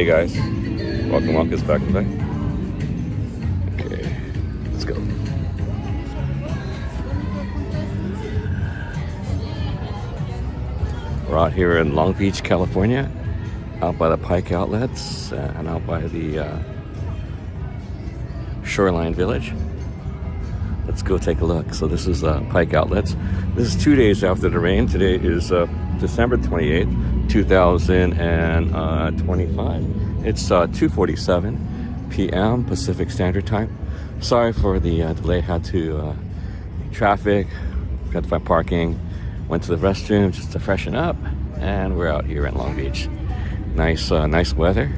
guys, welcome back today. Okay, let's go. We're out here in Long Beach, California, out by the Pike outlets and out by the Shoreline Village. Let's go take a look. So this is Pike outlets. This is 2 days after the rain. Today is December 28th, 2025. It's 2:47 p.m. Pacific Standard Time. Sorry for the delay. Had to traffic, got to find parking, went to the restroom just to freshen up, and we're out here in Long Beach. Nice weather.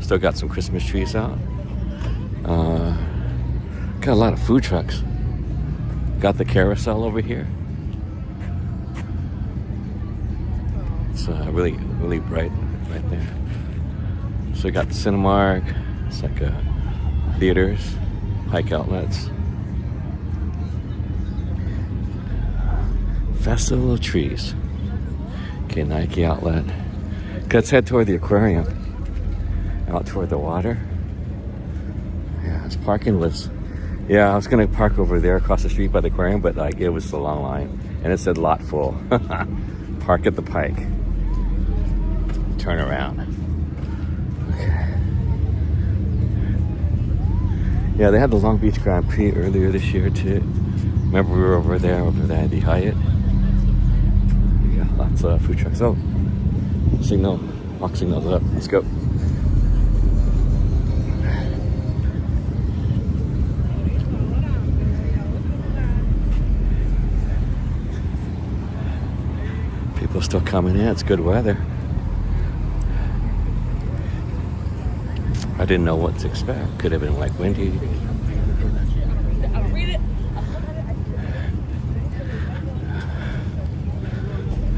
Still got some Christmas trees out. Got a lot of food trucks. Got the carousel over here. It's really bright right there. So we got the Cinemark. It's like theaters, Pike outlets. Festival of Trees. Okay, Nike outlet. Let's head toward the aquarium. Out toward the water. Yeah, this parking was... Yeah, I was gonna park over there across the street by the aquarium, but like it was a long line, and it said lot full. Park at the Pike. Turn around. Okay. Yeah, they had the Long Beach Grand Prix earlier this year too. Remember we were over there at the Hyatt. Yeah, lots of food trucks. Oh, signal, walk signals up. Let's go. People still coming in. It's good weather. I didn't know what to expect. Could have been like windy.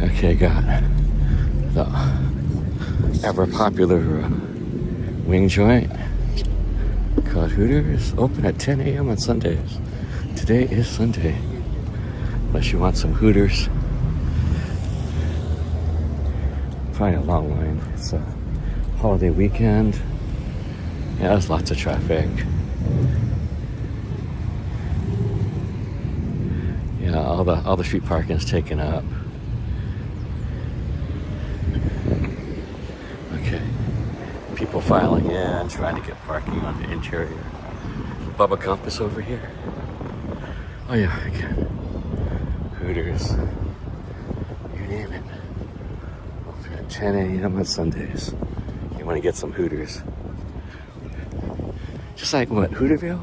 Okay, got the ever popular wing joint called Hooters. Open at 10 a.m. on Sundays. Today is Sunday. Unless you want some Hooters. Probably a long line. It's a holiday weekend. Yeah, there's lots of traffic. Yeah, all the street parking is taken up. Okay, people filing in, trying to get parking on the interior. Bubba Compass over here. Oh yeah, again. Hooters. You name it. Open at 10 a.m. on Sundays. You want to get some Hooters. Just like what, Hooterville?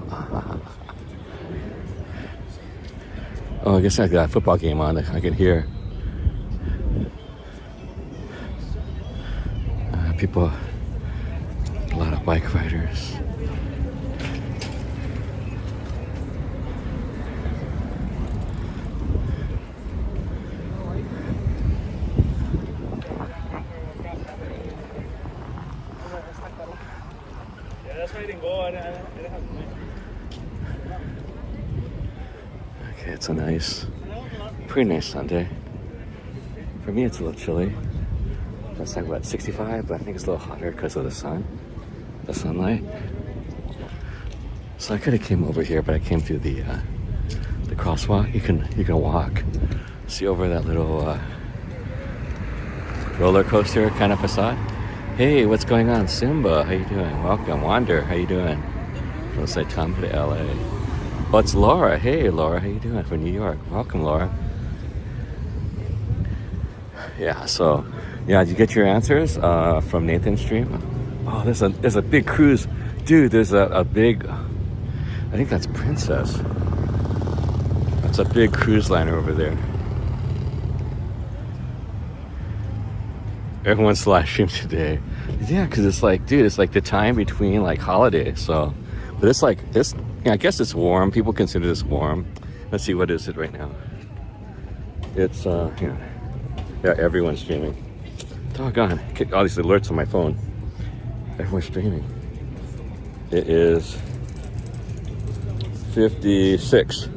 Oh, I guess I got a football game on. I can hear people, a lot of bike riders. Okay, it's a pretty nice Sunday. For me, it's a little chilly. It's like what, 65, but I think it's a little hotter because of the sunlight. So I could have came over here, but I came through the crosswalk. You can walk. See over that little roller coaster kind of facade. Hey, what's going on? Simba, how you doing? Welcome. Wander, how you doing? Looks like Tom to LA. Oh, it's Laura. Hey, Laura, how you doing? From New York. Welcome, Laura. Yeah, so, yeah, did you get your answers from Nathan's stream? Oh, there's a big cruise. Dude, there's a big, I think that's Princess. That's a big cruise liner over there. Everyone's live stream today. Yeah, because it's like, dude, it's like the time between like holidays. So, but it's like, yeah, I guess it's warm. People consider this warm. Let's see, what is it right now? It's, yeah, everyone's streaming. Doggone, get all these alerts on my phone. Everyone's streaming. It is 56.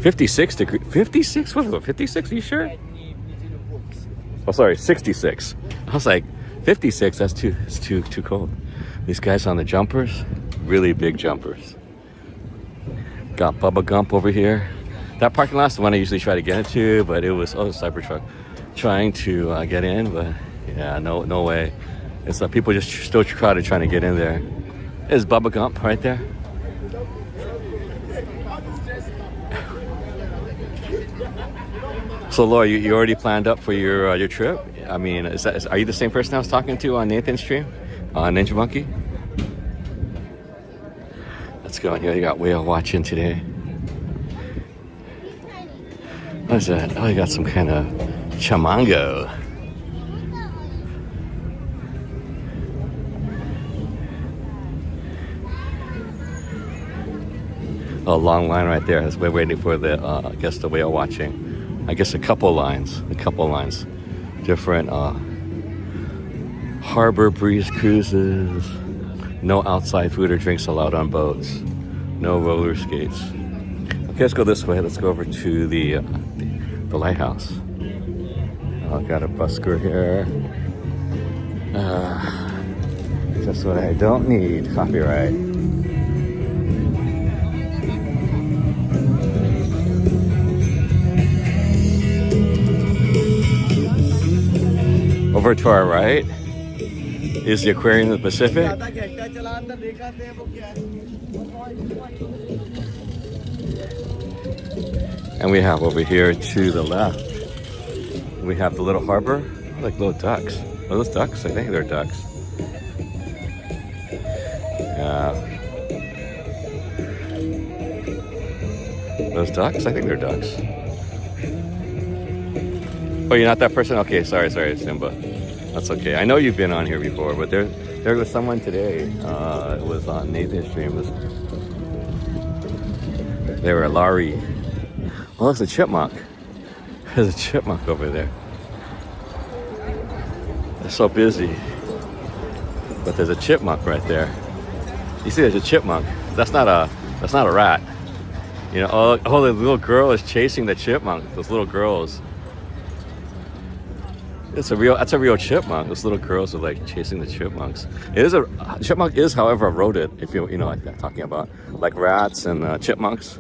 56 degrees. 56? What was it? 56? Are you sure? Oh, sorry, 66. I was like, 56. It's too cold. These guys on the jumpers, really big jumpers. Got Bubba Gump over here. That parking lot's the one I usually try to get into, but it was, oh, Cybertruck, trying to get in, but yeah, no way. It's people just still crowded trying to get in there. There's Bubba Gump right there. So Laura, you already planned up for your trip? I mean, are you the same person I was talking to on Nathan's stream? On Ninja Monkey? Let's go in here. You got whale watching today. What is that? Oh, you got some kind of chamango. A long line right there. We're waiting for the, I guess, the whale watching. I guess a couple lines. Different harbor breeze cruises. No outside food or drinks allowed on boats. No roller skates. Okay, let's go this way. Let's go over to the lighthouse. I've got a busker here. Just what I don't need. Copyright. Over to our right is the aquarium of the Pacific. And we have over here to the left, we have the little harbor, like little ducks. Are those ducks? I think they're ducks. Yeah. Those ducks? I think they're ducks. Oh, you're not that person? Okay, sorry, Simba. That's okay. I know you've been on here before, but there was someone today. It was on Nathan's stream. They were Larry. Oh, it's a chipmunk. There's a chipmunk over there. They're so busy. But there's a chipmunk right there. You see, there's a chipmunk. That's not a rat. You know, oh, the little girl is chasing the chipmunk. Those little girls. That's a real chipmunk. Those little girls are like chasing the chipmunks. Chipmunk is, however, a rodent. If you know, like talking about like rats and chipmunks,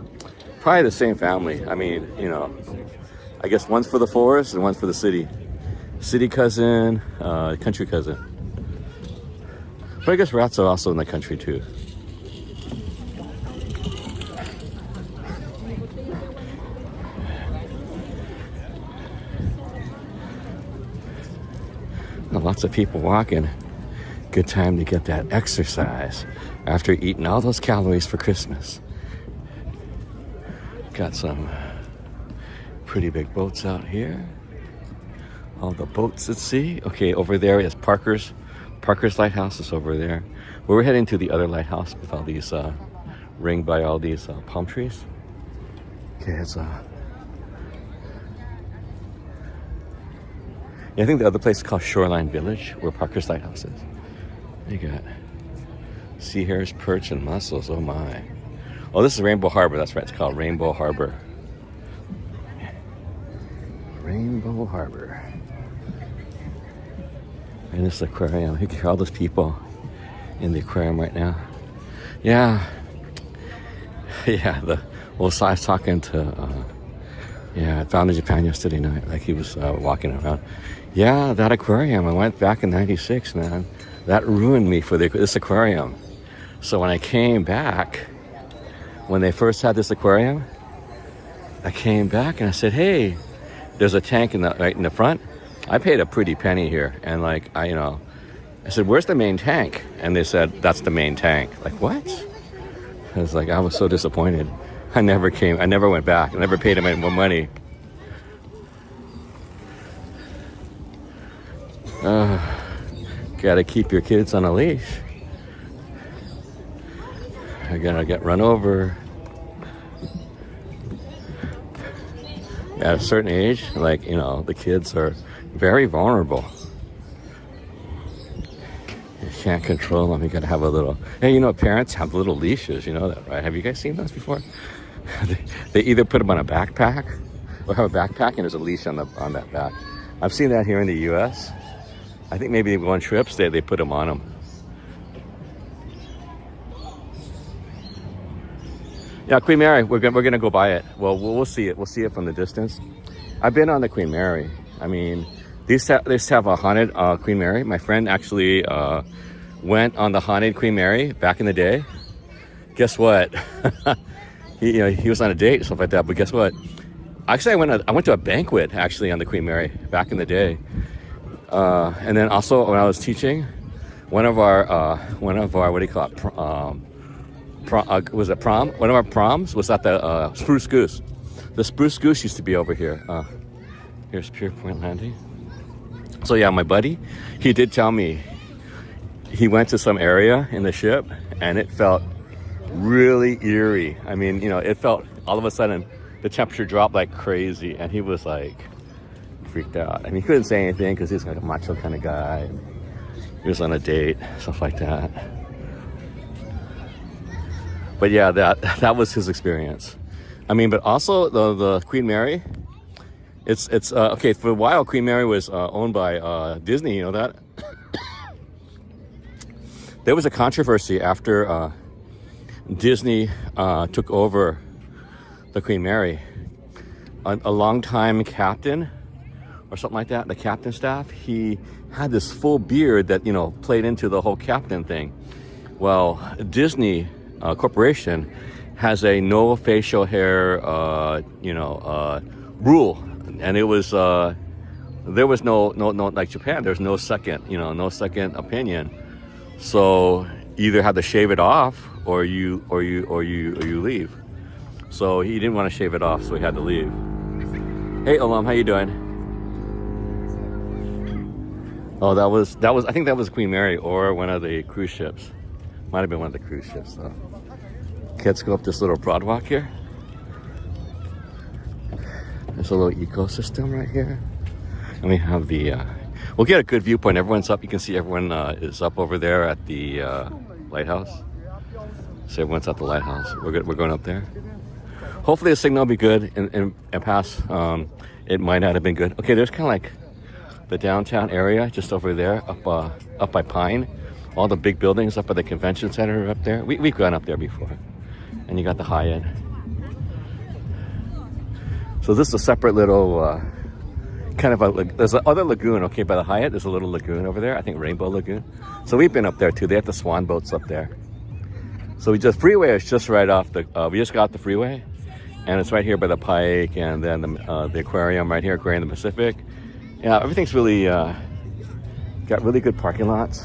probably the same family. I mean, you know, I guess one's for the forest and one's for the city. City cousin, country cousin. But I guess rats are also in the country too. Lots of people walking. Good time to get that exercise after eating all those calories for Christmas. Got some pretty big boats out here. All the boats at sea. Okay, over there is Parker's lighthouse is over there. We're heading to the other lighthouse with all these ringed by all these palm trees. Okay, it's I think the other place is called Shoreline Village, where Parker's Lighthouse is. You got sea hares, perch, and mussels. Oh my! Oh, this is Rainbow Harbor. That's right. It's called Rainbow Harbor. Rainbow Harbor. And this aquarium. You can hear all those people in the aquarium right now. Yeah. Yeah. I was talking to. I found in Japan yesterday night. Like he was walking around. Yeah, that aquarium. I went back in '96, man. That ruined me for this aquarium. So when I came back, when they first had this aquarium, I came back and I said, "Hey, there's a tank right in the front. I paid a pretty penny here." And like I said, "Where's the main tank?" And they said, "That's the main tank." Like what? I was like, I was so disappointed. I never went back. I never paid them any more money. Gotta keep your kids on a leash. They're gonna get run over. At a certain age, like, the kids are very vulnerable. You can't control them. You gotta have a little, parents have little leashes, you know that, right? Have you guys seen those before? They either put them on a backpack or have a backpack and there's a leash on that back. I've seen that here in the US. I think maybe they go on trips, they put them on them. Yeah, Queen Mary. We're gonna go by it. Well, we'll see it. We'll see it from the distance. I've been on the Queen Mary. I mean, they used to have a haunted Queen Mary. My friend actually went on the haunted Queen Mary back in the day. Guess what? he was on a date, stuff like that. But guess what? Actually, I went to a banquet actually on the Queen Mary back in the day. And then also when I was teaching, one of our what do you call it? Was it prom? One of our proms was at the Spruce Goose. The Spruce Goose used to be over here. Here's Pier Point Landing. So yeah, my buddy, he did tell me he went to some area in the ship and it felt really eerie. I mean, it felt all of a sudden the temperature dropped like crazy, and he was like freaked out. And he couldn't say anything because he's like a macho kind of guy. He was on a date, stuff like that. But yeah, that was his experience. I mean, but also the Queen Mary, it's okay. For a while, Queen Mary was owned by Disney. You know that? There was a controversy after Disney took over the Queen Mary. A longtime captain or something like that, the captain staff, he had this full beard that played into the whole captain thing. Well, Disney Corporation has a no facial hair rule, and it was there was no like Japan, there's no second opinion. So either have to shave it off or you leave. So he didn't want to shave it off, so he had to leave. Hey Olam, how you doing? Oh, that was I think that was Queen Mary or one of the cruise ships. Might have been one of the cruise ships though. Okay, let's go up this little broad walk here. There's a little ecosystem right here. And we have we'll get a good viewpoint. Everyone's up. You can see everyone is up over there at the lighthouse. So everyone's at the lighthouse. We're going up there. Hopefully the signal will be good and pass. It might not have been good. Okay, there's kind of like the downtown area just over there, up by Pine. All the big buildings up by the convention center are up there. We've gone up there before. And you got the Hyatt. So this is a separate little kind of there's another lagoon, okay, by the Hyatt. There's a little lagoon over there, I think Rainbow Lagoon. So we've been up there too. They have the swan boats up there. So freeway is just right off we just got off the freeway, and it's right here by the Pike, and then the aquarium right here, Aquarium of the Pacific. Yeah, everything's really got really good parking lots.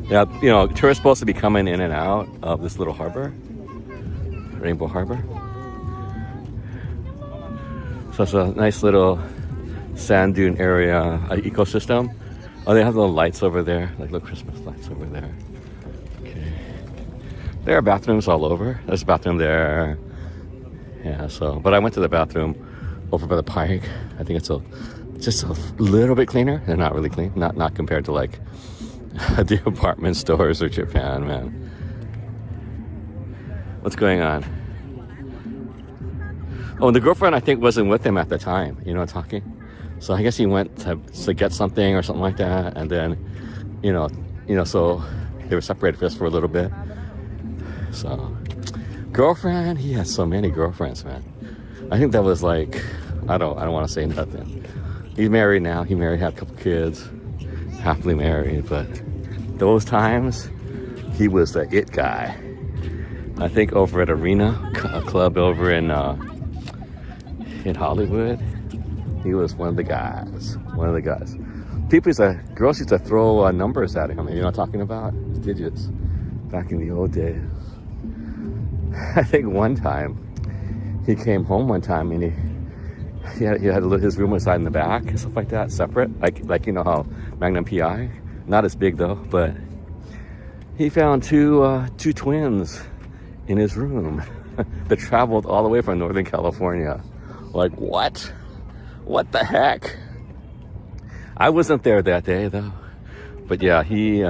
Yeah, tourists supposed to be coming in and out of this little harbor, Rainbow Harbor. So it's a nice little sand dune area, ecosystem. Oh, they have little lights over there, like little Christmas lights over there. Okay. There are bathrooms all over. There's a bathroom there. Yeah, but I went to the bathroom over by the Pike. I think it's just a little bit cleaner. They're not really clean. Not compared to like the apartment stores or Japan, man. What's going on? Oh, and the girlfriend I think wasn't with him at the time, talking. So I guess he went to get something or something like that, and then, so they were separated just for a little bit. So, girlfriend, he has so many girlfriends, man. I think that was like, I don't want to say nothing. He's married now. Had a couple kids, happily married. But those times, he was the it guy. I think over at Arena, a club over in Hollywood, he was one of the guys. Girls used to throw numbers at him. You know what I'm talking about? Digits. Back in the old days. I think one time, he came home one time and he had his room was in the back and stuff like that, separate. Like how Magnum PI, not as big though, but he found two twins in his room that traveled all the way from Northern California. Like, what? What the heck? I wasn't there that day though. But yeah, he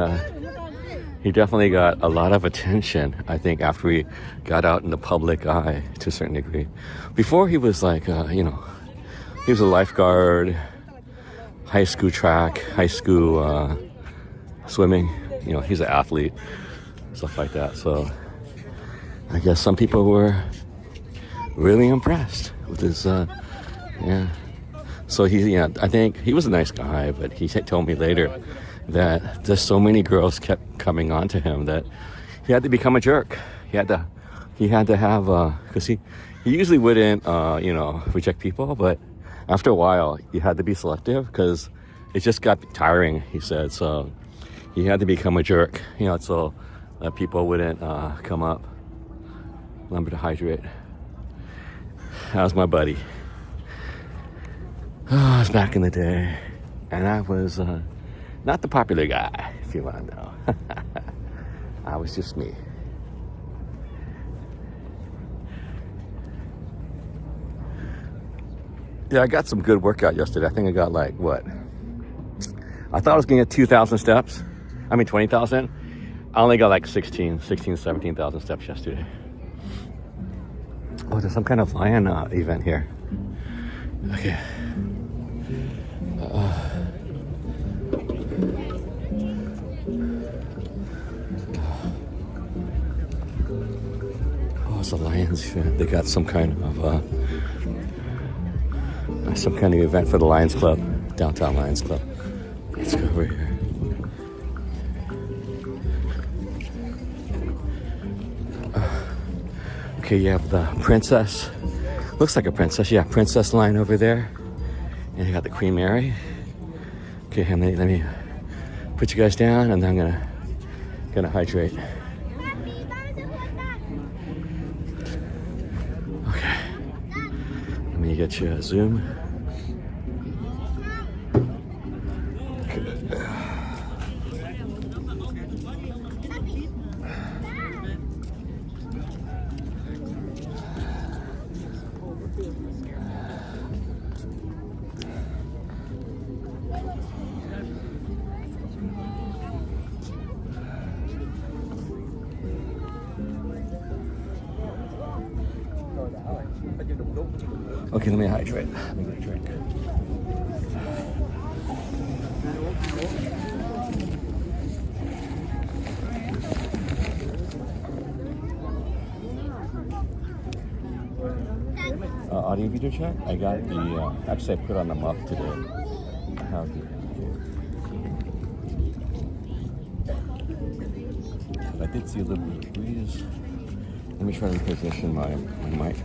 definitely got a lot of attention, I think, after he got out in the public eye to a certain degree. Before he was like, he was a lifeguard, high school track, high school swimming. He's an athlete. stuff like that. So I guess some people were really impressed with his, yeah. So I think he was a nice guy, but he told me later that just so many girls kept coming on to him that he had to become a jerk. He had to have, because he usually wouldn't, reject people, but after a while, he had to be selective because it just got tiring, he said. So he had to become a jerk, so that people wouldn't come up. Remember to hydrate. That was my buddy. Oh, it was back in the day, and I was not the popular guy, if you want to know. I was just me. Yeah, I got some good workout yesterday. I think I got I thought I was going to get 2,000 steps. 20,000. I only got 17,000 steps yesterday. Oh, there's some kind of lion event here. Okay. Oh, it's a Lions event. They got some kind of event for the Lions Club, downtown Lions Club. Let's go over here. Okay, you have the princess. Looks like a princess. Yeah, princess line over there. And you got the Queen Mary. Okay, let me put you guys down, and then I'm gonna hydrate. Okay. Let me get you a zoom. Okay, let me hydrate. Let me get a drink. Audio video check? I got actually I put on the muff today. How's it? I did see a little bit of breeze. Let me try to reposition my mic.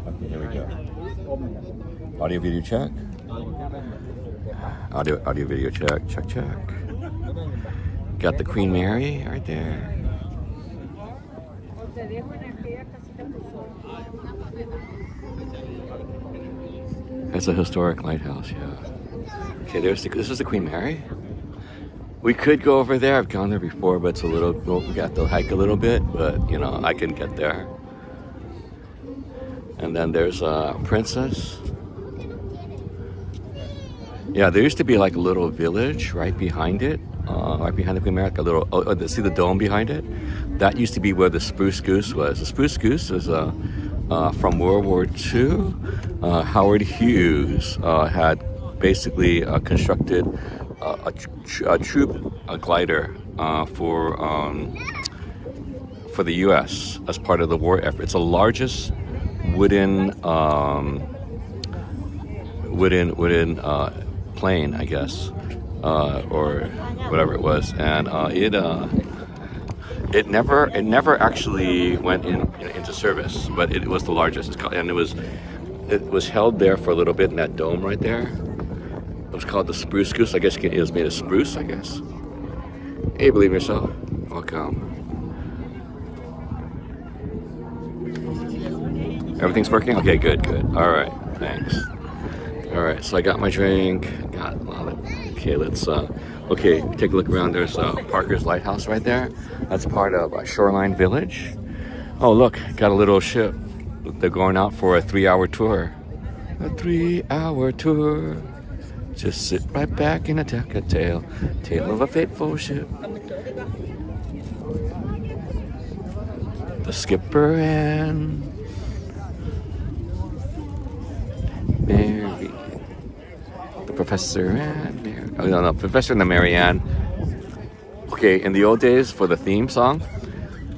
Okay, here we go. Audio video check. Audio video check. Check. Got the Queen Mary right there. It's a historic lighthouse, yeah. Okay, this is the Queen Mary. We could go over there. I've gone there before, but it's a little, we got to hike a little bit, but I can get there. And then there's a princess. Yeah, there used to be like a little village right behind it, right behind the Queen Mary, like a little, see the dome behind it? That used to be where the Spruce Goose was. The Spruce Goose is from World War II. Howard Hughes had basically constructed a troop glider for the U.S. as part of the war effort. It's the largest wooden plane, I guess, or whatever it was, and it never actually went into service, but it was the largest, and it was held there for a little bit in that dome right there. It was called the Spruce Goose. I guess it was made of spruce, I guess. Hey, believe in yourself. Welcome. Everything's working? Okay, good. All right, thanks. All right, so I got my drink. Okay, let's take a look around. There's Parker's Lighthouse right there. That's part of Shoreline Village. Oh, look, got a little ship. They're going out for a 3-hour tour. A 3-hour tour. Just sit right back and attack a tale of a fateful ship. The skipper and Mary. The professor and Mary. Oh, no, Professor and the Marianne. Okay, in the old days for the theme song,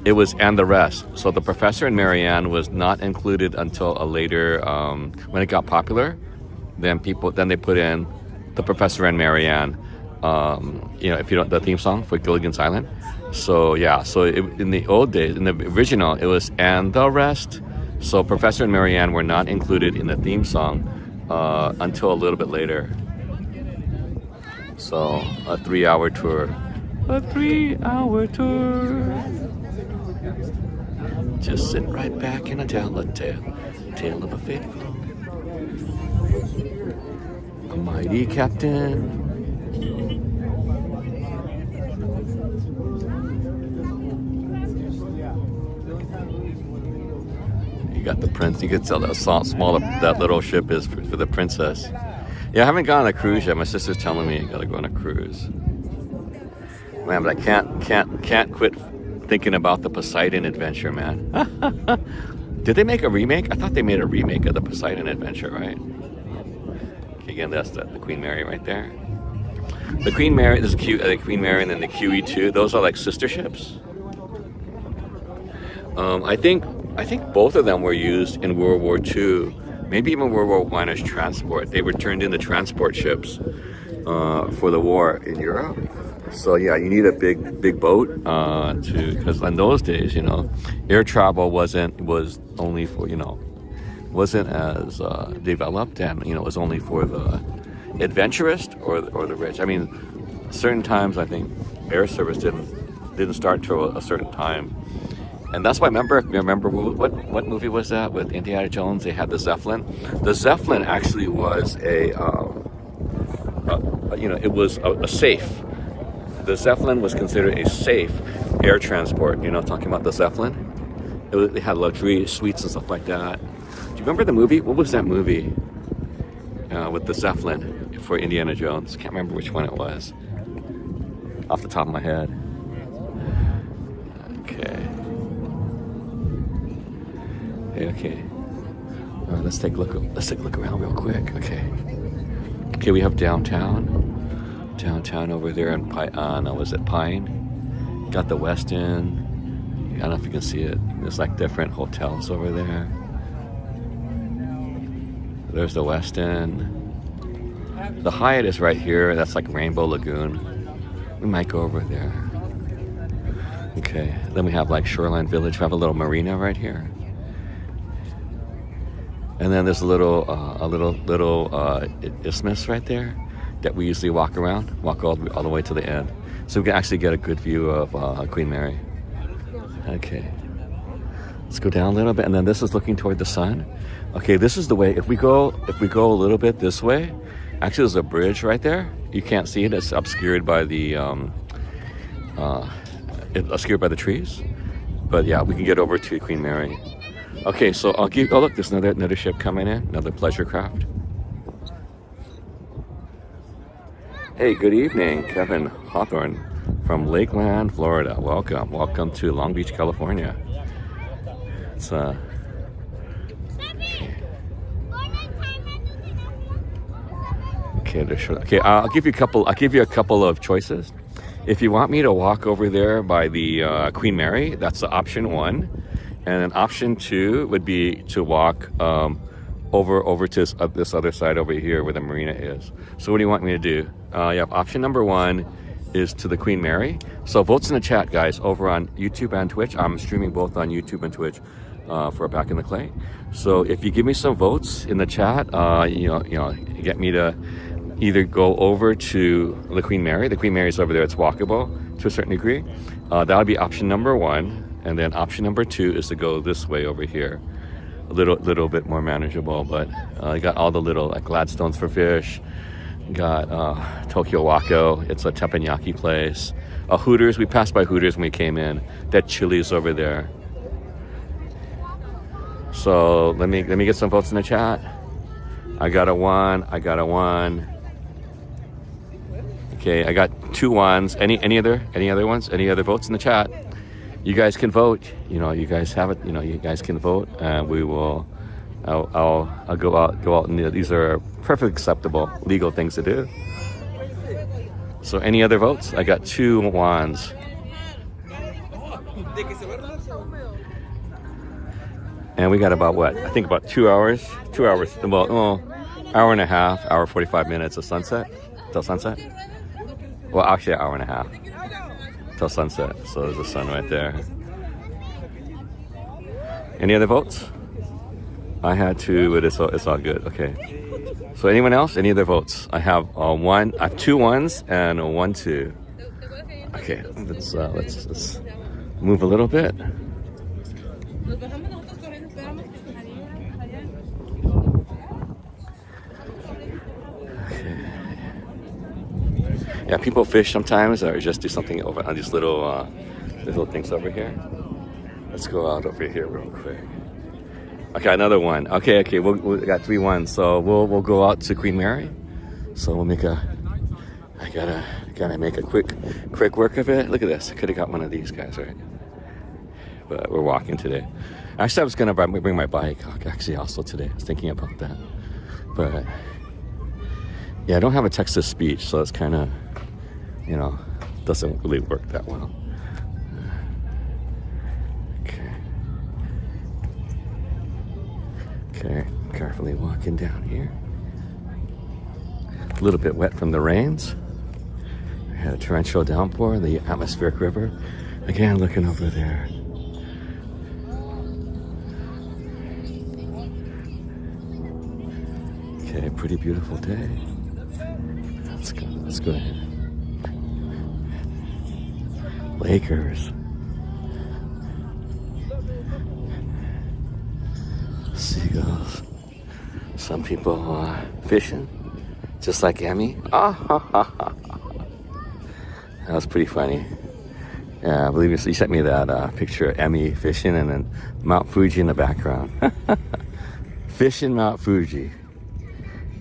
it was and the rest. So the Professor and Marianne was not included until a later, when it got popular. Then they put in the Professor and Marianne. If you don't, the theme song for Gilligan's Island. So yeah, in the old days, in the original, it was and the rest. So Professor and Marianne were not included in the theme song until a little bit later. So a 3-hour tour. A 3-hour tour. Just sit right back and tell a tale of a fateful, a mighty captain. You got the prince. You can tell that small that little ship is for the princess. Yeah, I haven't gone on a cruise yet. My sister's telling me I gotta go on a cruise. Man, but I can't quit thinking about the Poseidon Adventure, man. Did they make a remake? I thought they made a remake of the Poseidon Adventure, right? Okay, again, that's the Queen Mary right there. The Queen Mary, this is cute. The Queen Mary and then the QE2. Those are like sister ships. I think both of them were used in World War II, maybe even World War I as transport. They were turned into transport ships for the war in Europe. So yeah, you need a big boat because in those days, air travel wasn't as developed, and it was only for the adventurous or the rich. I mean, certain times I think air service didn't start till a certain time. And that's why remember what movie was that with Indiana Jones? They had the Zeppelin. The Zeppelin actually was it was a safe. The Zeppelin was considered a safe air transport. Talking about the Zeppelin. They had luxury suites and stuff like that. Do you remember the movie? What was that movie with the Zeppelin for Indiana Jones? Can't remember which one it was. Off the top of my head. Okay. Let's take a look around real quick. Okay, we have downtown over there in Pine. Was it Pine? Got the West End. I don't know if you can see it. There's like different hotels over there. There's the West End. The Hyatt is right here. That's like Rainbow Lagoon. We might go over there. Okay, then we have like Shoreline Village. We have a little marina right here. And then there's a little isthmus right there that we usually walk all the way to the end, so we can actually get a good view of Queen Mary. Okay, let's go down a little bit, and then this is looking toward the sun. Okay, this is the way. If we go a little bit this way, actually there's a bridge right there. You can't see it; it's obscured by the trees. But yeah, we can get over to Queen Mary. Okay, so oh look, there's another ship coming in, another pleasure craft. Hey, good evening, Kevin Hawthorne from Lakeland, Florida. Welcome to Long Beach, California. It's okay. I'll give you a couple of choices. If you want me to walk over there by the Queen Mary, that's the option 1. And then option 2 would be to walk over to this other side over here where the marina is. So what do you want me to do? You have option number 1 is to the Queen Mary. So votes in the chat, guys, over on YouTube and Twitch. I'm streaming both on YouTube and Twitch for Back in the Clay. So if you give me some votes in the chat, get me to either go over to the Queen Mary. The Queen Mary is over there. It's walkable to a certain degree. That would be option number 1. And then option number 2 is to go this way over here. A little bit more manageable, but you got all the little like Gladstones for fish. Got Tokyo Wako. It's a teppanyaki place. Hooters. We passed by Hooters when we came in. That Chili's over there. So let me get some votes in the chat. I got a 1. I got a 1. Okay, I got 2 1s. Any other ones? Any other votes in the chat? You guys can vote. You know, you guys have it. You know, you guys can vote, and we will. I'll go out, and these are perfectly acceptable legal things to do. So, any other votes? I got 2 1s. And we got about what? I think about 2 hours. 2 hours. About hour and a half. Hour 45 minutes of sunset. Till sunset. Well, actually, an hour and a half till sunset. So there's the sun right there. Any other votes? I had 2, but it's all good. Okay. So anyone else? Any other votes? I have 1. I have 2 1s and a 1 2. Okay. Let's move a little bit. Yeah, people fish sometimes, or just do something over on these little things over here. Let's go out over here real quick. Okay, another 1. Okay, we got 3 1s, so we'll go out to Queen Mary. So we'll make I gotta make a quick work of it. Look at this. I could have got one of these guys, right? But we're walking today. Actually, I was gonna bring my bike. Actually, also today, I was thinking about that. But yeah, I don't have a text-to-speech, so it's kind of, you know, doesn't really work that well. Okay, carefully walking down here. A little bit wet from the rains. We had a torrential downpour in the atmospheric river. Again, looking over there. Okay, pretty beautiful day. Let's go ahead. Lakers. Seagulls. Some people fishing, just like Emmy. That was pretty funny. Yeah, I believe you sent me that picture of Emmy fishing and then Mount Fuji in the background. Fishing Mount Fuji.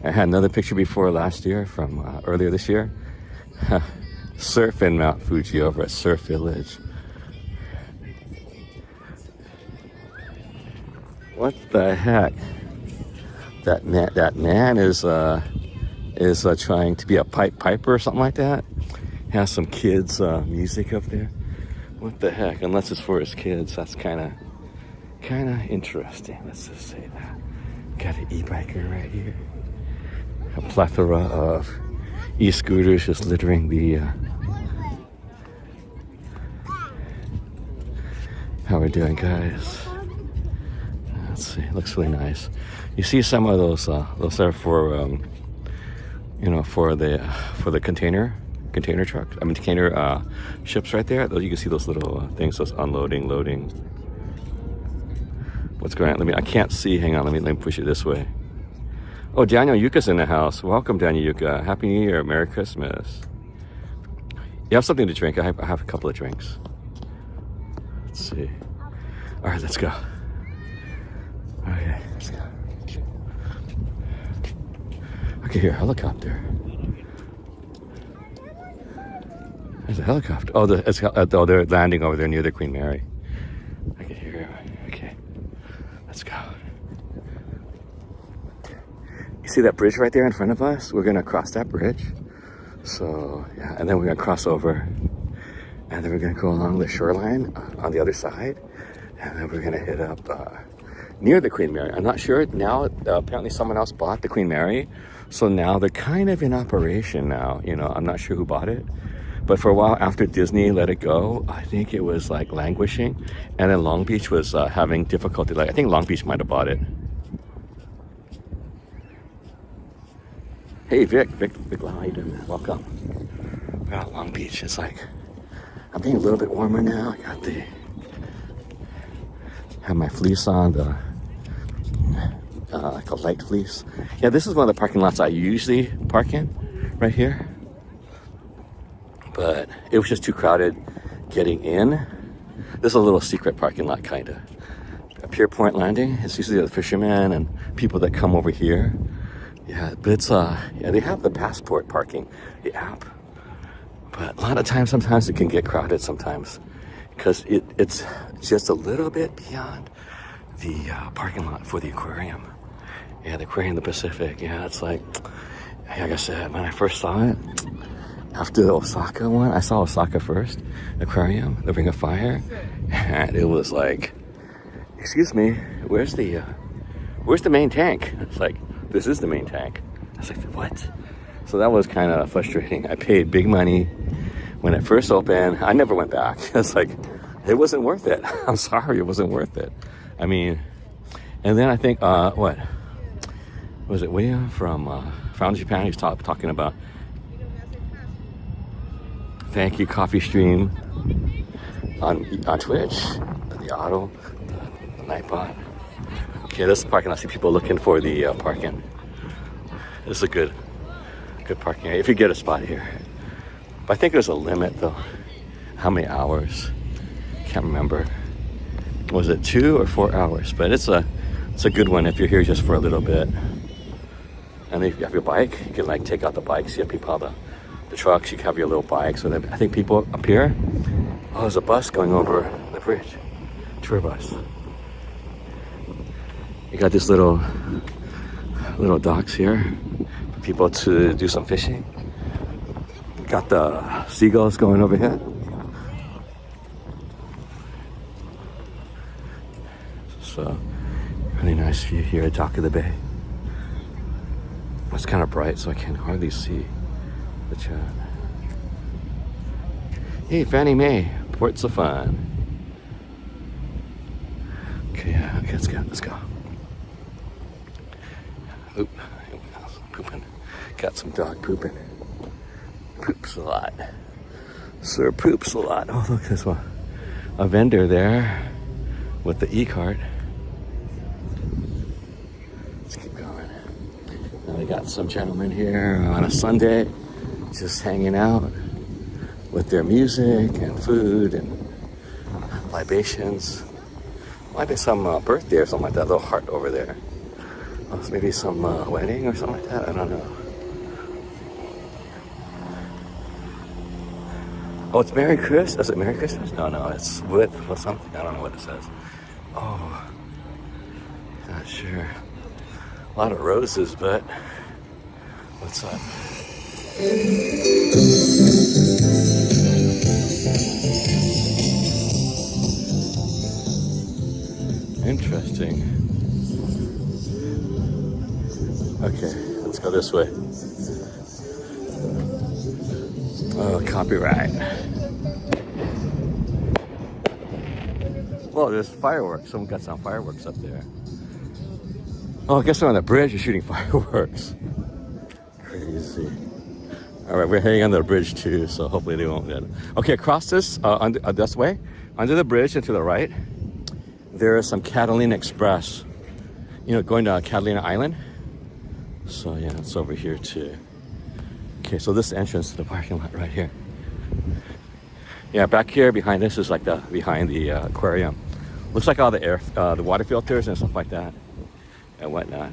I had another picture before last year from earlier this year. Surfing Mount Fuji over at Surf Village. What the heck? That man is trying to be a piper or something like that. Has some kids music up there. What the heck? Unless it's for his kids, that's kind of interesting. Let's just say that. Got an e-biker right here. A plethora of e-scooters just littering the. How we doing, guys? Let's see. Looks really nice. You see some of those are for for the container trucks. I mean container ships right there. You can see those little things. Those unloading, loading. What's going on? I can't see. Hang on. Let me push it this way. Oh, Daniel Yuka's in the house. Welcome, Daniel Yuka. Happy New Year. Merry Christmas. You have something to drink? I have a couple of drinks. Let's see. All right, let's go. Okay, let's go. Okay, here, helicopter. There's a helicopter. Oh, they're landing over there near the Queen Mary. Okay, here. Okay, let's go. You see that bridge right there in front of us? We're gonna cross that bridge. So yeah, and then we're gonna cross over, and then we're gonna go along the shoreline on the other side, and then we're gonna hit up near the Queen Mary. I'm not sure now. Apparently, someone else bought the Queen Mary, so now they're kind of in operation now. You know, I'm not sure who bought it, but for a while after Disney let it go, I think it was like languishing, and then Long Beach was having difficulty. Like I think Long Beach might have bought it. Hey Vic, how you doing? Welcome. We're out Long Beach. It's like I'm being a little bit warmer now. I got have my fleece on, like a light fleece. Yeah, this is one of the parking lots I usually park in, right here. But it was just too crowded getting in. This is a little secret parking lot, kind of. A Pier Point Landing. It's usually the fishermen and people that come over here. Yeah, but it's yeah, they have the passport parking, the app. But a lot of times, sometimes it can get crowded sometimes because it's just a little bit beyond the parking lot for the aquarium. Yeah, the aquarium in the Pacific. Yeah, it's like I said, when I first saw it, after the Osaka one, I saw Osaka first, aquarium, the Ring of Fire, and it was like, excuse me, where's the main tank? It's like, this is the main tank. I was like, what? So that was kind of frustrating. I paid big money when it first opened. I never went back. It's like, it wasn't worth it. I'm sorry, it wasn't worth it. I mean, and then I think, what? Was it William from Found Japan? He's talking about, thank you, coffee stream on Twitch, the auto, the Nightbot. Okay, this is the parking. I see people looking for the parking. This is a good parking area if you get a spot here. But I think there's a limit though. How many hours? Can't remember. Was it 2 or 4 hours? But it's a good one if you're here just for a little bit. And if you have your bike, you can like take out the bikes. You have people on the trucks. You can have your little bikes. So I think people up here. Oh, there's a bus going over the bridge. Tour bus. You got these little docks here for people to do some fishing. Got the seagulls going over here. So, really nice view here at Dock of the Bay. It's kind of bright, so I can hardly see the chat. Hey, Fannie Mae, Ports of Fun. Okay, yeah, okay, let's go. Oop, pooping. Got some dog pooping. Poops a lot. Sir poops a lot. Oh, look, there's a vendor there with the e-cart. Let's keep going. Now we got some gentlemen here on a Sunday just hanging out with their music and food and libations. Might be some birthday or something like that. Little heart over there. Oh, so maybe some wedding or something like that. I don't know. Oh, it's Merry Christmas. Is it Merry Christmas? No, it's with something. I don't know what it says. Oh, not sure. A lot of roses, but what's up? Interesting. Okay, let's go this way. Oh, copyright. Well, there's fireworks. Someone got some fireworks up there. Oh, I guess they're on the bridge. You're shooting fireworks. Crazy. All right, we're heading under the bridge too, so hopefully they won't get it. Okay, across this, this way, under the bridge and to the right, there is some Catalina Express. You know, going to Catalina Island. So yeah, it's over here too. Okay, so this is the entrance to the parking lot right here. Yeah, back here behind this is like behind the aquarium. Looks like all the water filters and stuff like that and whatnot.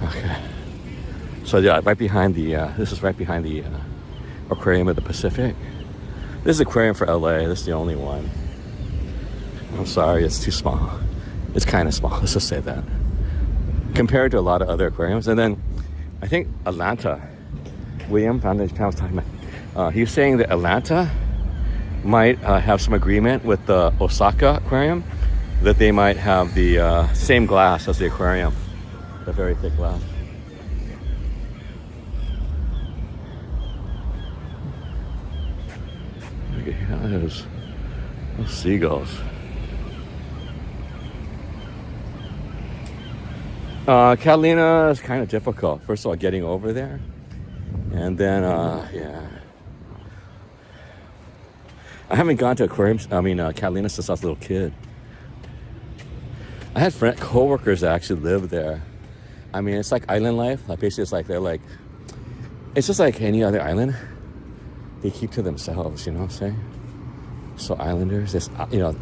Okay. So yeah, right behind the this is right behind the aquarium of the Pacific. This is aquarium for LA. This is the only one. I'm sorry, it's too small. It's kind of small. Let's just say that. Compared to a lot of other aquariums, and then I think Atlanta. William Found Japan was talking about. He was saying that Atlanta might have some agreement with the Osaka aquarium that they might have the same glass as the aquarium, the very thick glass. Look at those seagulls. Catalina is kind of difficult. First of all, getting over there, and then yeah. I haven't gone to aquariums. Catalina since I was a little kid. I had co-workers that actually live there. I mean, it's like island life. Like basically, it's like it's just like any other island. They keep to themselves. You know what I'm saying? So islanders, there's,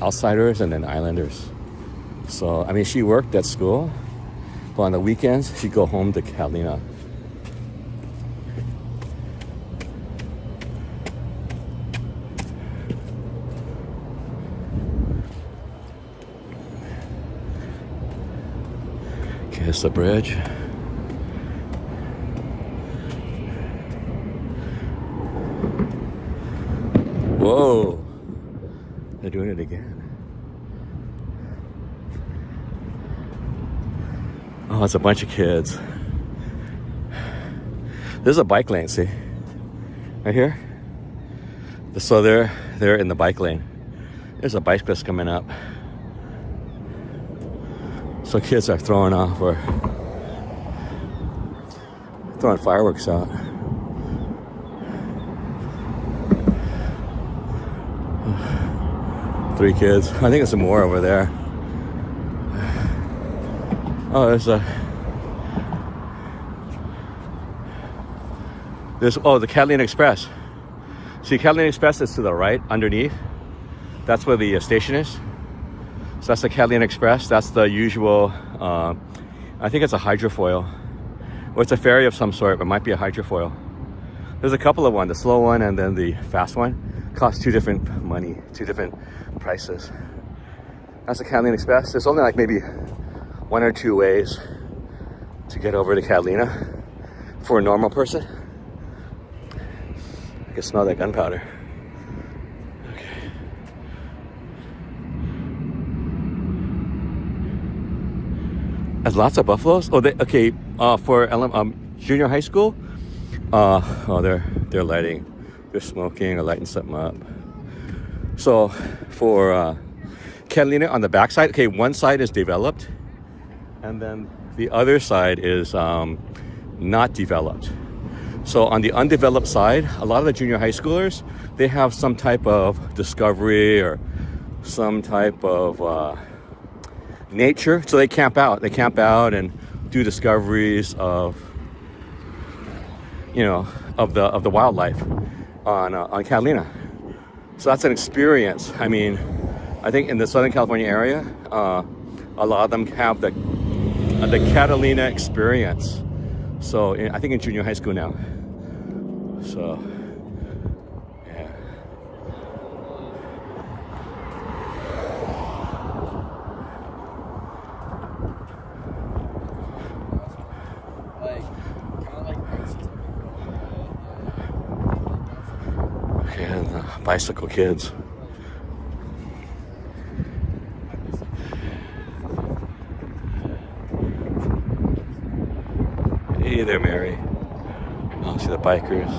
outsiders and then islanders. So, I mean, she worked at school, but on the weekends, she'd go home to Catalina. Okay, it's the bridge. Whoa, they're doing it again. Oh, it's a bunch of kids. There's a bike lane, see? Right here? So they're in the bike lane. There's a bicyclist coming up. So kids are throwing off or throwing fireworks out. Three kids. I think there's some more over there. Oh, there's the Catalina Express. See, Catalina Express is to the right, underneath. That's where the station is. So that's the Catalina Express. That's the usual, I think it's a hydrofoil. Or it's a ferry of some sort, but it might be a hydrofoil. There's a couple of ones, the slow one and then the fast one. Cost two different prices. That's the Catalina Express. There's only like maybe one or two ways to get over to Catalina for a normal person. I can smell that gunpowder. Okay. There's lots of buffaloes. Oh, for junior high school. They're lighting. They're smoking or lighting something up. So for Catalina on the backside, okay, one side is developed, and then the other side is not developed. So on the undeveloped side, a lot of the junior high schoolers, they have some type of discovery or some type of nature. So they camp out. They camp out and do discoveries of, of the wildlife on Catalina. So that's an experience. I mean, I think in the Southern California area, a lot of them have the Catalina experience. So I think in junior high school now. So, yeah. Okay, and the bicycle kids. Hey there, Mary. Oh, see the bikers.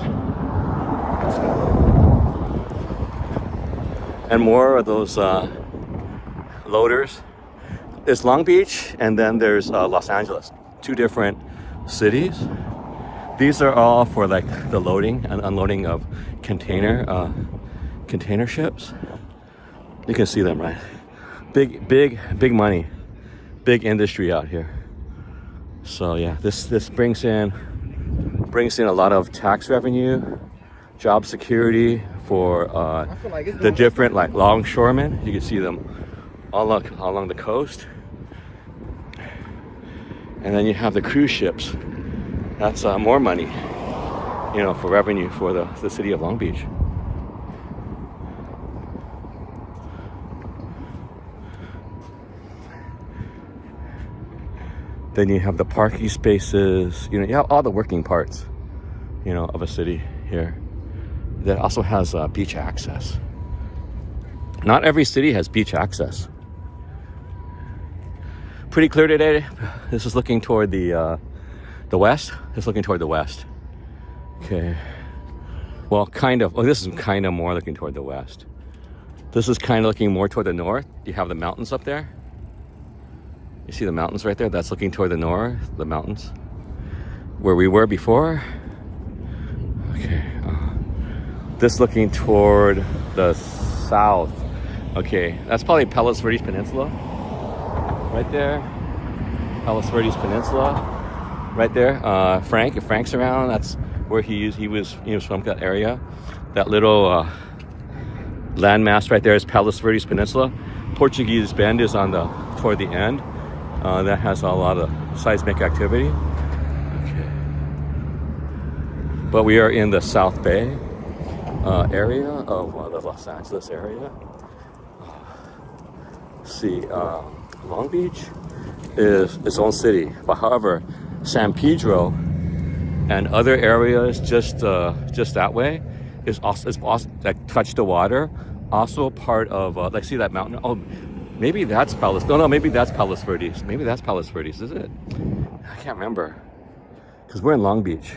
And more of those loaders. There's Long Beach and then there's Los Angeles. Two different cities. These are all for like the loading and unloading of container ships. You can see them, right? Big money. Big industry out here. So yeah, this brings in a lot of tax revenue, job security for the different like longshoremen. You can see them all along the coast. And then you have the cruise ships. That's more money, for revenue for the city of Long Beach. Then you have the parking spaces. You have all the working parts, of a city here. That also has beach access. Not every city has beach access. Pretty clear today. This is looking toward the west. It's looking toward the west. Okay. Well, kind of. Well, this is kind of more looking toward the west. This is kind of looking more toward the north. You have the mountains up there. You see the mountains right there? That's looking toward the north, the mountains. Where we were before. Okay. This looking toward the south. Okay, that's probably Palos Verdes Peninsula. Right there. Palos Verdes Peninsula. Right there. Frank, if Frank's around, that's where he was from that area. That little landmass right there is Palos Verdes Peninsula. Portuguese Bend is on toward the end. That has a lot of seismic activity. Okay. But we are in the South Bay area of the Los Angeles area. See, Long Beach is its own city, but however, San Pedro and other areas just that way is also that touch the water. Also part of like, see that mountain? Oh, maybe that's Palos. No, maybe that's Palos Verdes. Maybe that's Palos Verdes. Is it? I can't remember because we're in Long Beach.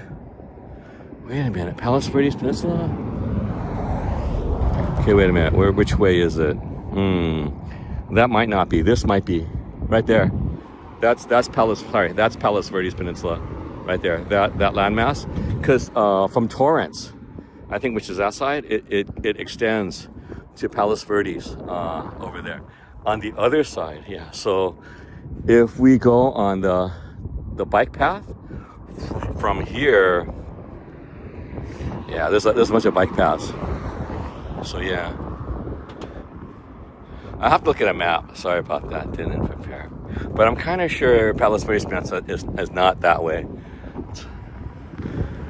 Wait a minute, Palos Verdes Peninsula. Okay, wait a minute. Which way is it? That might not be. This might be. Right there. That's Palos. Sorry, that's Palos Verdes Peninsula. Right there. That landmass. Because from Torrance, I think, which is that side, it extends to Palos Verdes over there. On the other side, yeah. So if we go on the bike path from here, yeah, there's a bunch of bike paths. So yeah. I have to look at a map. Sorry about that. Didn't prepare. But I'm kind of sure Palos Verdes Peninsula is not that way.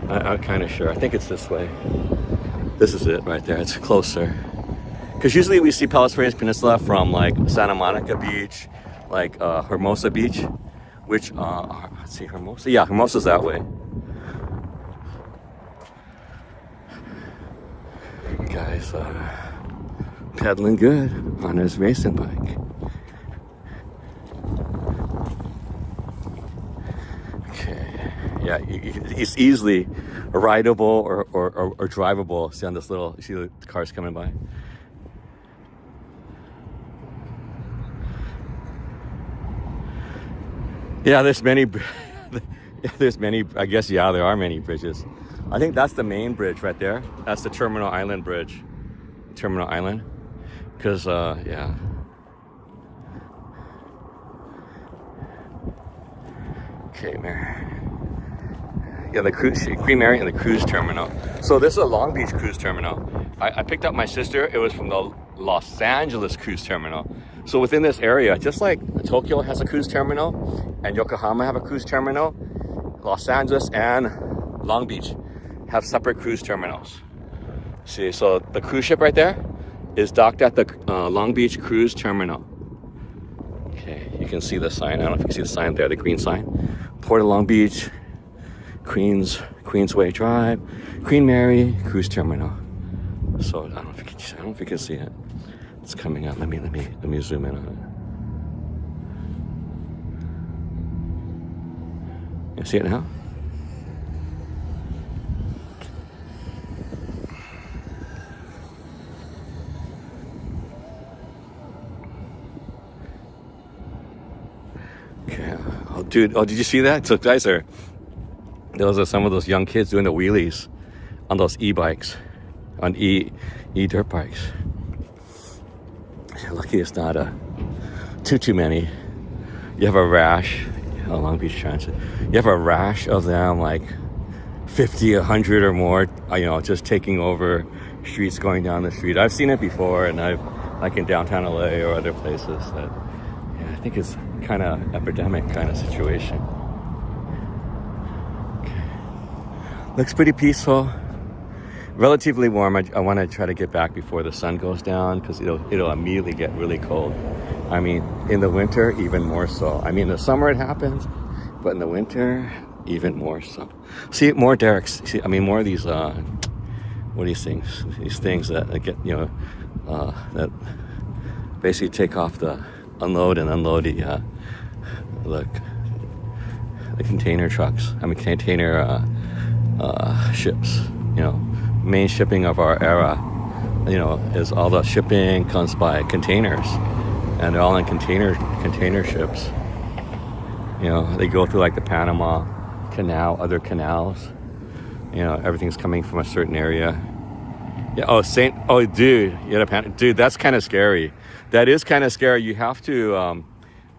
I'm kind of sure. I think it's this way. This is it right there. It's closer. Because usually we see Palos Verdes Peninsula from like Santa Monica Beach, like Hermosa Beach, which, let's see, Hermosa? Yeah, Hermosa's that way. Guys, pedaling good on his racing bike. Okay, yeah, it's easily rideable or drivable. See on this little, see the cars coming by. Yeah, there's many, I guess, yeah, there are many bridges. I think that's the main bridge right there. That's the Terminal Island Bridge. Terminal Island. Because, yeah. Okay, Mary. Yeah, the cruise, Queen Mary and the cruise terminal. So this is a Long Beach cruise terminal. I picked up my sister. It was from the Los Angeles cruise terminal. So within this area, just like Tokyo has a cruise terminal and Yokohama have a cruise terminal, Los Angeles and Long Beach have separate cruise terminals. See, so the cruise ship right there is docked at the Long Beach Cruise Terminal. Okay, you can see the sign. I don't know if you can see the sign there, the green sign. Port of Long Beach, Queensway Drive, Queen Mary Cruise Terminal. So I don't know if you can see it. It's coming up. Let me zoom in on it. You see it now? Okay. Oh, dude. Oh, did you see that? So guys, those are some of those young kids doing the wheelies on those e-bikes, on e-dirt bikes. Lucky it's not too many. You have a rash, Long Beach Transit. You have a rash of them, like 50, 100 or more, just taking over streets, going down the street. I've seen it before, and like in downtown LA or other places. That, yeah, I think it's kind of epidemic kind of situation. Okay. Looks pretty peaceful. Relatively warm. I want to try to get back before the sun goes down because it'll immediately get really cold. I mean, in the winter, even more so. I mean, in the summer it happens, but in the winter, even more so. See, more derricks. See, I mean, more of these, what are these things? These things that get, that basically take off the unload and unload the container trucks. I mean, container ships, main shipping of our era, is all the shipping comes by containers, and they're all in container ships. They go through like the Panama Canal, other canals. Everything's coming from a certain area. Yeah. Dude, that's kind of scary. That is kind of scary. You have to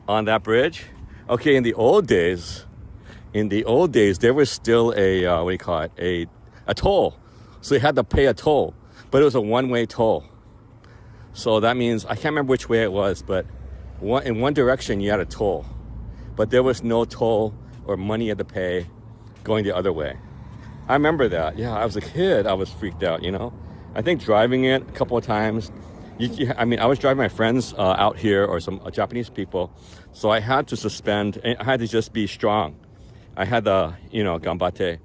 on that bridge. Okay, in the old days, there was still a toll. So you had to pay a toll, but it was a one-way toll. So that means, I can't remember which way it was, but in one direction you had a toll, but there was no toll or money you had to pay going the other way. I remember that. Yeah, I was a kid. I was freaked out, you know. I think driving it a couple of times. I mean, I was driving my friends out here, or some Japanese people, so I had to suspend. I had to just be strong. I had to, you know, ganbatte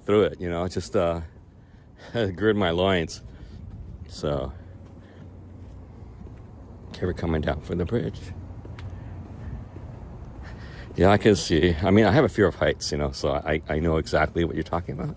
through it, you know, just gird my loins. So, okay, we're coming down from the bridge. Yeah, I can see. I mean, I have a fear of heights, you know, so I know exactly what you're talking about.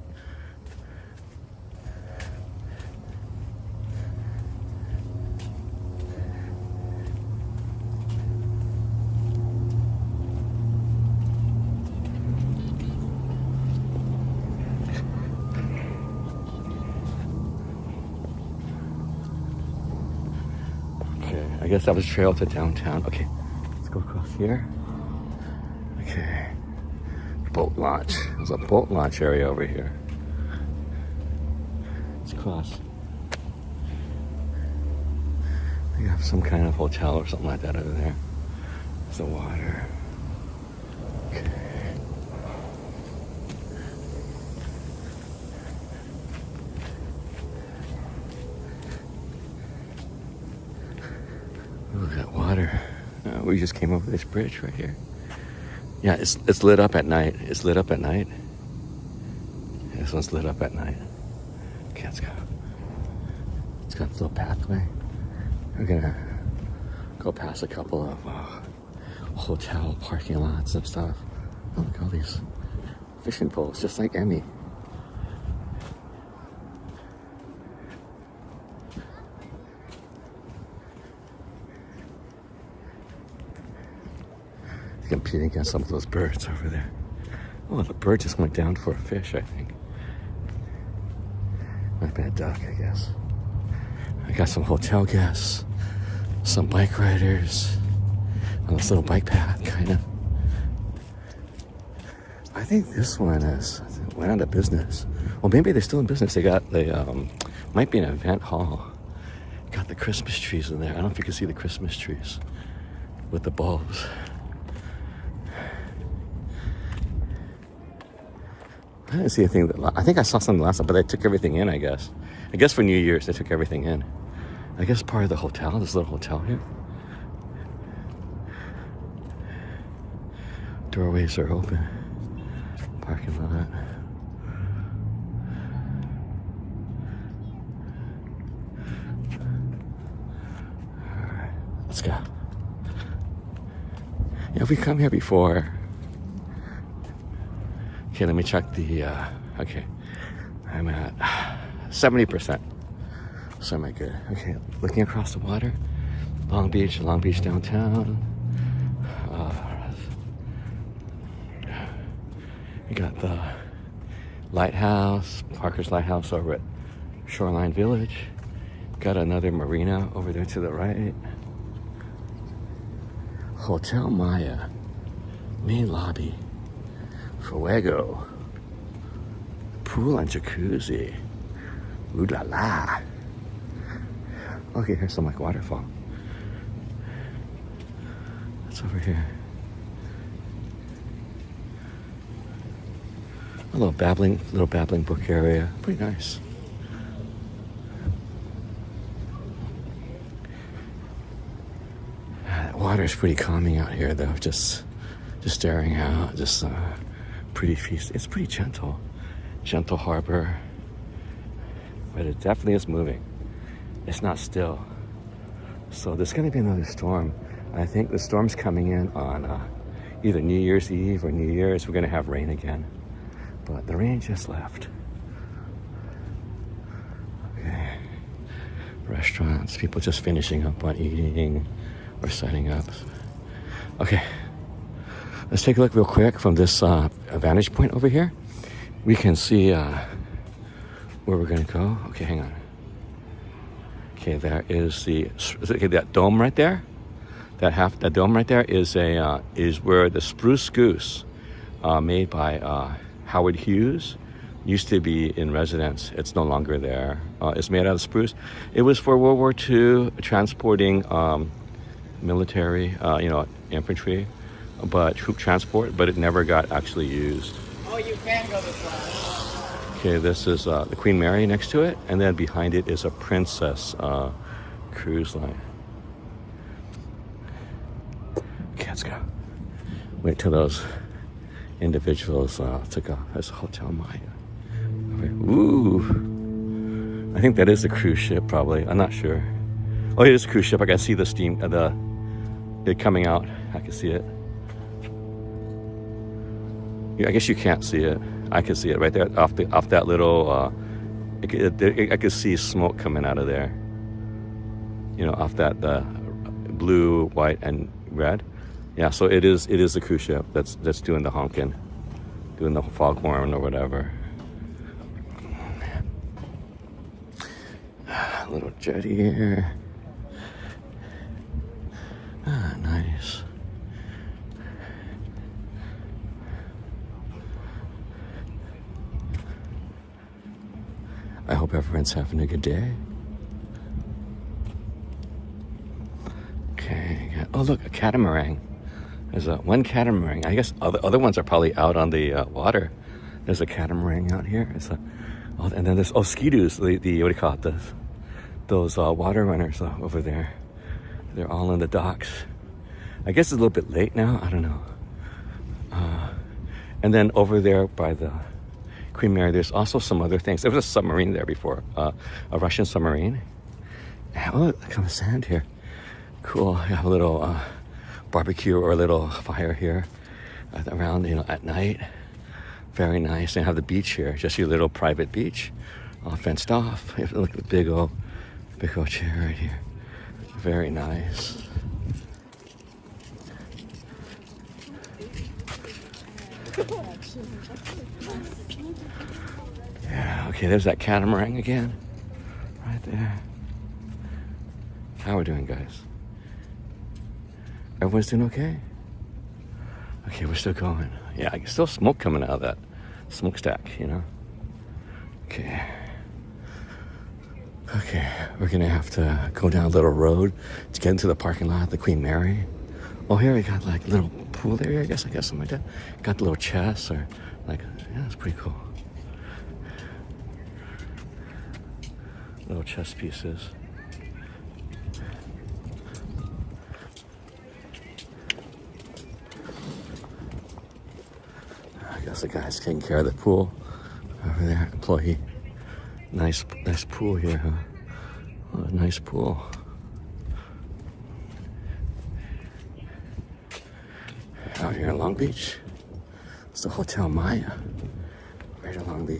Okay, I guess that was trail to downtown. Okay, let's go across here. Okay, boat launch. There's a boat launch area over here. Let's cross. They have some kind of hotel or something like that over there. There's the water. Okay. Look at that water. We just came over this bridge right here. Yeah, it's lit up at night. It's lit up at night. Yeah, this one's lit up at night. Okay, let's go. It's got a little pathway. We're gonna go past a couple of hotel parking lots and stuff. Oh, look at all these fishing poles, just like Emmy. Competing against some of those birds over there. Oh, the bird just went down for a fish, I think. Might be a duck, I guess. I got some hotel guests, some bike riders, on this little bike path, kind of. I think this one went out of business. Well, maybe they're still in business. They might be an event hall. Got the Christmas trees in there. I don't know if you can see the Christmas trees with the bulbs. I didn't see anything. I think I saw something last time, but they took everything in, I guess. I guess for New Year's, they took everything in. I guess part of the hotel, this little hotel here. Doorways are open. Parking lot. All right, let's go. Yeah, we come here before. Okay, let me check the, okay. I'm at 70%. So am I good? Okay, looking across the water. Long Beach downtown. We got the lighthouse, Parker's Lighthouse over at Shoreline Village. Got another marina over there to the right. Hotel Maya, main lobby. Fuego. Pool and jacuzzi. Ooh la la. Okay, here's some like waterfall. That's over here. A little babbling book area. Pretty nice. That water's pretty calming out here though. Just staring out, just pretty feast. It's pretty gentle harbor, but it definitely is moving. It's not still. So there's going to be another storm. I think the storm's coming in on either New Year's Eve or New Year's. We're going to have rain again, but the rain just left. Okay, restaurants, people just finishing up on eating or setting up. Okay. Let's take a look real quick from this vantage point over here. We can see where we're gonna go. Okay, hang on. Okay, there is that dome right there. That dome right there is where the spruce goose, made by Howard Hughes, used to be in residence. It's no longer there. It's made out of spruce. It was for World War II, transporting military, infantry, but troop transport, but it never got actually used. Oh, you can go this way. Okay, this is the Queen Mary next to it, and then behind it is a Princess cruise line. Okay, let's go. Wait till those individuals took off. There's a Hotel Maya. Ooh, I think that is a cruise ship, probably. I'm not sure. Oh, it is a cruise ship. I can see the steam, it coming out. I can see it. Yeah, I guess you can't see it. I can see it right there off that little. I could see smoke coming out of there. Off that blue, white, and red. Yeah, so it is a cruise ship that's doing the honking, doing the foghorn or whatever. Little jetty here. Nice. I hope everyone's having a good day. Okay. Oh, look, a catamaran. There's one catamaran. I guess other ones are probably out on the water. There's a catamaran out here. And then there's ski-doos. The what do you call it? Those water runners over there. They're all in the docks. I guess it's a little bit late now. I don't know. And then over there by the Queen Mary, there's also some other things. There was a submarine there before, a Russian submarine. Oh, look at the sand here. Cool. I have a little barbecue or a little fire here around, at night. Very nice. And I have the beach here, just your little private beach, all fenced off. Look at the big old chair right here. Very nice. Yeah, okay, there's that catamaran again. Right there. How we doing, guys? Everyone's doing okay? Okay, we're still going. Yeah, I can still smoke coming out of that smokestack, Okay. Okay, we're gonna have to go down a little road to get into the parking lot of the Queen Mary. Oh, here we got like a little pool area, I guess something like that. Got the little chests or it's pretty cool. Little chess pieces. I guess the guy's taking care of the pool over there, employee. Nice pool here, huh? Oh, nice pool. Out here in Long Beach, it's the Hotel Maya, right along the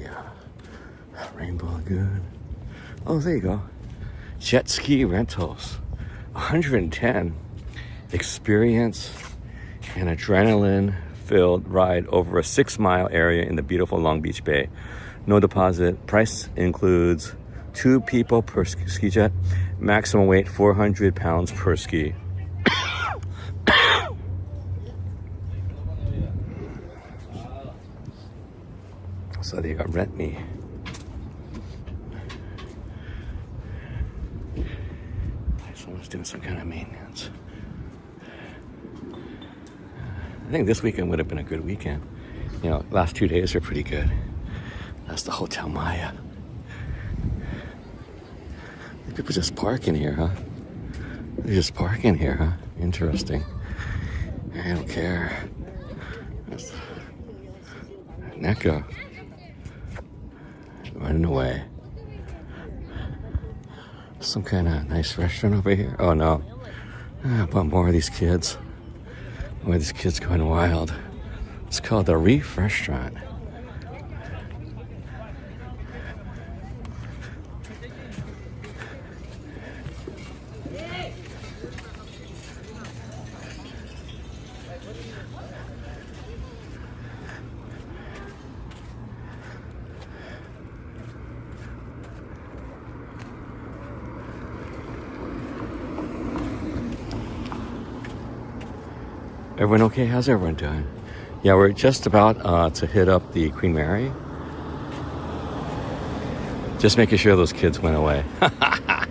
Rainbow Lagoon. Oh, there you go. Jet ski rentals, 110. Experience an adrenaline-filled ride over a 6-mile area in the beautiful Long Beach Bay. No deposit. Price includes 2 people per ski jet. Maximum weight 400 pounds per ski. So they got rent me. Someone's doing some kind of maintenance. I think this weekend would have been a good weekend. Last 2 days are pretty good. That's the Hotel Maya. People just parking here, huh? They're just parking here, huh? Interesting. I don't care. That's Necco. Running away. Some kind of nice restaurant over here. Oh no. But more of these kids. More of these kids going wild. It's called the Reef Restaurant. Everyone okay? How's everyone doing? Yeah, we're just about to hit up the Queen Mary. Just making sure those kids went away. I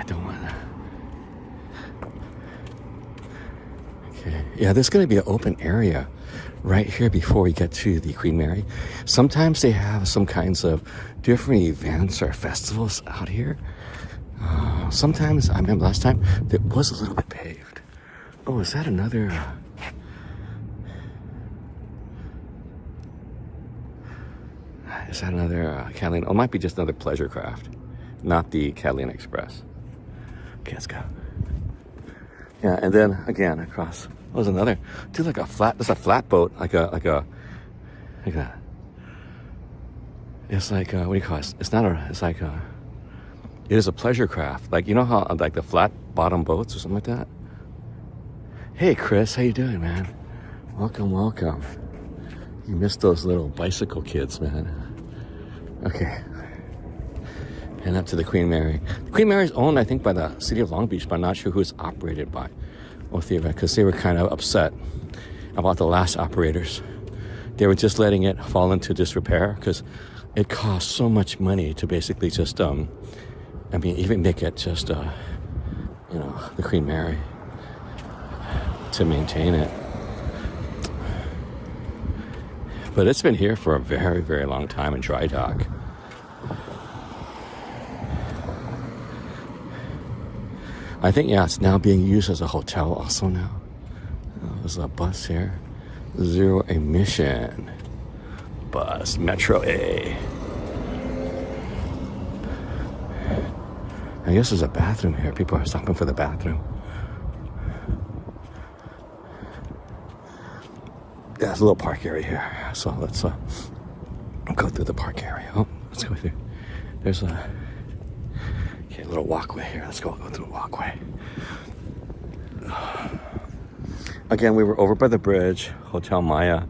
don't want to. Okay. Yeah, there's going to be an open area right here before we get to the Queen Mary. Sometimes they have some kinds of different events or festivals out here. Sometimes, I remember last time, it was a little bit paved. Oh, is that another... Is that another Catalina? Oh, it might be just another pleasure craft, not the Catalina Express. Okay, let's go. Yeah, and then again across. Oh, there's another. Dude, like a flat. There's a flatboat, like a. It's like what do you call it? It's not a. It's like a. It is a pleasure craft. Like, you know how like the flat bottom boats or something like that. Hey, Chris, how you doing, man? Welcome, welcome. You missed those little bicycle kids, man. Okay. And up to the Queen Mary. The Queen Mary is owned, I think, by the city of Long Beach, but I'm not sure who it's operated by. Because they were kind of upset about the last operators. They were just letting it fall into disrepair because it costs so much money to basically just, even make it just, the Queen Mary to maintain it. But it's been here for a very, very long time in dry dock. I think, yeah, it's now being used as a hotel also now. There's a bus here. Zero emission bus, Metro A. I guess there's a bathroom here. People are stopping for the bathroom. Yeah, there's a little park area here. So let's go through the park area. Oh, let's go through. There's a little walkway here. Let's go through the walkway. Again, we were over by the bridge, Hotel Maya,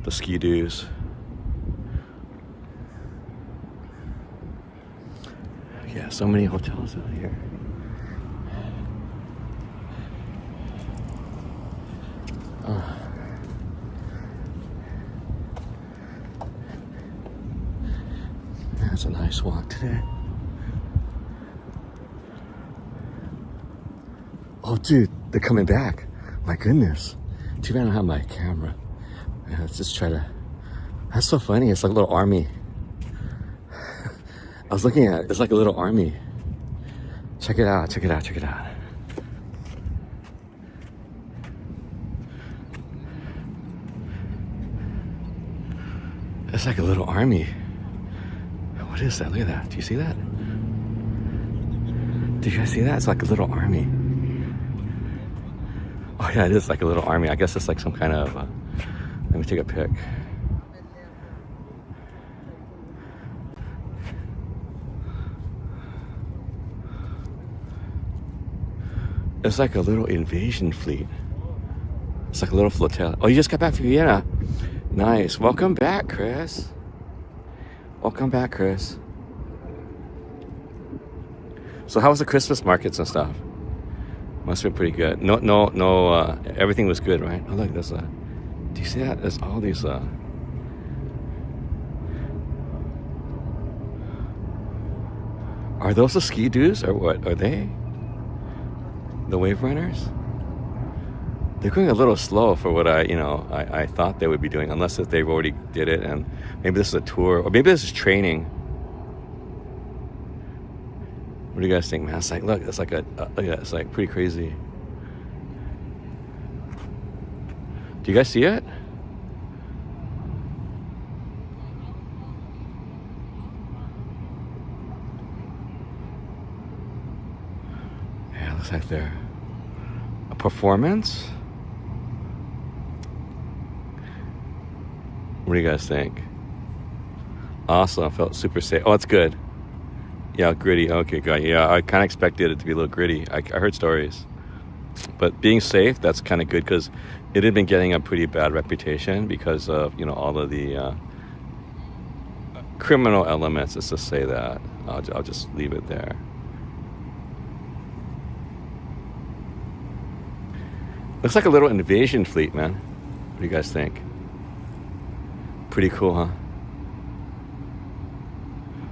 the Ski-Doos. Yeah, so many hotels out here. That's a nice walk today. Oh, dude, they're coming back. My goodness. Too bad I don't have my camera. Yeah, let's just try to... That's so funny. It's like a little army. I was looking at it. It's like a little army. Check it out. Check it out. Check it out. It's like a little army. What is that? Look at that. Do you see that? Did you guys see that? It's like a little army. Oh yeah, it is like a little army. I guess it's like some kind of... let me take a pic. It's like a little invasion fleet. It's like a little flotilla. Oh, you just got back from Vienna. Nice. Welcome back, Chris. Welcome back, Chris. So how was the Christmas markets and stuff? Must have been pretty good. No, everything was good, right? Oh, look, there's do you see that? There's all these, are those the Ski-Doos or what? Are they? The Wave Runners? They're going a little slow for what I thought they would be doing, unless if they've already did it and maybe this is a tour, or maybe this is training. What do you guys think, man? It's like, look, it's like it's like pretty crazy. Do you guys see it? Yeah, it looks like they're a performance. What do you guys think? Awesome, I felt super safe. Oh, it's good. Yeah, gritty. Okay, good. Yeah, I kind of expected it to be a little gritty. I heard stories. But being safe, that's kind of good because it had been getting a pretty bad reputation because of, all of the criminal elements, let's just say that. I'll just leave it there. Looks like a little invasion fleet, man. What do you guys think? Pretty cool, huh?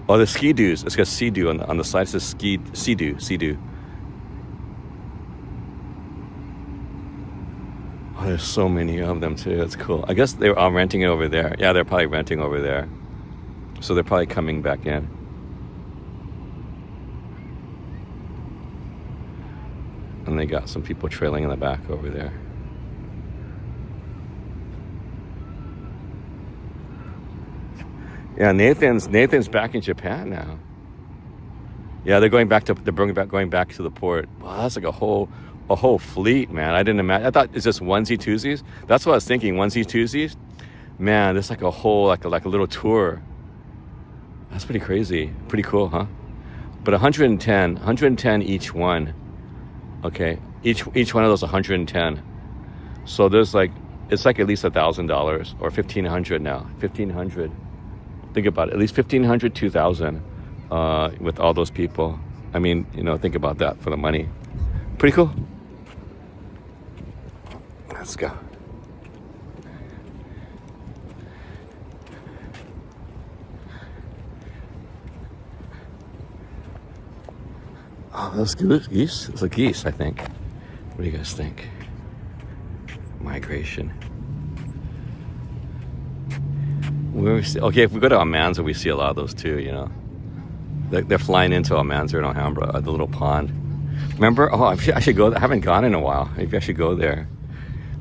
Oh, the ski-doos. It's got sea-doo on the side. It says sea-doo, sea-doo. Oh, there's so many of them too. It's cool. I guess they were all renting it over there. Yeah, they're probably renting over there. So they're probably coming back in. And they got some people trailing in the back over there. Yeah, Nathan's back in Japan now. Yeah, they're going back to the port. Wow, that's like a whole fleet, man. I didn't imagine. I thought it's just onesie twosies. That's what I was thinking, onesie twosies. Man, there's like a whole like a little tour. That's pretty crazy. Pretty cool, huh? But 110 each one. Okay, each one of those 110. So there's like it's like at least $1,000 or $1,500 now. 1,500. Think about it. At least 1,500, 2,000 with all those people. I mean, think about that for the money. Pretty cool. Let's go. Oh, those geese? It's a geese, I think. What do you guys think? Migration. Okay, if we go to Almanza, we see a lot of those too, They're flying into Almanza and Alhambra, the little pond. Remember? Oh, I should go there. I haven't gone in a while. Maybe I should go there.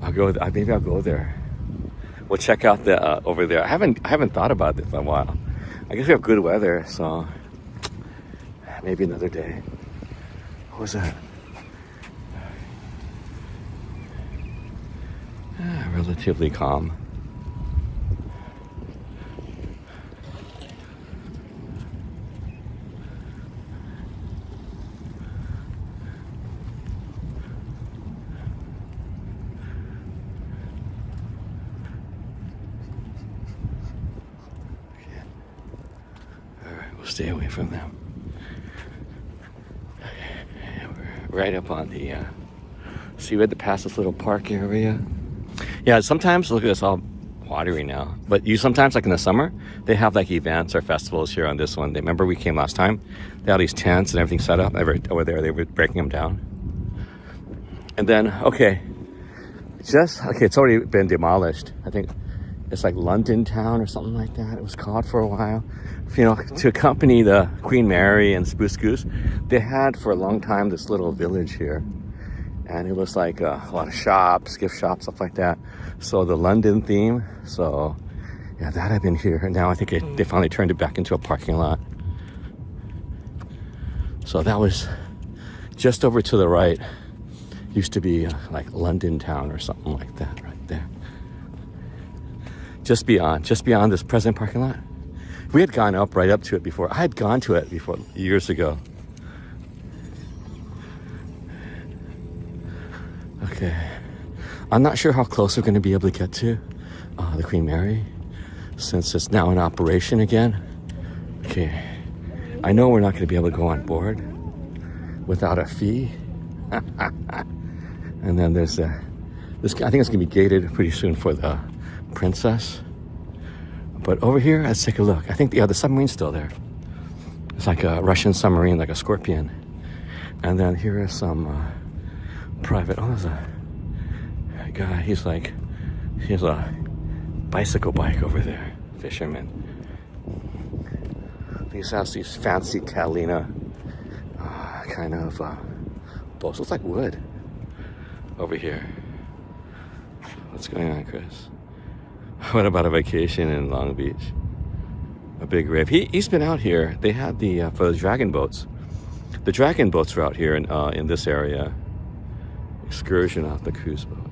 Maybe I'll go there. We'll check out the over there. I haven't thought about this in a while. I guess we have good weather, so maybe another day. What was that? Relatively calm. Stay away from them. We're right up on the see, we had to pass this little park area. Yeah, sometimes look at this, all watery now, but sometimes like in the summer they have like events or festivals here on this one. Remember we came last time, they had these tents and everything set up over there. They were breaking them down. And then it's already been demolished. I think it's like London Town or something like that. It was called for a while. To accompany the Queen Mary and Spruce Goose, they had for a long time this little village here. And it was like a lot of shops, gift shops, stuff like that. So the London theme. So yeah, that had been here. And now I think they finally turned it back into a parking lot. So that was just over to the right. Used to be like London Town or something like that right there. Just beyond this present parking lot. We had gone right up to it before. I had gone to it before years ago. Okay. I'm not sure how close we're going to be able to get to the Queen Mary since it's now in operation again. Okay. I know we're not going to be able to go on board without a fee. And then there's I think it's going to be gated pretty soon for the Princess. But over here, let's take a look. I think the submarine's still there. It's like a Russian submarine, like a Scorpion. And then here is some private. Oh, there's a guy. He has a bicycle bike over there. Fisherman. These have these fancy Catalina kind of boats. Looks like wood over here. What's going on, Chris? What about a vacation in Long Beach? A big rave. He's been out here. They had the for the dragon boats. The dragon boats were out here in this area. Excursion off the cruise boat.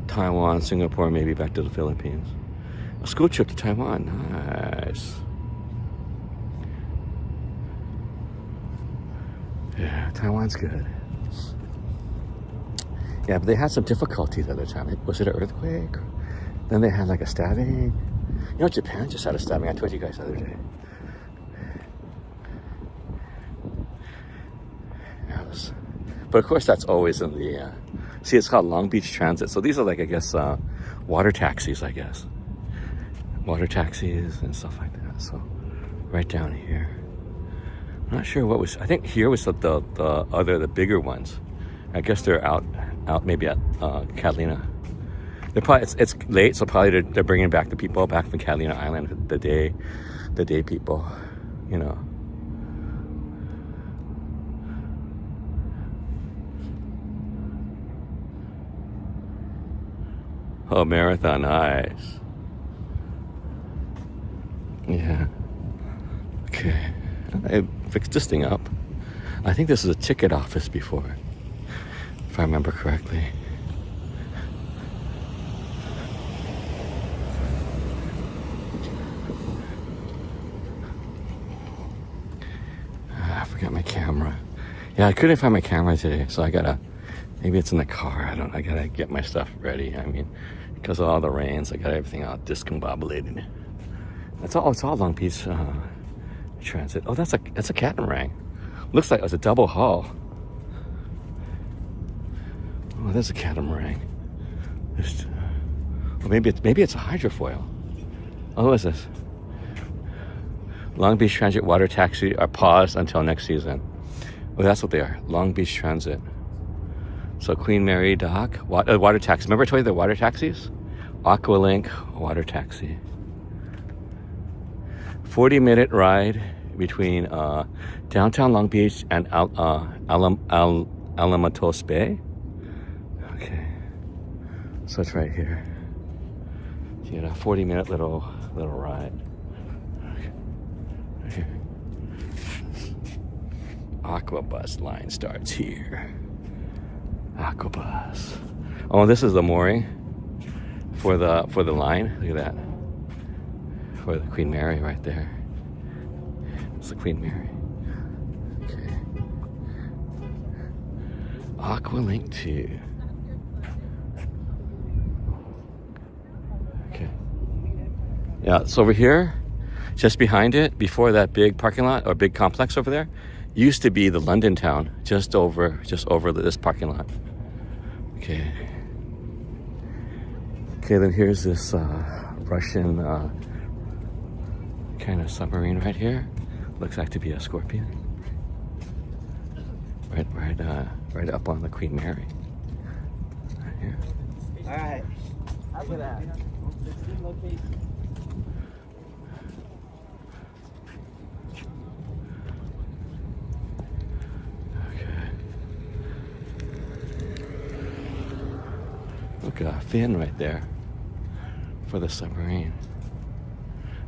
Taiwan, Singapore, maybe back to the Philippines. A school trip to Taiwan. Nice. Yeah, Taiwan's good. Yeah, but they had some difficulty the other time. Was it an earthquake? Then they had like a stabbing. Japan just had a stabbing. I told you guys the other day. But of course, that's always in the. See, it's called Long Beach Transit. So these are like, I guess, water taxis. I guess water taxis and stuff like that. that. So right down here. I'm not sure what was. I think here was the bigger ones. I guess they're out maybe at Catalina. They're probably it's late, so probably they're bringing back the people back from Catalina Island, the day people, you know. Oh, Marathon, nice. Yeah. Okay. I fixed this thing up. I think this is a ticket office before, if I remember correctly. I forgot my camera. Yeah, I couldn't find my camera today, so maybe it's in the car. I gotta get my stuff ready. I mean, because of all the rains, I got everything all discombobulated. It's all Long Beach Transit. Oh, that's a catamaran. Looks like it was a double hull. Oh, there's a catamaran. Maybe it's a hydrofoil. Oh, what is this? Long Beach Transit water taxi are paused until next season. Oh, that's what they are. Long Beach Transit. So Queen Mary Dock, water taxi. Remember I told you the water taxis? Aqualink water taxi. 40-minute ride between downtown Long Beach and Alamatos Bay. Okay, so it's right here. So you get a 40-minute little ride. Okay. Right here. Aquabus line starts here. Aquabus. Oh, this is the mooring for the line. Look at that. For the Queen Mary right there. It's the Queen Mary. Okay. Aqualink 2. Okay. Yeah, it's over here, just behind it, before that big parking lot or big complex over there, used to be the London town, just over this parking lot. Okay. Okay, then here's this Russian kind of submarine right here. Looks like to be a Scorpion. Right up on the Queen Mary. Right here. All right. Look at that. Look, a fin right there for the submarine.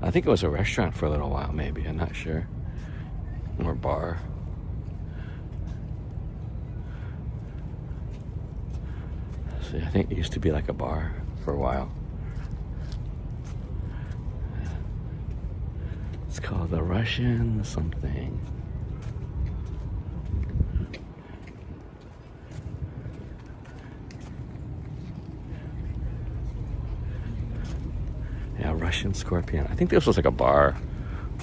I think it was a restaurant for a little while, maybe. I'm not sure. Or bar. See, I think it used to be like a bar for a while. It's called the Russian something. Yeah, Russian Scorpion. I think this was like a bar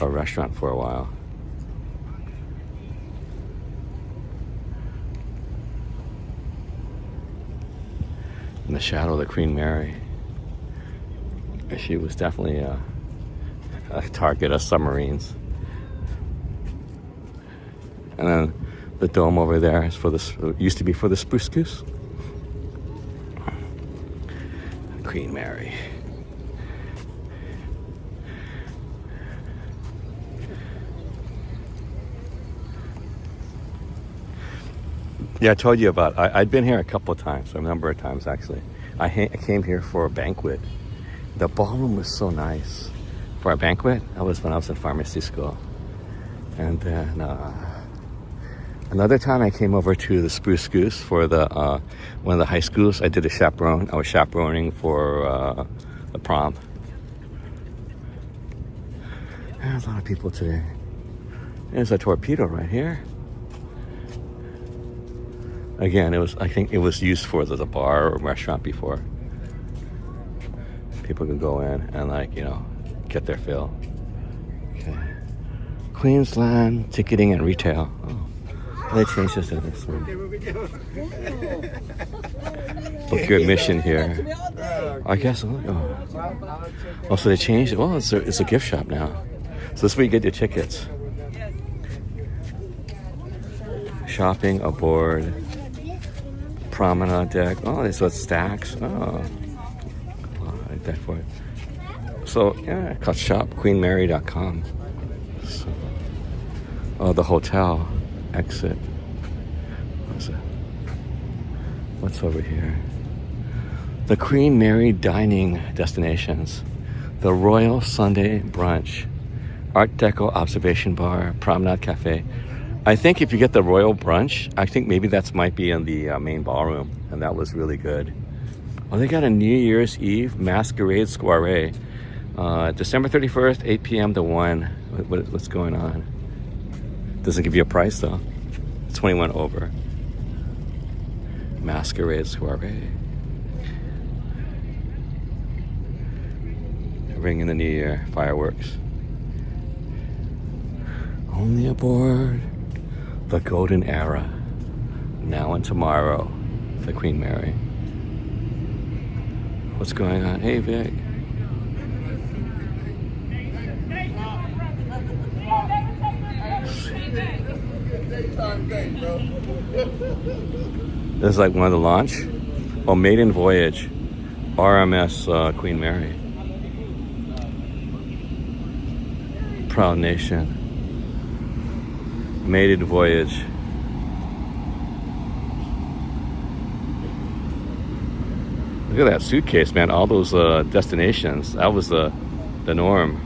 or restaurant for a while. In the shadow of the Queen Mary. She was definitely a target of submarines. And then the dome over there is used to be for the Spruce Goose. Queen Mary. Yeah, I told you about. I'd been here a couple of times, a number of times actually. I came here for a banquet. The ballroom was so nice. For a banquet, that was when I was in pharmacy school. And then another time I came over to the Spruce Goose for one of the high schools. I did a chaperone. I was chaperoning for the prom. There's a lot of people today. There's a torpedo right here. Again, I think it was used for the bar or restaurant before. People could go in and get their fill. Okay. Queensland ticketing and retail. Oh, they changed this to this one. Book your admission here. I guess. Oh, so they changed it. Well, it's a gift shop now. So this is where you get your tickets. Shopping aboard. Promenade deck. Oh, so it stacks. Oh. Right there for it. So, yeah, it costs shop, queenmary.com. So, oh, the hotel. Exit. What's over here? The Queen Mary Dining Destinations. The Royal Sunday Brunch. Art Deco Observation Bar. Promenade Cafe. I think if you get the Royal Brunch, I think maybe that might be in the main ballroom. And that was really good. Oh, they got a New Year's Eve Masquerade Soiree. December 31st, 8 p.m. to 1. What's going on? Doesn't give you a price though. 21 over. Masquerade Soiree. Ringing the New Year. Fireworks. Only aboard the Golden Era. Now and tomorrow. The Queen Mary. What's going on? Hey, Vic. This is like one of the launch. Oh, maiden voyage. RMS Queen Mary. Proud nation. Maiden voyage. Look at that suitcase, man. All those destinations. That was the norm.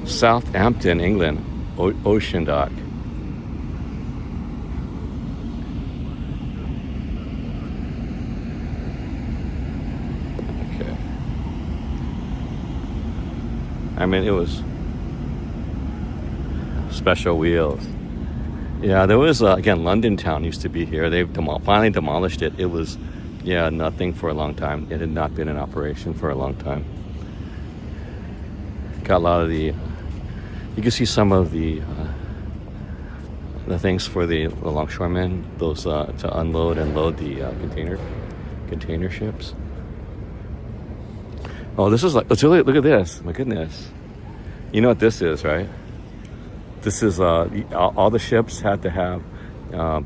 Southampton, England. Ocean Dock. Okay. I mean, it was special wheels. Yeah, there was, again, London Town used to be here. They've finally demolished it. It was, yeah, nothing for a long time. It had not been in operation for a long time. Got a lot of the, you can see some of the things for the longshoremen, those to unload and load the container ships. Oh, this is like, look at this. My goodness. You know what this is, right? This is, all the ships had to have,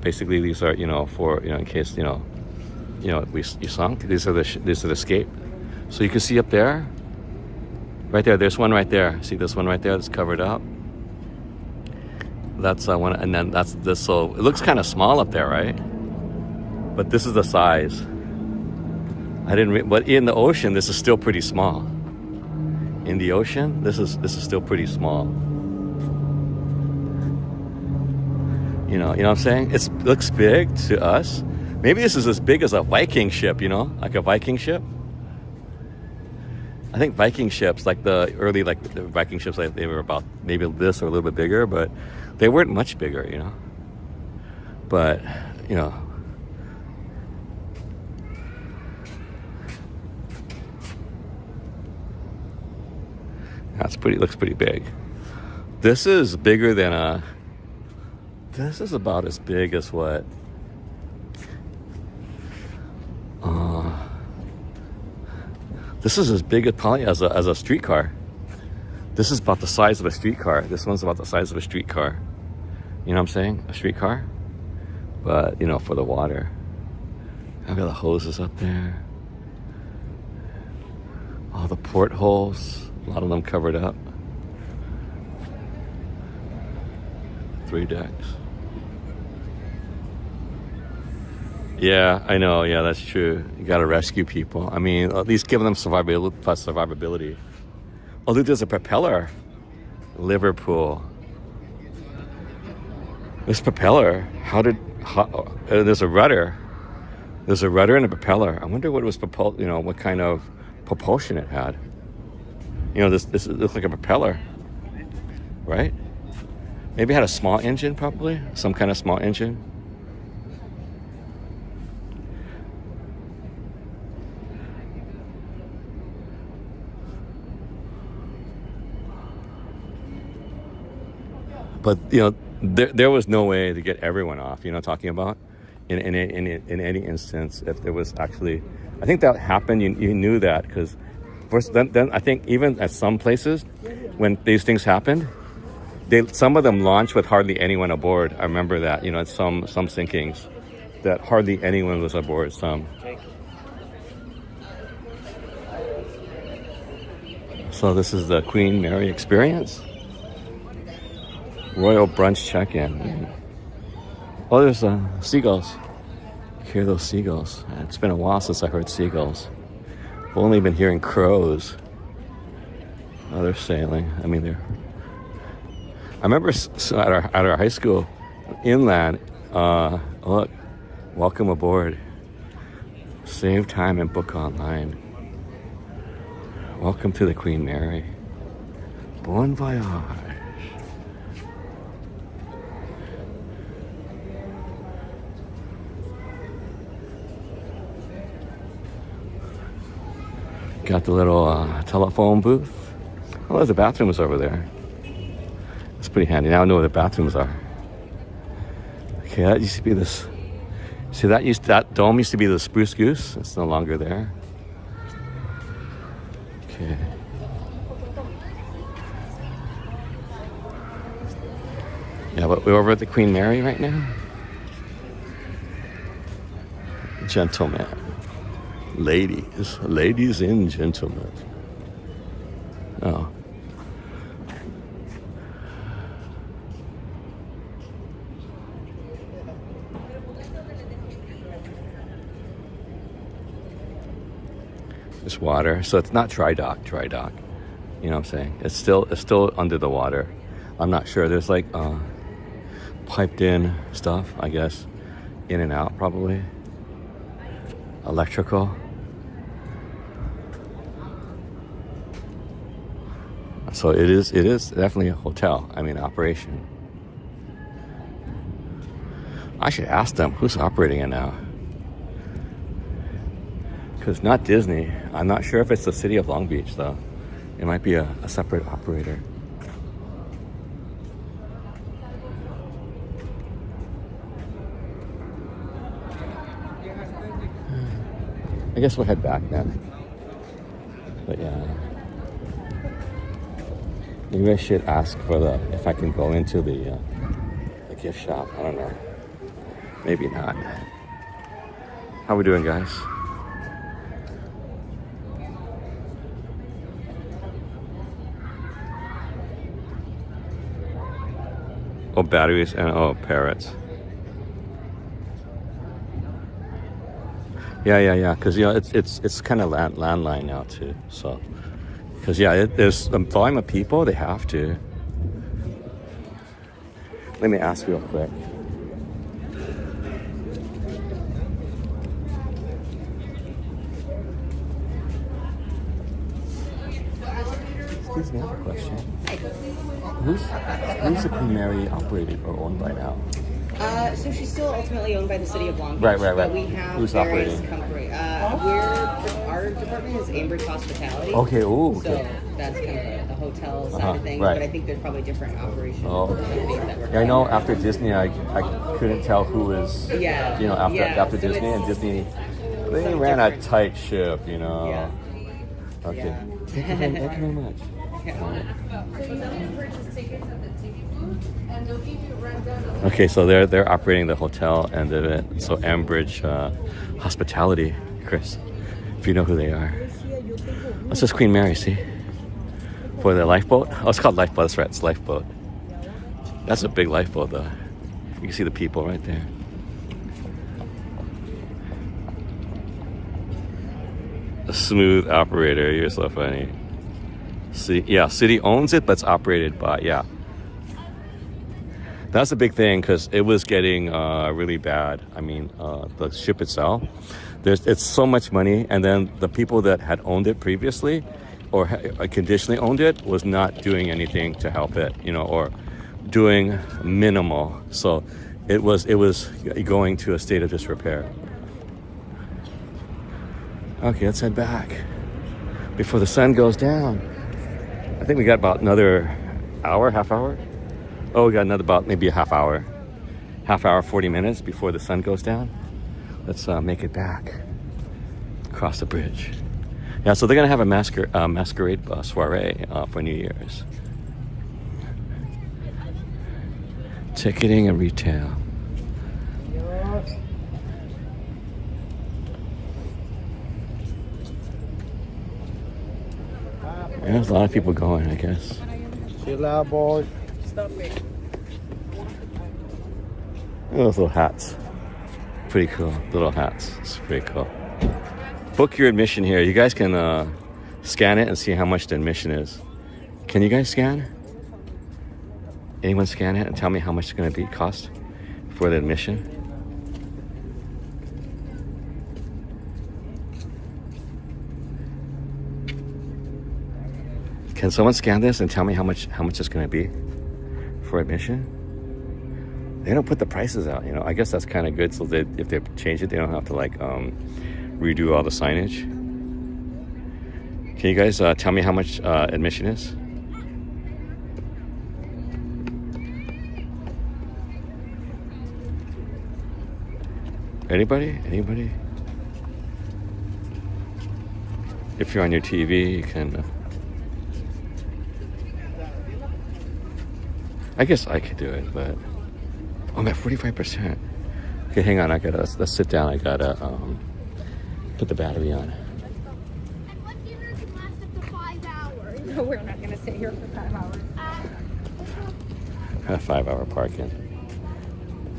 basically these are, for, in case, you sunk. These are the escape. So you can see up there, right there, there's one right there. See this one right there that's covered up? That's one, and then that's this. So it looks kind of small up there, right? But this is the size. But in the ocean, this is still pretty small. In the ocean, this is still pretty small. You know what I'm saying? It looks big to us. Maybe this is as big as a Viking ship, like a Viking ship. I think Viking ships, like the early, like the Viking ships, like they were about maybe this or a little bit bigger, but they weren't much bigger, But, looks pretty big. This is bigger than this is about as big as what? This is as big as probably as a streetcar. This is about the size of a streetcar. This one's about the size of a streetcar. You know what I'm saying? A streetcar. But, for the water. I've got the hoses up there. All the portholes. A lot of them covered up. 3 decks. Yeah, I know. Yeah, that's true. You got to rescue people. I mean, at least give them survivability. Oh, look, there's a propeller. Liverpool. This propeller. There's a rudder. There's a rudder and a propeller. I wonder what it was what kind of propulsion it had. This looks like a propeller, right? Maybe it had a small engine, probably some kind of small engine. But there was no way to get everyone off. Talking about in any instance, if there was actually, I think that happened. You knew that because first, then I think even at some places, when these things happened, some of them launched with hardly anyone aboard. I remember that, you know, some sinkings that hardly anyone was aboard. Some. So this is the Queen Mary experience. Royal brunch check-in. Oh, there's seagulls. Hear those seagulls? It's been a while since I heard seagulls. I've only been hearing crows. Oh, they're sailing. I mean, I remember at our high school, inland. Look, welcome aboard. Save time and book online. Welcome to the Queen Mary. Bon voyage. Got the little telephone booth. Oh, there's the bathrooms over there. It's pretty handy. Now I know where the bathrooms are. Okay, that used to be this. See, that dome used to be the Spruce Goose. It's no longer there. Okay. Yeah, but we're over at the Queen Mary right now. Gentlemen. Ladies and gentlemen. Oh. There's water, so it's not dry dock. You know what I'm saying? It's still under the water. I'm not sure. There's like piped in stuff, I guess, in and out probably. Electrical. So it is definitely a hotel. I mean, operation. I should ask them who's operating it now. Because not Disney. I'm not sure if it's the city of Long Beach though. It might be a separate operator. I guess we'll head back then. But yeah. Maybe I should ask for if I can go into the gift shop. I don't know. Maybe not. How we doing, guys? Oh, batteries and parrots. Yeah. Because you know it's kind of landline now too. So. Because, yeah, there's a volume of people, they have to. Let me ask real quick. Excuse me, I have a question. Who's the Queen Mary operated or owned by now? So she's still ultimately owned by the city of Long Beach. Right. But we have Who's various operating? companies. Our department is Ambridge Hospitality. Okay, So that's kind of the hotel side of things. Right. But I think there's probably different operations. Companies that work. Yeah, I know after Disney, I couldn't tell who was, Yeah. you know, after So Disney. it's And Disney, like they ran a different. tight ship, you know. Yeah. Okay. Yeah. Thank you very much. Okay, so they're operating the hotel end of it. So Ambridge Hospitality, Chris, if you know who they are. That's just Queen Mary, see? For the lifeboat. Oh, it's called lifeboat. That's right, it's lifeboat. That's a big lifeboat, though. You can see the people right there. A smooth operator. You're so funny. See, yeah, city owns it, but it's operated by, yeah. That's a big thing because it was getting really bad. I mean, the ship itself, it's so much money, and then the people that had owned it previously or conditionally owned it was not doing anything to help it, you know, or doing minimal. So it was going to a state of disrepair. Okay, let's head back before the sun goes down. I think we got about another hour, half hour. Oh, we got another about maybe a half hour, 40 minutes before the sun goes down. Let's make it back across the bridge. Yeah, so they're gonna have a masquerade soiree for New Year's. Ticketing and retail. Yeah, there's a lot of people going, I guess. Chill out, boys. Those little hats. Pretty cool. Little hats. It's pretty cool. Book your admission here. You guys can scan it and see how much the admission is. Can you guys scan? Anyone scan it and tell me how much it's going to cost for the admission? Can someone scan this and tell me how much it's going to be for admission? They don't put the prices out, you know. I guess that's kind of good, so that if they change it, they don't have to like redo all the signage. Can you guys tell me how much admission is? Anybody? Anybody? If you're on your TV, you can. I guess I could do it, but I'm at 45%. Okay, hang on. Let's sit down. I gotta put the battery on. And what dinner can last up to 5 hours? No, we're not gonna sit here for 5 hours. 5 hour parking.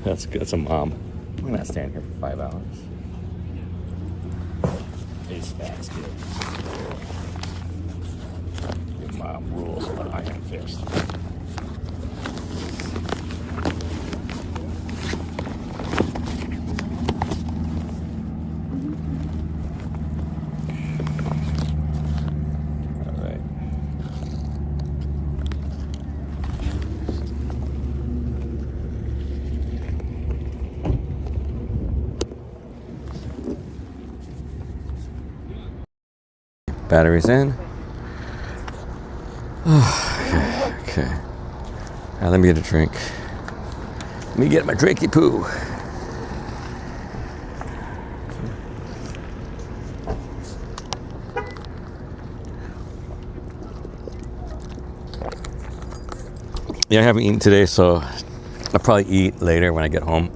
That's good. That's a mom. I'm not staying here for 5 hours. Face facts, kid. Your mom rules, but I am fixed. Batteries in. Okay. Now let me get a drink. Let me get my drinky poo. Yeah, I haven't eaten today, so I'll probably eat later when I get home.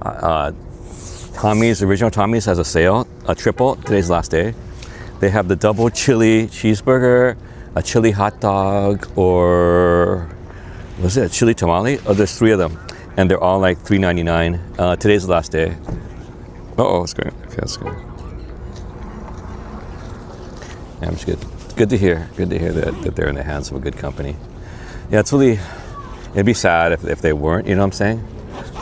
Original Tommy's has a sale, a triple. Today's the last day. They have the double chili cheeseburger, a chili hot dog, or was it a chili tamale? Oh, there's 3 of them, and they're all like $3.99. Today's the last day. Oh, it's good. Okay, that's good. Yeah, it's good. Good to hear. Good to hear that they're in the hands of a good company. Yeah, it's really. It'd be sad if they weren't. You know what I'm saying?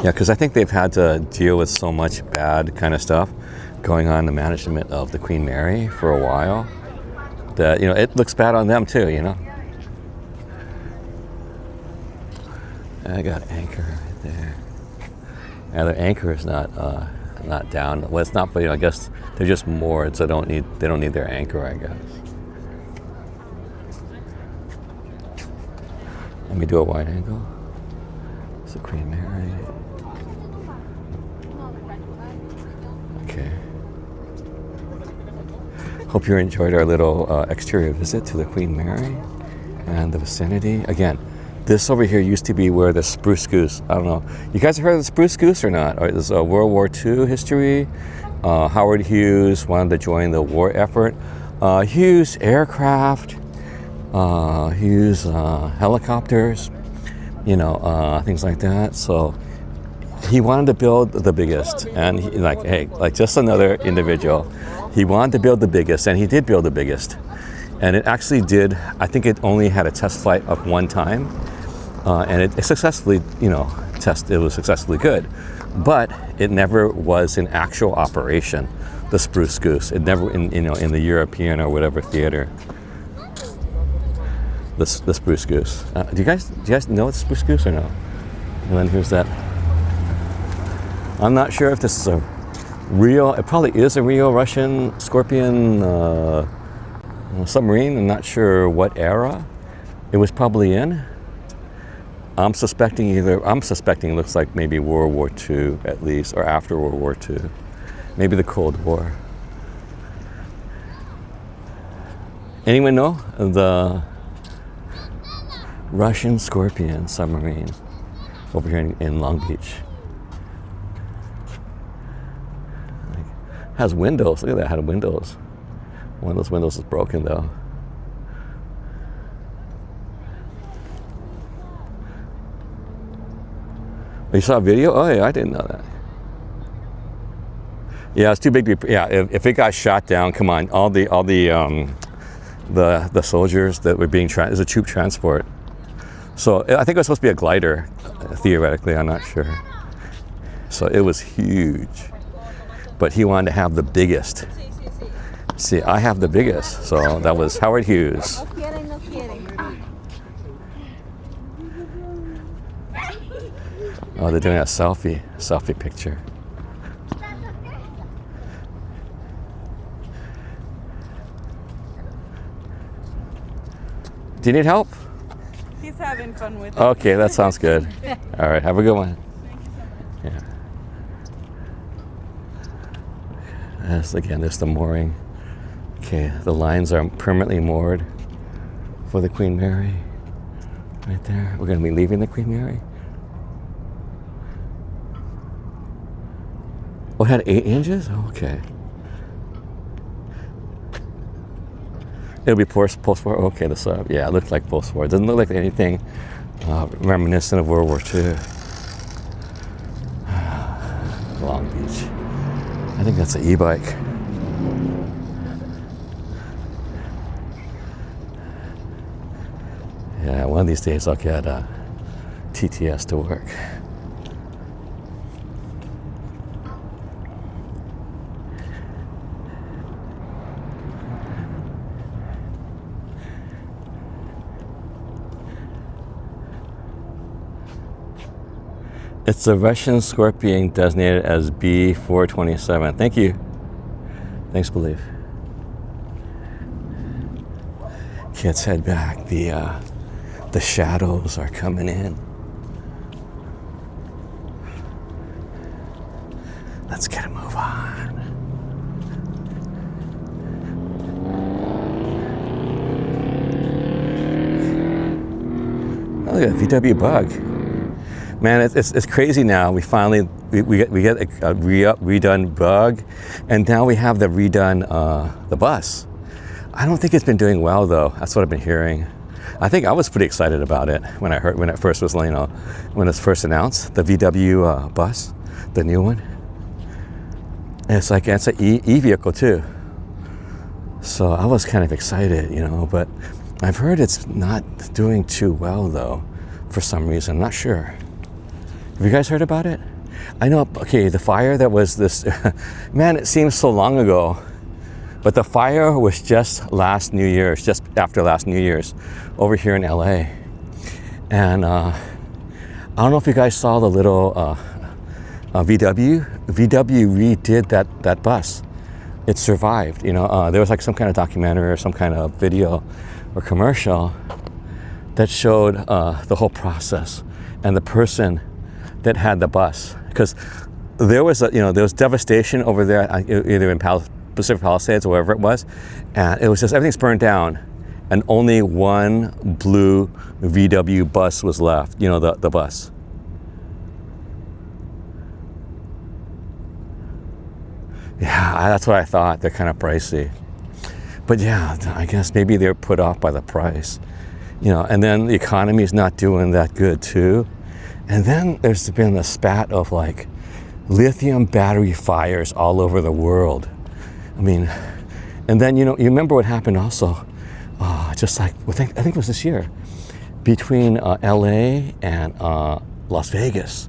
Yeah, because I think they've had to deal with so much bad kind of stuff going on in the management of the Queen Mary for a while, that, you know, it looks bad on them too, you know. I got anchor right there. Yeah, their anchor is not down. Well, it's not, but you know, I guess they're just moored, so they don't need their anchor, I guess. Let me do a wide angle. It's the Queen Mary. Okay. Hope you enjoyed our little exterior visit to the Queen Mary and the vicinity. Again, this over here used to be where the Spruce Goose, I don't know, you guys have heard of the Spruce Goose or not? Or there's a World War II history. Howard Hughes wanted to join the war effort. Hughes aircraft, Hughes helicopters, you know, things like that. So he wanted to build the biggest, and he, like just another individual. He wanted to build the biggest, and he did build the biggest. And it actually did, I think it only had a test flight of 1 time. And it successfully, you know, it was successfully good. But it never was in actual operation, the Spruce Goose. It never, in the European or whatever theater. The Spruce Goose. Do you guys know it's Spruce Goose or no? And then here's that. I'm not sure if this is a real, it probably is a real Russian Scorpion submarine. I'm not sure what era it was probably in. I'm suspecting it looks like maybe World War II at least, or after World War II. Maybe the Cold War. Anyone know the Russian Scorpion submarine over here in Long Beach? Like, has windows. Look at that, had windows. One of those windows is broken though. You saw a video? Oh yeah, I didn't know that. Yeah, it's too big to be. Yeah, if it got shot down, come on, all the soldiers that were being is a troop transport. So I think it was supposed to be a glider, theoretically. I'm not sure. So it was huge, but he wanted to have the biggest. See, I have the biggest. So that was Howard Hughes. No kidding, no kidding. Oh, they're doing a selfie picture. Do you need help? He's having fun with it. Okay, that sounds good. All right, have a good one. Yeah. Yes, again, there's the mooring. Okay, the lines are permanently moored for the Queen Mary. Right there. We're going to be leaving the Queen Mary. Oh, it had 8 inches? Oh, okay. It'll be post-war. Okay, the sub. Yeah, it looked like post-war. It doesn't look like anything reminiscent of World War II. Long Beach. I think that's an e-bike. Yeah, one of these days I'll get TTS to work. It's the Russian Scorpion designated as B427. Thank you. Thanks, Believe. Okay, let's head back. The shadows are coming in. Let's get a move on. Oh, look at that VW Bug. Man, it's crazy now. We finally we get a redone Bug, and now we have the redone the bus. I don't think it's been doing well though. That's what I've been hearing. I think I was pretty excited about it when it first was, when it's first announced, the VW bus, the new one. And it's an e vehicle too. So I was kind of excited, but I've heard it's not doing too well though, for some reason. I'm not sure. Have you guys heard about it? I know, okay, the fire that was this, man, it seems so long ago, but the fire was just just after last New Year's, over here in LA. And I don't know if you guys saw the little VW redid that bus. It survived, there was like some kind of documentary or some kind of video or commercial that showed the whole process and the person that had the bus, because there was there was devastation over there, either in Pacific Palisades or wherever it was, and it was just everything's burned down, and only one blue VW bus was left. The bus. Yeah, that's what I thought. They're kind of pricey, but yeah, I guess maybe they're put off by the price, And then the economy is not doing that good too. And then there's been a spat of like lithium battery fires all over the world. I mean, and then, you remember what happened also, just like, I think it was this year, between LA and Las Vegas.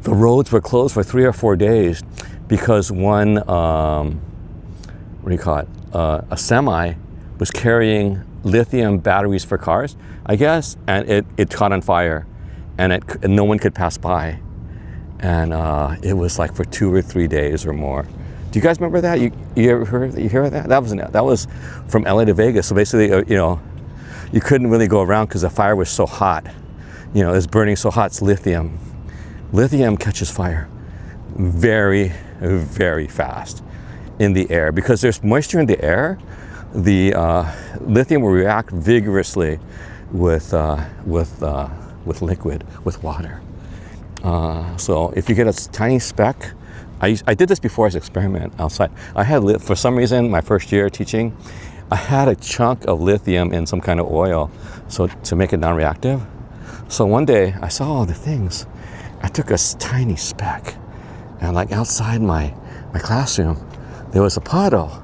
The roads were closed for 3 or 4 days because one, a semi was carrying lithium batteries for cars, I guess, and it caught on fire. And no one could pass by, and it was like for 2 or 3 days or more. Do you guys remember that? You ever hear that? That was from LA to Vegas. So basically, you couldn't really go around because the fire was so hot. It was burning so hot. It's lithium. Lithium catches fire very, very fast in the air because there's moisture in the air. the lithium will react vigorously with liquid, with water. So if you get a tiny speck, I did this before as an experiment outside. I had, for some reason, my first year teaching, I had a chunk of lithium in some kind of oil, so to make it non-reactive. So one day I saw all the things. I took a tiny speck, and like outside my classroom, there was a puddle.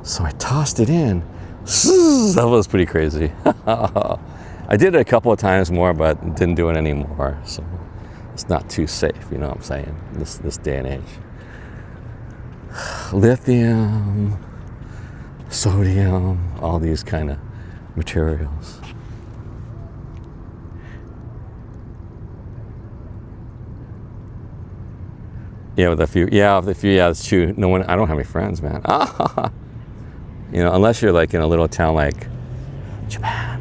So I tossed it in. That was pretty crazy. I did it a couple of times more, but didn't do it anymore. So it's not too safe, you know what I'm saying, this day and age. Lithium, sodium, all these kind of materials. Yeah, with a few, yeah, that's true. No one, I don't have any friends, man. You know, unless you're like in a little town like Japan.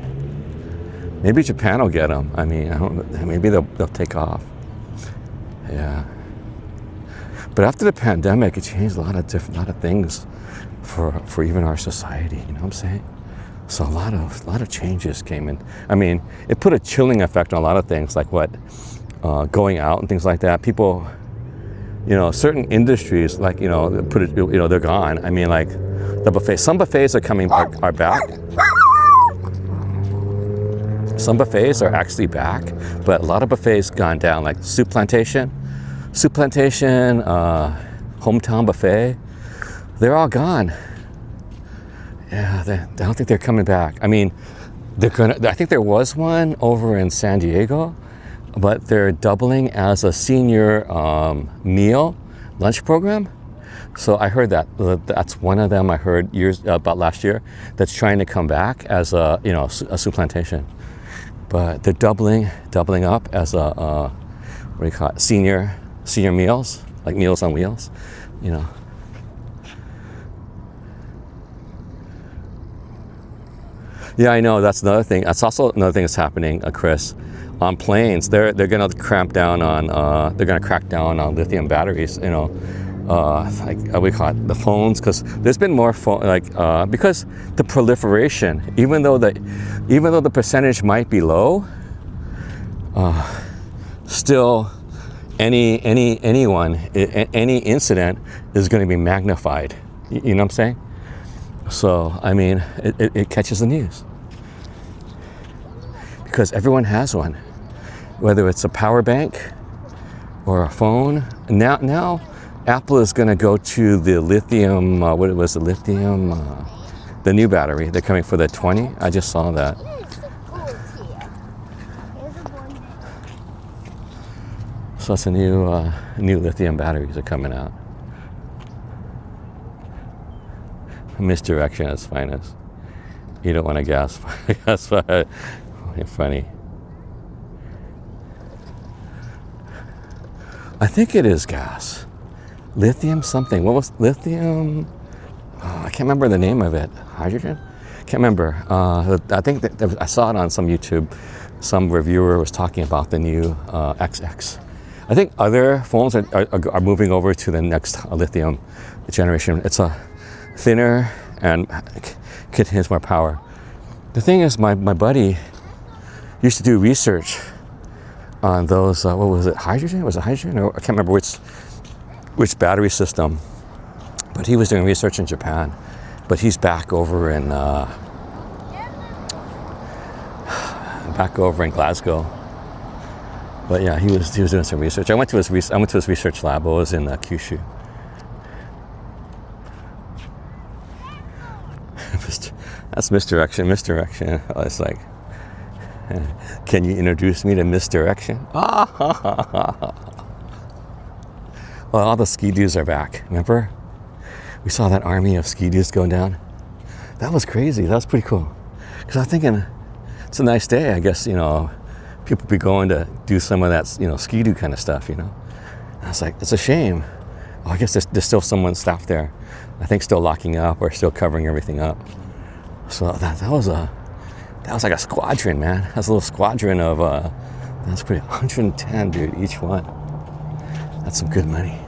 Maybe Japan will get them. I mean, I don't, maybe they'll take off. Yeah. But after the pandemic, it changed a lot of things for even our society. You know what I'm saying? So a lot of changes came in. I mean, it put a chilling effect on a lot of things, like what going out and things like that. People, you know, certain industries, like, you know, they're gone. I mean, like the buffets. Some buffets are back. Some buffets are actually back, but a lot of buffets gone down, like Soup Plantation, Hometown Buffet. They're all gone. Yeah, I don't think they're coming back. I mean, I think there was one over in San Diego, but they're doubling as a senior meal lunch program. So I heard that's one of them. I heard about last year that's trying to come back as a Soup Plantation, but they're doubling up as a what do you call it, senior meals, like Meals on Wheels, you know. Yeah, I know. That's another thing. That's also another thing that's happening, Chris. On planes, they're going to crack down on lithium batteries. You know, like we call it the phones, because there's been more because the proliferation. Even though the percentage might be low, still any incident is going to be magnified. You know what I'm saying? So, I mean, it catches the news. Because everyone has one. Whether it's a power bank or a phone. Now Apple is going to go to the lithium, the new battery. They're coming for the 20. I just saw that. So it's a new lithium batteries are coming out. Misdirection at its finest. You don't want to gas. You're funny. I think it is gas. Lithium something. What was lithium? I can't remember the name of it. Hydrogen? Can't remember. I think that I saw it on some YouTube. Some reviewer was talking about the new XX. I think other phones are moving over to the next lithium generation. It's a thinner and contains more power. The thing is, my buddy used to do research on those, what was it, hydrogen? Was it hydrogen? Or I can't remember which battery system. But he was doing research in Japan. But he's back over in Glasgow. But yeah, he was doing some research. I went to his research lab. I was in Kyushu. That's misdirection. Oh, it's like, can you introduce me to misdirection? Well, all the ski-doos are back. Remember? We saw that army of ski-doos going down. That was crazy. That was pretty cool. Because I was thinking, it's a nice day. I guess, you know, people be going to do some of that, you know, ski-doo kind of stuff, you know. And I was like, it's a shame. Oh, I guess there's still someone staff there. I think still locking up or still covering everything up. So that was like a squadron, man. That's a little squadron of that's pretty 110, dude, each one. That's some good money.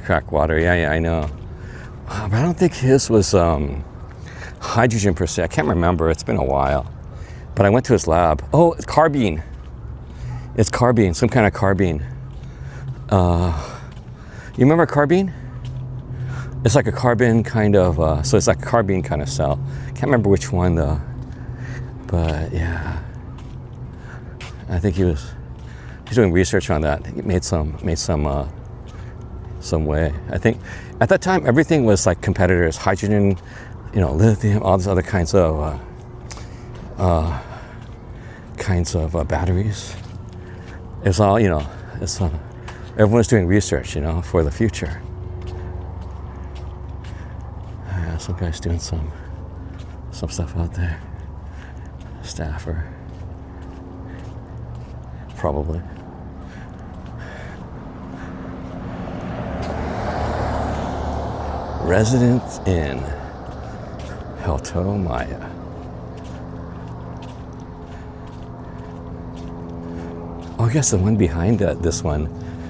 Crack water. Yeah, I know. But I don't think his was hydrogen per se. I can't remember. It's been a while. But I went to his lab. Oh, it's carbene. It's carbene, some kind of carbene. You remember carbene? It's like a carbon kind of, so it's like a carbene kind of cell. Can't remember which one though. But yeah, I think he's doing research on that. He made some way. I think at that time everything was like competitors, hydrogen, lithium, all these other kinds of batteries. It's all, everyone's doing research, for the future. Yeah, some guy's doing some stuff out there. Staffer. Probably. Residence Inn. Helto Maya. Oh, I guess the one behind this one,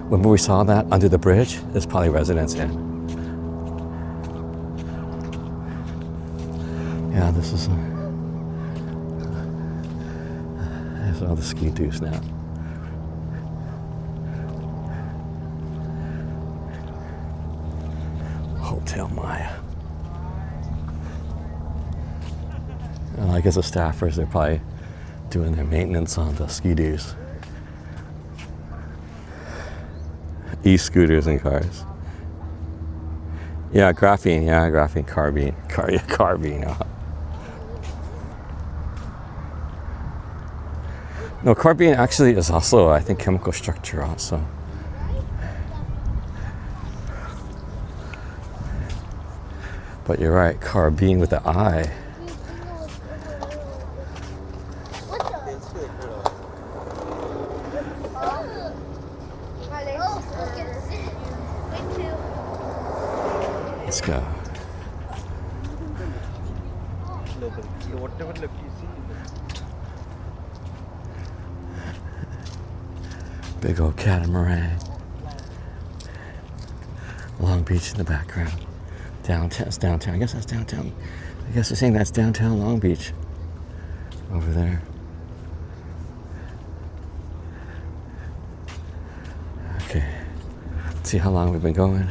when we saw that under the bridge, is probably Residence Inn. Yeah, this is there's all the ski-doos now. Hotel Maya. I guess the staffers, they're probably doing their maintenance on the ski-doos. E-scooters and cars. Yeah, graphene, carbene. Carbene. No, carbene actually is also, I think, chemical structure also. But you're right, carbene with the I. Let's go. Whatever left you see. Big old catamaran. Long Beach in the background. Downtown, it's downtown. I guess that's downtown. I guess they're saying that's downtown Long Beach. Over there. Okay. Let's see how long we've been going.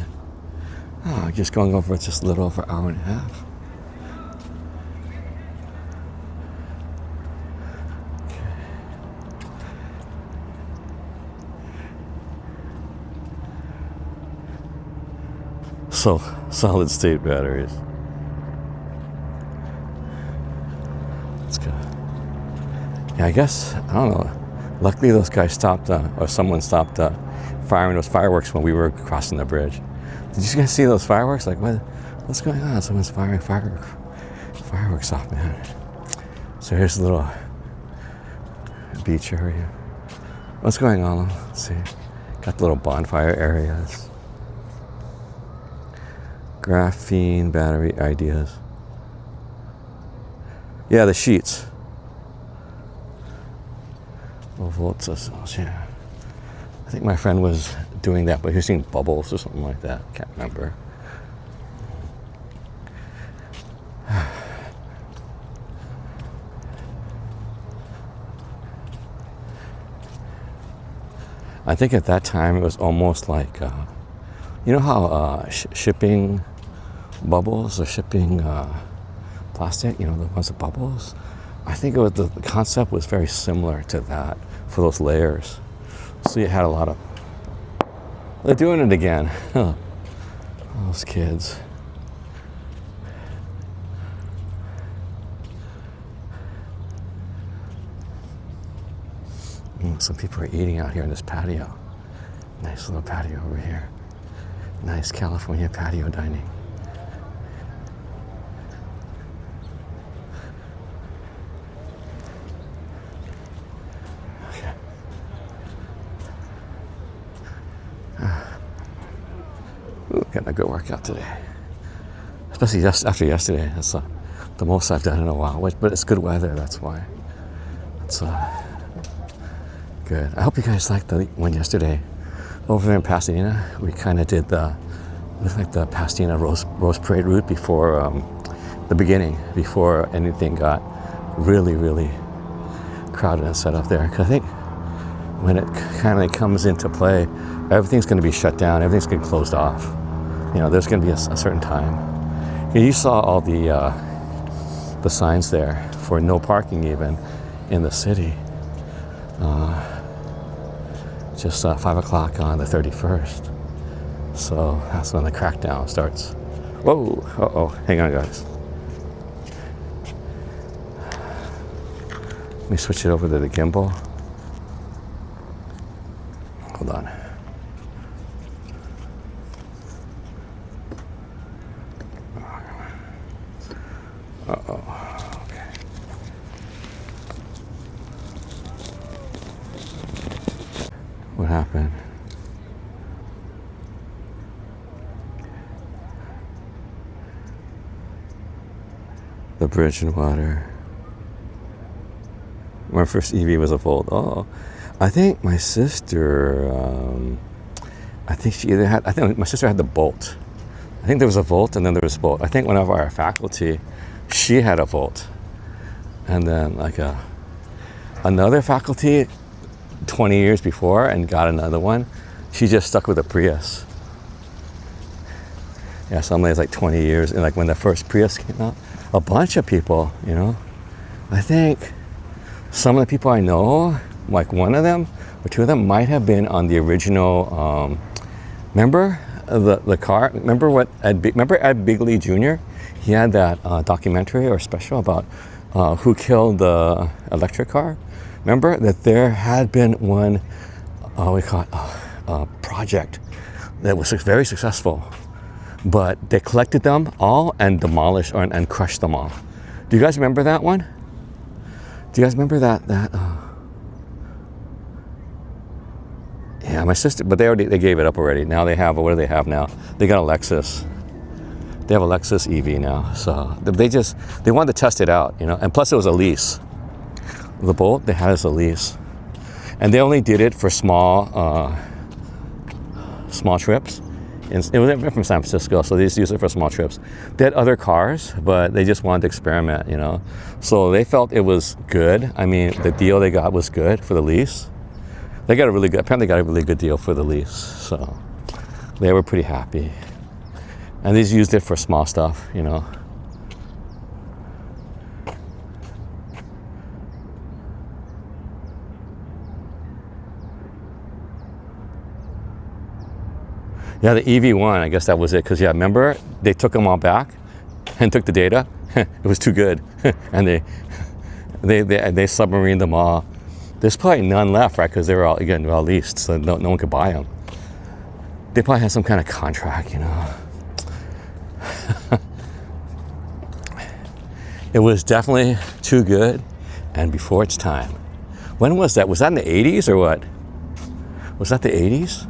Oh, just going over just a little over an hour and a half. So, solid state batteries. Let's go. Yeah, I guess, I don't know. Luckily those guys stopped, or someone stopped firing those fireworks when we were crossing the bridge. Did you guys see those fireworks? Like, what's going on? Someone's firing fireworks off, man. So here's a little beach area. What's going on? Let's see. Got the little bonfire areas. Graphene battery ideas. Yeah, the sheets. Low voltage cells, yeah. I think my friend was doing that, but he was using bubbles or something like that. Can't remember. I think at that time it was almost like, you know how shipping bubbles or shipping plastic, the ones with bubbles? I think it was the concept was very similar to that for those layers. So you had a lot of, they're doing it again. Those kids. Some people are eating out here in this patio. Nice little patio over here. Nice California patio dining. Okay. Getting a good workout today. Especially just after yesterday. That's the most I've done in a while. But it's good weather, that's why. It's good. I hope you guys liked the one yesterday. Over there in Pasadena, we kind of did the looks like the Pasadena Rose Parade route before the beginning, before anything got really, really crowded and set up there. Because I think when it kind of comes into play, everything's going to be shut down, everything's going to be closed off. You know, there's going to be a certain time. You saw all the signs there for no parking even in the city. Just 5 o'clock on the 31st. So that's when the crackdown starts. Whoa, uh-oh, hang on guys. Let me switch it over to the gimbal. Hold on. Uh-oh, okay. What happened? The bridge and water. My first EV was a Volt. Oh, I think my sister, I think my sister had the Bolt. I think there was a Volt and then there was a Bolt. I think one of our faculty, she had a Volt. And then like another faculty 20 years before and got another one, she just stuck with a Prius. Yeah, somebody's like 20 years, and like when the first Prius came out, a bunch of people, you know, I think some of the people I know, like one of them or two of them might have been on the original, remember the car, remember Ed Bigley Jr.? He had that documentary or special about who killed the electric car. Remember that there had been one, we call it project that was very successful, but they collected them all and demolished and crushed them all. Do you guys remember that one? Do you guys remember that? Yeah, my sister, but they gave it up already. Now they have, what do they have now? They got a Lexus. They have a Lexus EV now. So they wanted to test it out, you know, and plus it was a lease. The Bolt they had as a lease, and they only did it for small trips. And it was from San Francisco, so they just used it for small trips. They had other cars, but they just wanted to experiment, you know. So they felt it was good. I mean, the deal they got was good for the lease. Apparently got a really good deal for the lease. So they were pretty happy. And they just used it for small stuff, you know. Yeah, the EV1, I guess that was it. Because, yeah, remember, they took them all back and took the data. It was too good. And they submarined them all. There's probably none left, right? Because they were all leased, so no one could buy them. They probably had some kind of contract, you know. It was definitely too good and before its time. When was that? Was that in the 80s or what? Was that the 80s?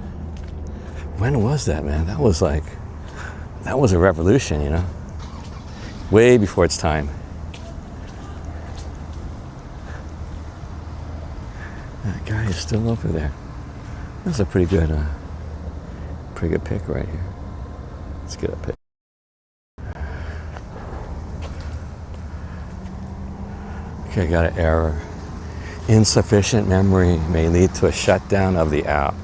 When was that, man? That was a revolution, you know? Way before its time. That guy is still over there. That's a pretty good pick right here. Let's get a pick. Okay, I got an error. Insufficient memory may lead to a shutdown of the app.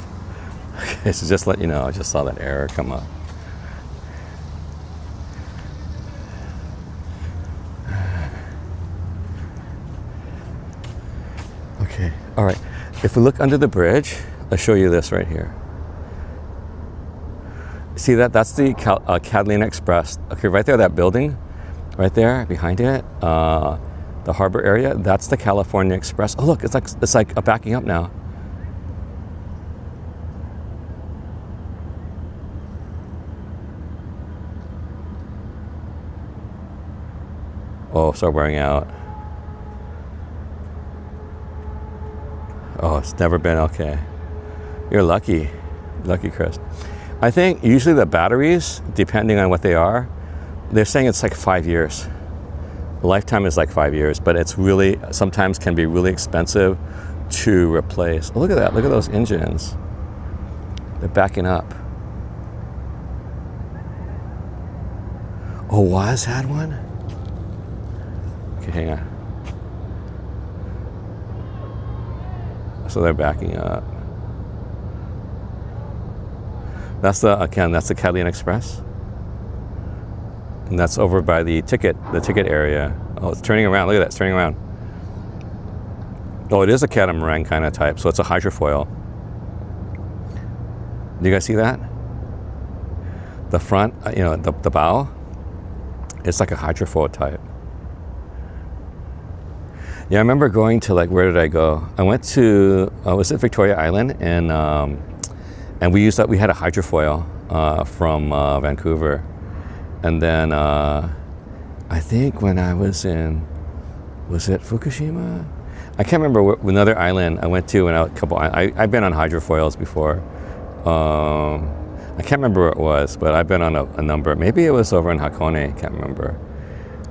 Okay, so just let you know, I just saw that error come up. Okay, all right. If we look under the bridge, I'll show you this right here. See that? That's the Catalina Express. Okay, right there, that building, right there behind it, the harbor area. That's the California Express. Oh, look, it's like backing up now. Oh, start wearing out. Oh, it's never been okay. You're lucky, Chris. I think usually the batteries, depending on what they are, they're saying it's like 5 years. The lifetime is like 5 years, but it's really, sometimes can be really expensive to replace. Oh, look at that, look at those engines. They're backing up. Oh, Waz had one? Okay, hang on. So they're backing up. That's the Catalina Express. And that's over by the ticket area. Oh, it's turning around. Look at that, it's turning around. Oh, it is a catamaran kind of type, so it's a hydrofoil. Do you guys see that? The front, the bow, it's like a hydrofoil type. Yeah, I remember going to, like, where did I go? I went to, was it Victoria Island? And we used that, we had a hydrofoil from Vancouver. And then I think when I was in, was it Fukushima? I can't remember another island I went to, and I've been on hydrofoils before. I can't remember where it was, but I've been on a number. Maybe it was over in Hakone, can't remember.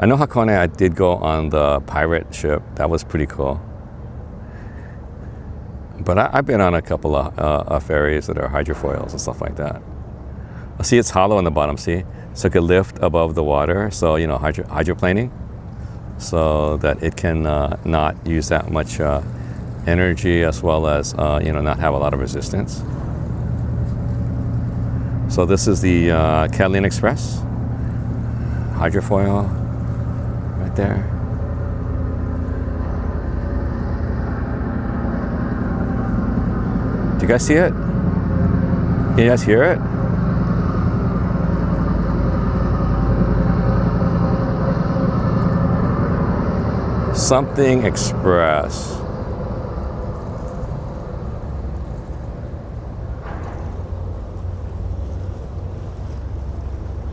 I know Hakone, I did go on the pirate ship. That was pretty cool. But I've been on a couple of ferries that are hydrofoils and stuff like that. See, it's hollow on the bottom, see? So it could lift above the water, so, hydroplaning, so that it can not use that much energy, as well as, not have a lot of resistance. So this is the Catalina Express, hydrofoil, right there. Do you guys see it? Can you guys hear it? Something Express.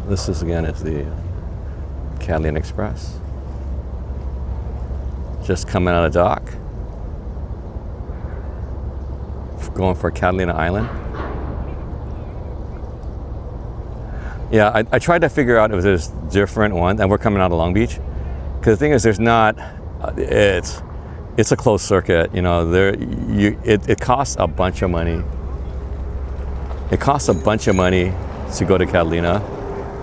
This is the Catalina Express. Just coming out of dock. Going for Catalina Island. Yeah, I tried to figure out if there's different ones, and we're coming out of Long Beach. Because the thing is, there's not, it's a closed circuit, it costs a bunch of money. It costs a bunch of money to go to Catalina.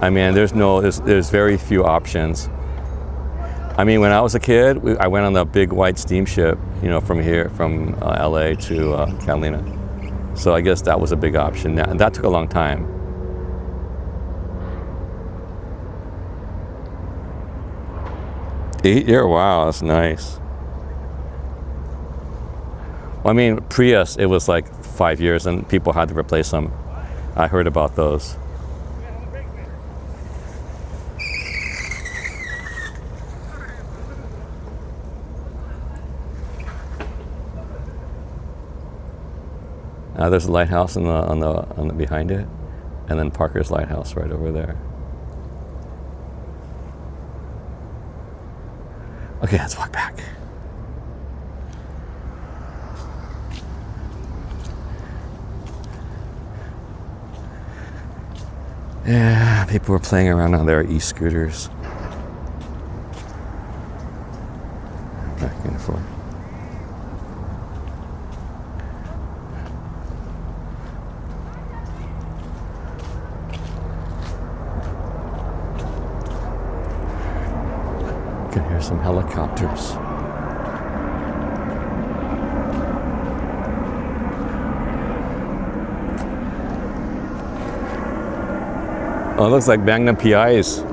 I mean, there's very few options. I mean, when I was a kid, I went on the big white steamship, from LA to Catalina. So I guess that was a big option. And that took a long time. Wow, that's nice. Well, I mean, Prius, it was like 5 years and people had to replace them. I heard about those. There's a lighthouse on the behind it, and then Parker's Lighthouse right over there. Okay, let's walk back. Yeah, people were playing around on their e-scooters. Back and forth. You can hear some helicopters. Oh, it looks like Magnum PIs.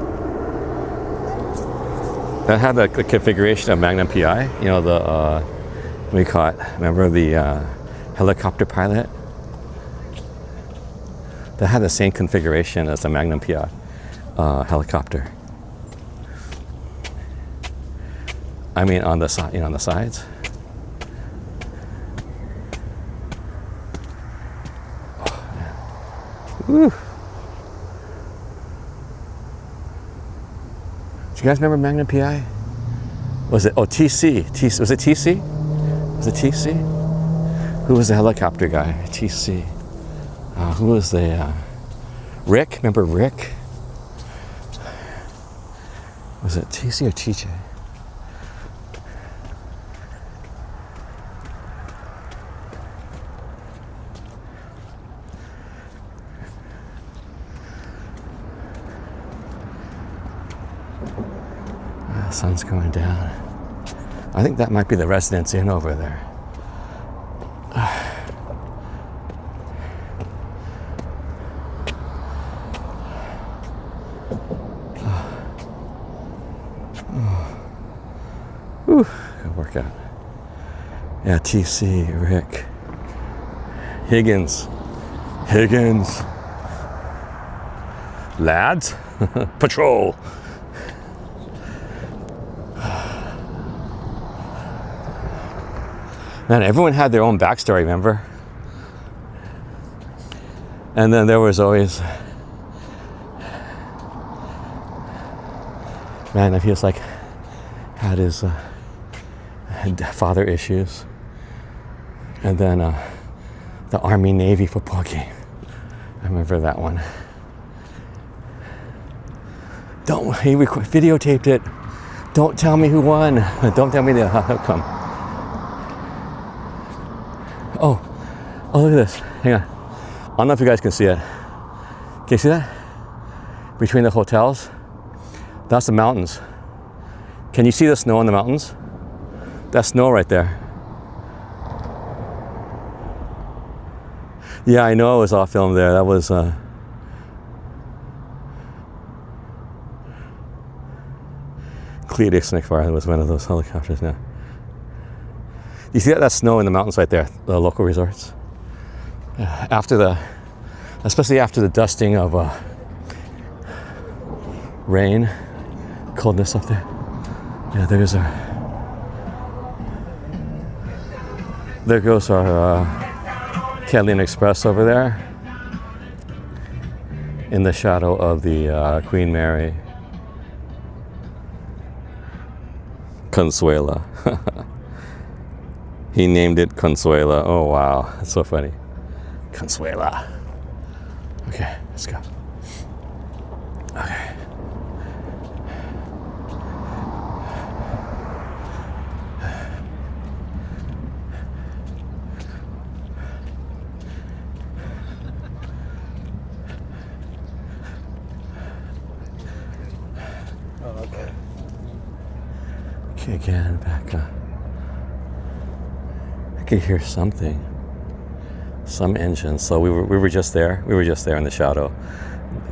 That had the configuration of Magnum PI. What do you call it? Remember the helicopter pilot? That had the same configuration as the Magnum PI helicopter. I mean, on the side, on the sides. Oh, man. Woo. Do you guys remember Magnum PI? Was it? Oh, TC. Was it TC? Was it TC? Who was the helicopter guy? TC. Who was the Rick? Remember Rick? Was it TC or TJ? The sun's going down. I think that might be the Residence Inn over there. Whew, good workout. Yeah, TC, Rick, Higgins, lads, patrol. Man, everyone had their own backstory, remember? And then there was always, man, he was like, had his father issues. And then the Army-Navy football game. I remember that one. He videotaped it. Don't tell me who won. Don't tell me the outcome. Oh, look at this. Hang on. I don't know if you guys can see it. Can you see that? Between the hotels? That's the mountains. Can you see the snow in the mountains? That's snow right there. Yeah, I know it was all filmed there. That was Cletus McFarland was one of those helicopters now. You see that snow in the mountains right there, the local resorts? Especially after the dusting of rain, coldness up there. Yeah, there goes our Catalina Express over there in the shadow of the Queen Mary. Consuela. He named it Consuela. Oh wow, that's so funny. Consuela. Okay, let's go. Okay. Oh, okay. Okay, again, back up. I could hear something. Some engine. So we were just there. We were just there in the shadow.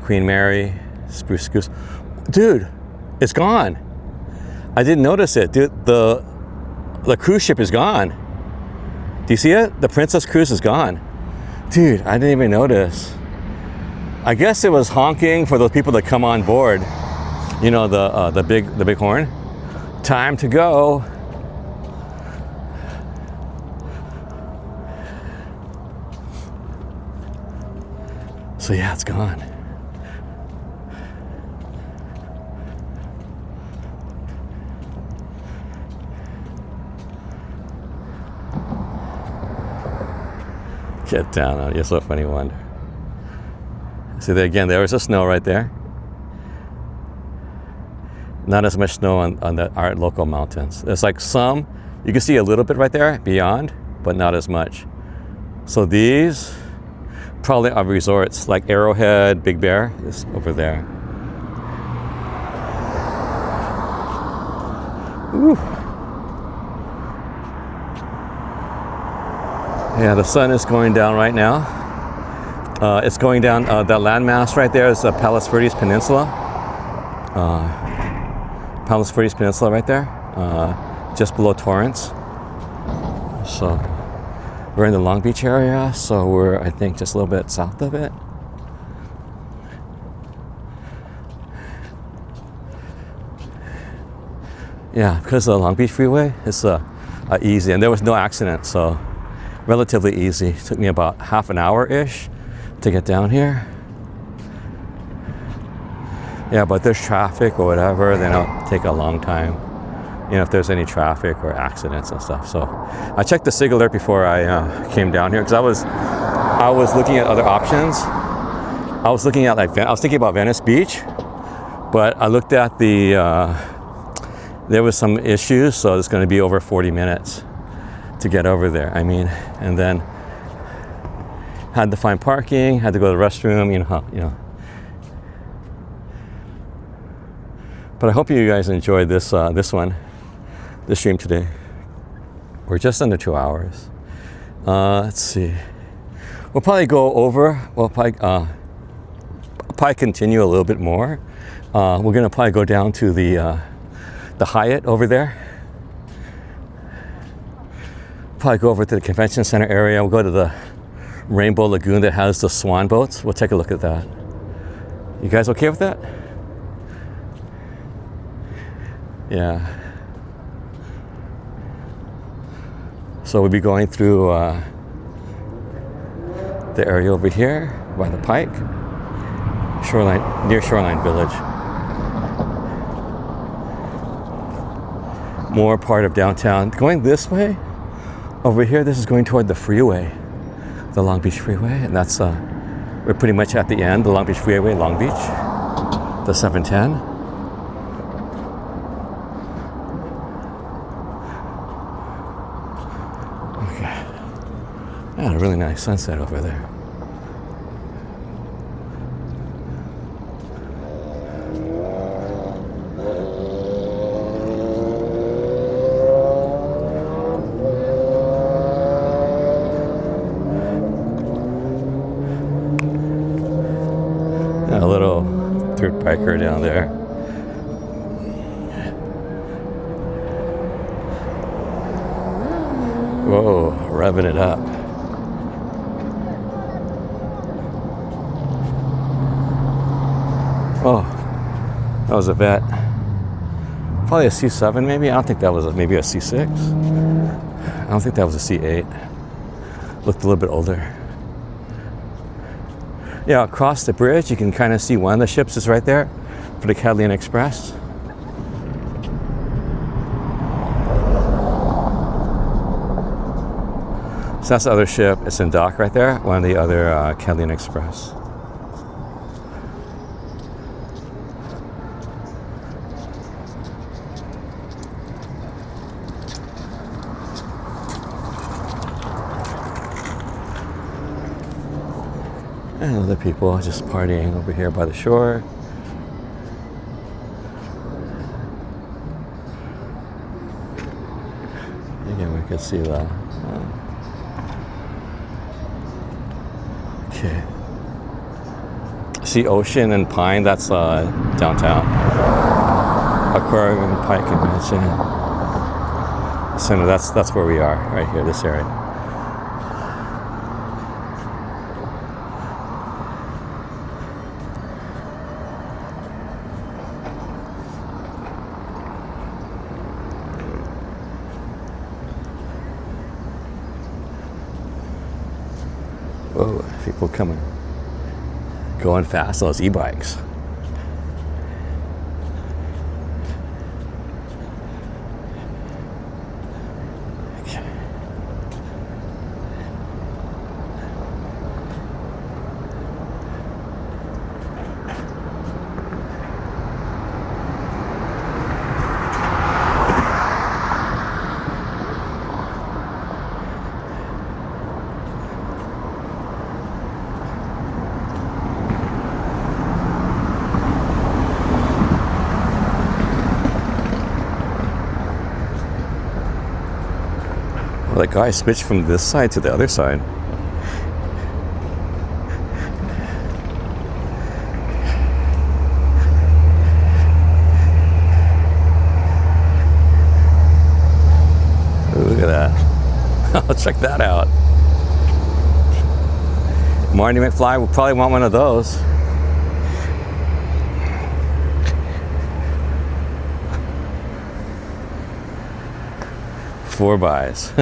Queen Mary, Spruce Goose. Dude, it's gone. I didn't notice it. Dude, the cruise ship is gone. Do you see it? The Princess Cruise is gone. Dude, I didn't even notice. I guess it was honking for those people that come on board. You know, the big horn. Time to go. So yeah, it's gone. Get down on it. You're so funny, Wonder. See there again, there was the snow right there. Not as much snow on our local mountains. There's like some, you can see a little bit right there beyond, but not as much. So these probably are resorts like Arrowhead, Big Bear is over there. Woo. Yeah, the sun is going down right now. It's going down, that landmass right there is the Palos Verdes Peninsula. Palos Verdes Peninsula right there, just below Torrance. So we're in the Long Beach area, so we're, I think, just a little bit south of it. Yeah, because of the Long Beach freeway, it's easy, and there was no accident, so relatively easy. It took me about half an hour-ish to get down here. Yeah, but there's traffic or whatever, then it'll take a long time. You know, if there's any traffic or accidents and stuff. So I checked the SIG alert before I came down here because I was looking at other options. I was looking at I was thinking about Venice Beach, but I looked at there was some issues, so it's going to be over 40 minutes to get over there. I mean, and then had to find parking, had to go to the restroom. You know. But I hope you guys enjoyed this this stream today. We're just under 2 hours. Let's see. We'll probably go over. We'll probably continue a little bit more. We're gonna probably go down to the Hyatt over there. Probably go over to the convention center area. We'll go to the Rainbow Lagoon that has the swan boats. We'll take a look at that. You guys okay with that? Yeah. So we'll be going through the area over here by the Pike, Shoreline, near Shoreline Village. More part of downtown. Going this way, over here, this is going toward the freeway, the Long Beach Freeway, and that's, we're pretty much at the end, the Long Beach Freeway, Long Beach, the 710. Okay. Yeah, a really nice sunset over there. A little dirt biker down there. Whoa, revving it up. Oh, that was a vet. Probably a C7 maybe. I don't think that was maybe a C6. I don't think that was a C8. Looked a little bit older. Yeah, across the bridge, you can kind of see one of the ships is right there for the Catalina Express. So that's the other ship. It's in dock right there, one of the other Catalina Express. And other people just partying over here by the shore. Again, we can see that. Okay. See Ocean and Pine, that's downtown. Aquarium and Pike Convention Center, that's where we are, right here, this area. Whoa, people coming, going fast on those e-bikes. Okay. Well, that guy switched from this side to the other side. Ooh, look at that. Oh, check that out. Marty McFly will probably want one of those. Four buys.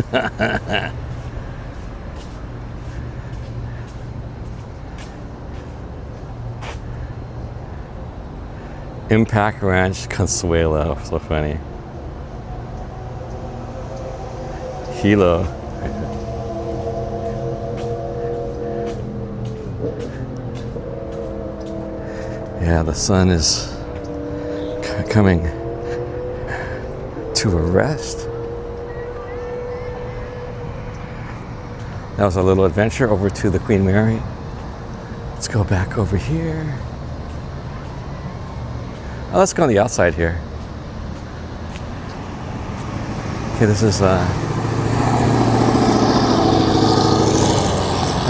Impact Ranch Consuelo. So funny. Hilo. Yeah, the sun is coming to a rest. That was a little adventure over to the Queen Mary. Let's go back over here. Oh, let's go on the outside here. Okay, this is I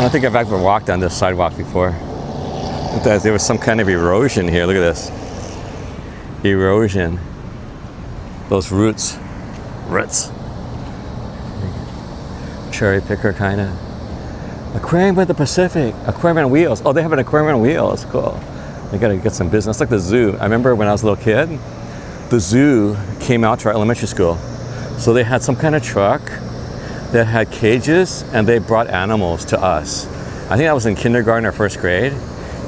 don't think I've ever walked on this sidewalk before. There was some kind of erosion here. Look at this. Erosion. Those roots. Cherry picker kind of. Aquarium by the Pacific. Aquarium on wheels. Oh, they have an aquarium on wheels. Cool. They gotta get some business. Like the zoo. I remember when I was a little kid, the zoo came out to our elementary school. So they had some kind of truck that had cages, and they brought animals to us. I think I was in kindergarten or first grade,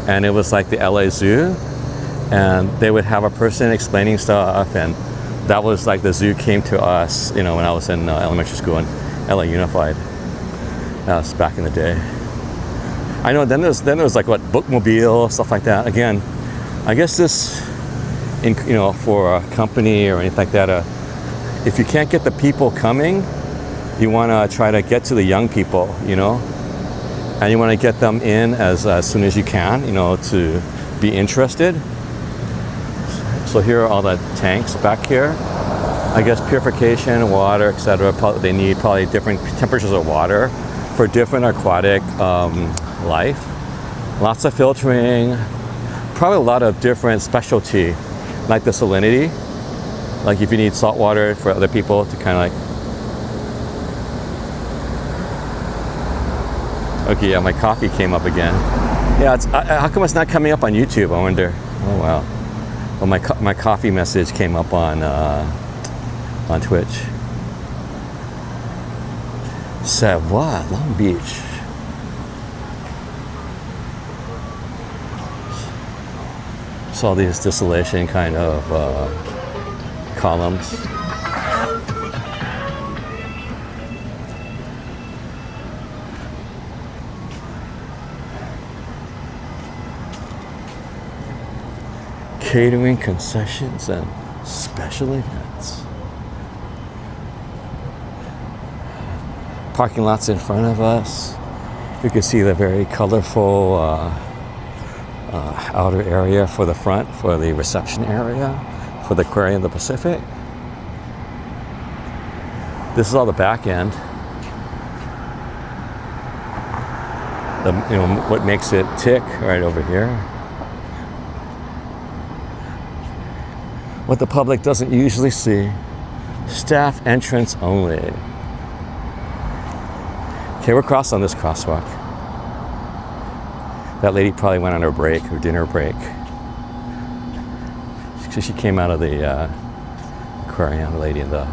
and it was like the LA Zoo, and they would have a person explaining stuff, and that was like the zoo came to us, you know, when I was in elementary school in LA Unified. That was back in the day. I know. Then there was like what, bookmobile, stuff like that. Again, I guess this, you know, for a company or anything like that. If you can't get the people coming, you want to try to get to the young people, you know, and you want to get them in as soon as you can, you know, to be interested. So here are all the tanks back here. I guess purification, water, etc. They need probably different temperatures of water for different aquatic life. Lots of filtering, probably a lot of different specialty, like the salinity. Like if you need salt water for other people to kind of like. Okay, yeah, my coffee came up again. Yeah, it's how come it's not coming up on YouTube? I wonder. Oh wow. Well, my coffee message came up on Twitch. Savoy, Long Beach. So all these distillation kind of columns. Catering, concessions, and special events. Parking lots in front of us. You can see the very colorful outer area for the front, for the reception area, for the Aquarium of the Pacific. This is all the back end. You know, what makes it tick right over here. What the public doesn't usually see. Staff entrance only. Okay, we're crossed on this crosswalk. That lady probably went on her break, her dinner break. She came out of the aquarium, the lady in the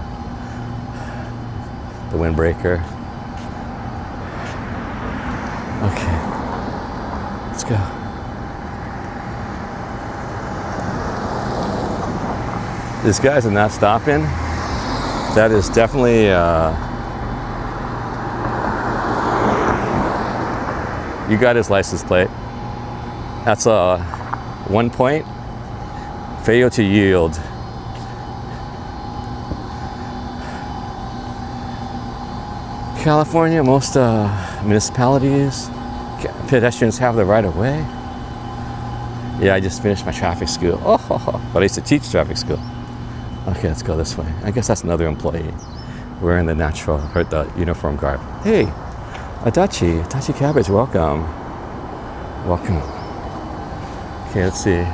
windbreaker. Okay, let's go. These guys are not stopping. That is definitely you got his license plate. That's a 1 point. Fail to yield. California, most municipalities, pedestrians have the right of way. Yeah, I just finished my traffic school. Oh, but I used to teach traffic school. Okay, let's go this way. I guess that's another employee wearing the natural, or the uniform garb. Hey, Adachi Cabbage, welcome. Welcome. Okay, let's see.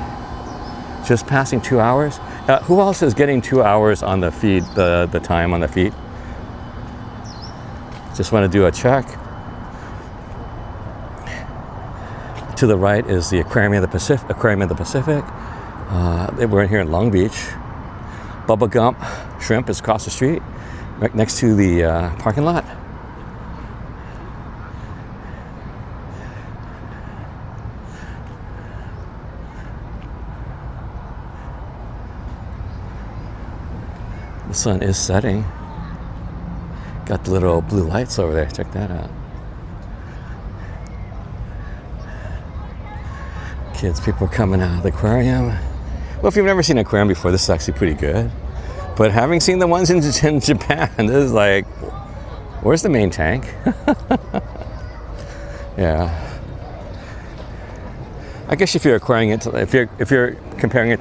Just passing 2 hours. Who else is getting 2 hours on the feed, the time on the feed? Just want to do a check. To the right is the Aquarium of the Pacific. We're here in Long Beach. Bubba Gump Shrimp is across the street, right next to the parking lot. The sun is setting. Got the little blue lights over there. Check that out. Kids, people are coming out of the aquarium. Well, if you've never seen an aquarium before, this is actually pretty good. But having seen the ones in Japan, this is like, where's the main tank? Yeah. I guess if you're comparing it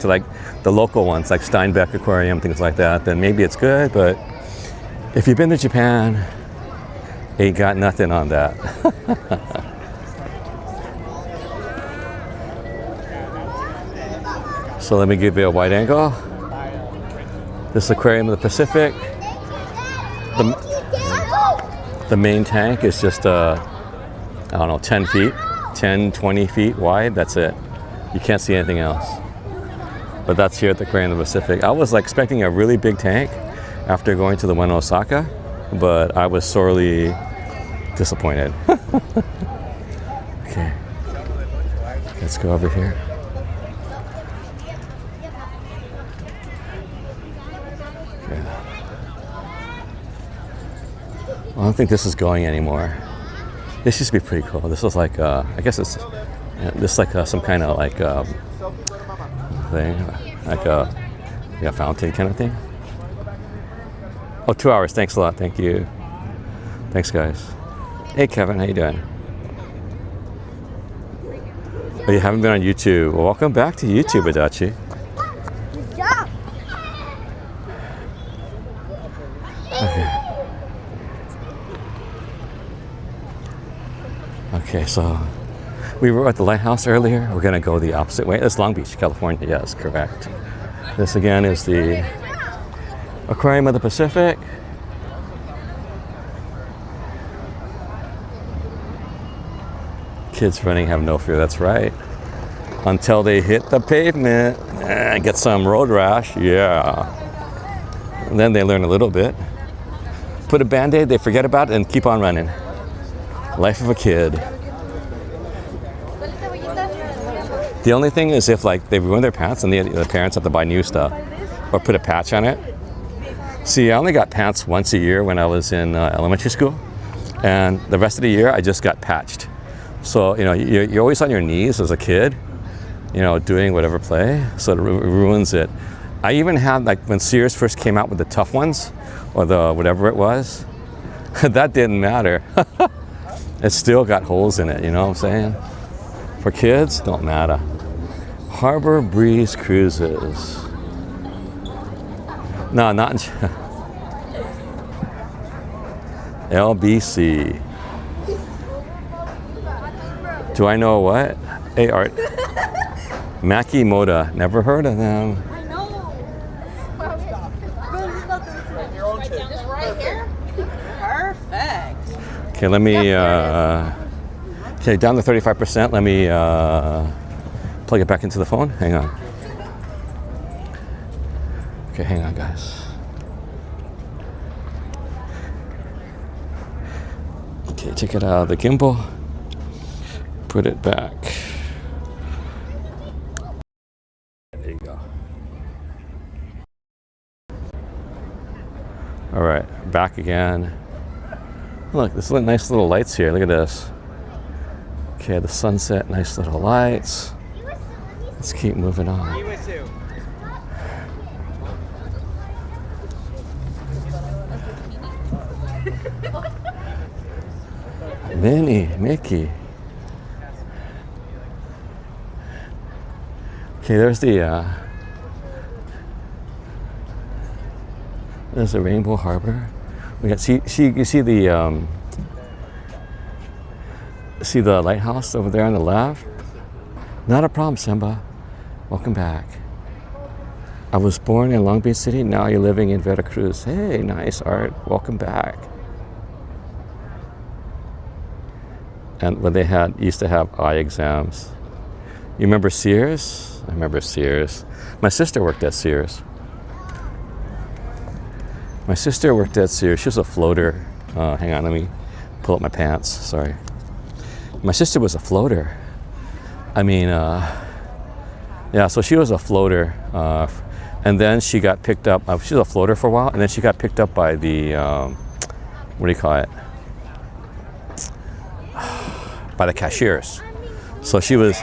to like the local ones, like Steinbeck Aquarium, things like that, then maybe it's good. But if you've been to Japan, ain't got nothing on that. So let me give you a wide angle. This Aquarium of the Pacific. The main tank is just, I don't know, 10 feet, 10, 20 feet wide. That's it. You can't see anything else. But that's here at the Aquarium of the Pacific. I was like expecting a really big tank after going to the one in Osaka, but I was sorely disappointed. Okay, let's go over here. I don't think this is going anymore. This used to be pretty cool. This was like, I guess it's, this is like some kind of like thing, like a fountain kind of thing. Oh, 2 hours. Thanks a lot. Thank you. Thanks, guys. Hey, Kevin. How you doing? Oh, you haven't been on YouTube. Well, welcome back to YouTube, Adachi. Good job. Okay. Okay, so we were at the lighthouse earlier. We're gonna go the opposite way. It's Long Beach, California. Yes, correct. This again is the Aquarium of the Pacific. Kids running have no fear. That's right. Until they hit the pavement and get some road rash. Yeah. And then they learn a little bit. Put a Band-Aid, they forget about it, and keep on running. Life of a kid. The only thing is if like they ruin their pants and the parents have to buy new stuff or put a patch on it. See, I only got pants once a year when I was in elementary school, and the rest of the year I just got patched. So, you know, you're always on your knees as a kid, you know, doing whatever play, so it ruins it. I even had, like, when Sears first came out with the tough ones, or the whatever it was, that didn't matter. It still got holes in it, you know what I'm saying? For kids, don't matter. Harbor Breeze Cruises. No, not in LBC. Do I know what? Hey, Art. Maki Moda. Never heard of them. I know. Just right here. Perfect. Okay, let me, okay, down to 35%. Let me plug it back into the phone. Hang on. Okay, hang on, guys. Okay, take it out of the gimbal. Put it back. There you go. All right, back again. Look, there's nice little lights here. Look at this. Okay, the sunset, nice little lights. Let's keep moving on. Minnie, Mickey. Okay, there's the there's the Rainbow Harbor. We got you see the lighthouse over there on the left. Not a problem, Simba. Welcome back. I was born in Long Beach City. Now you're living in Veracruz. Hey, nice, Art. Welcome back. And when they used to have eye exams. You remember Sears? I remember Sears. My sister worked at Sears. My sister worked at Sears. She was a floater. Hang on, let me pull up my pants. Sorry. My sister was a floater. I mean, yeah, so she was a floater. And then she got picked up. She was a floater for a while, and then she got picked up by the, what do you call it? By the cashiers. So she was,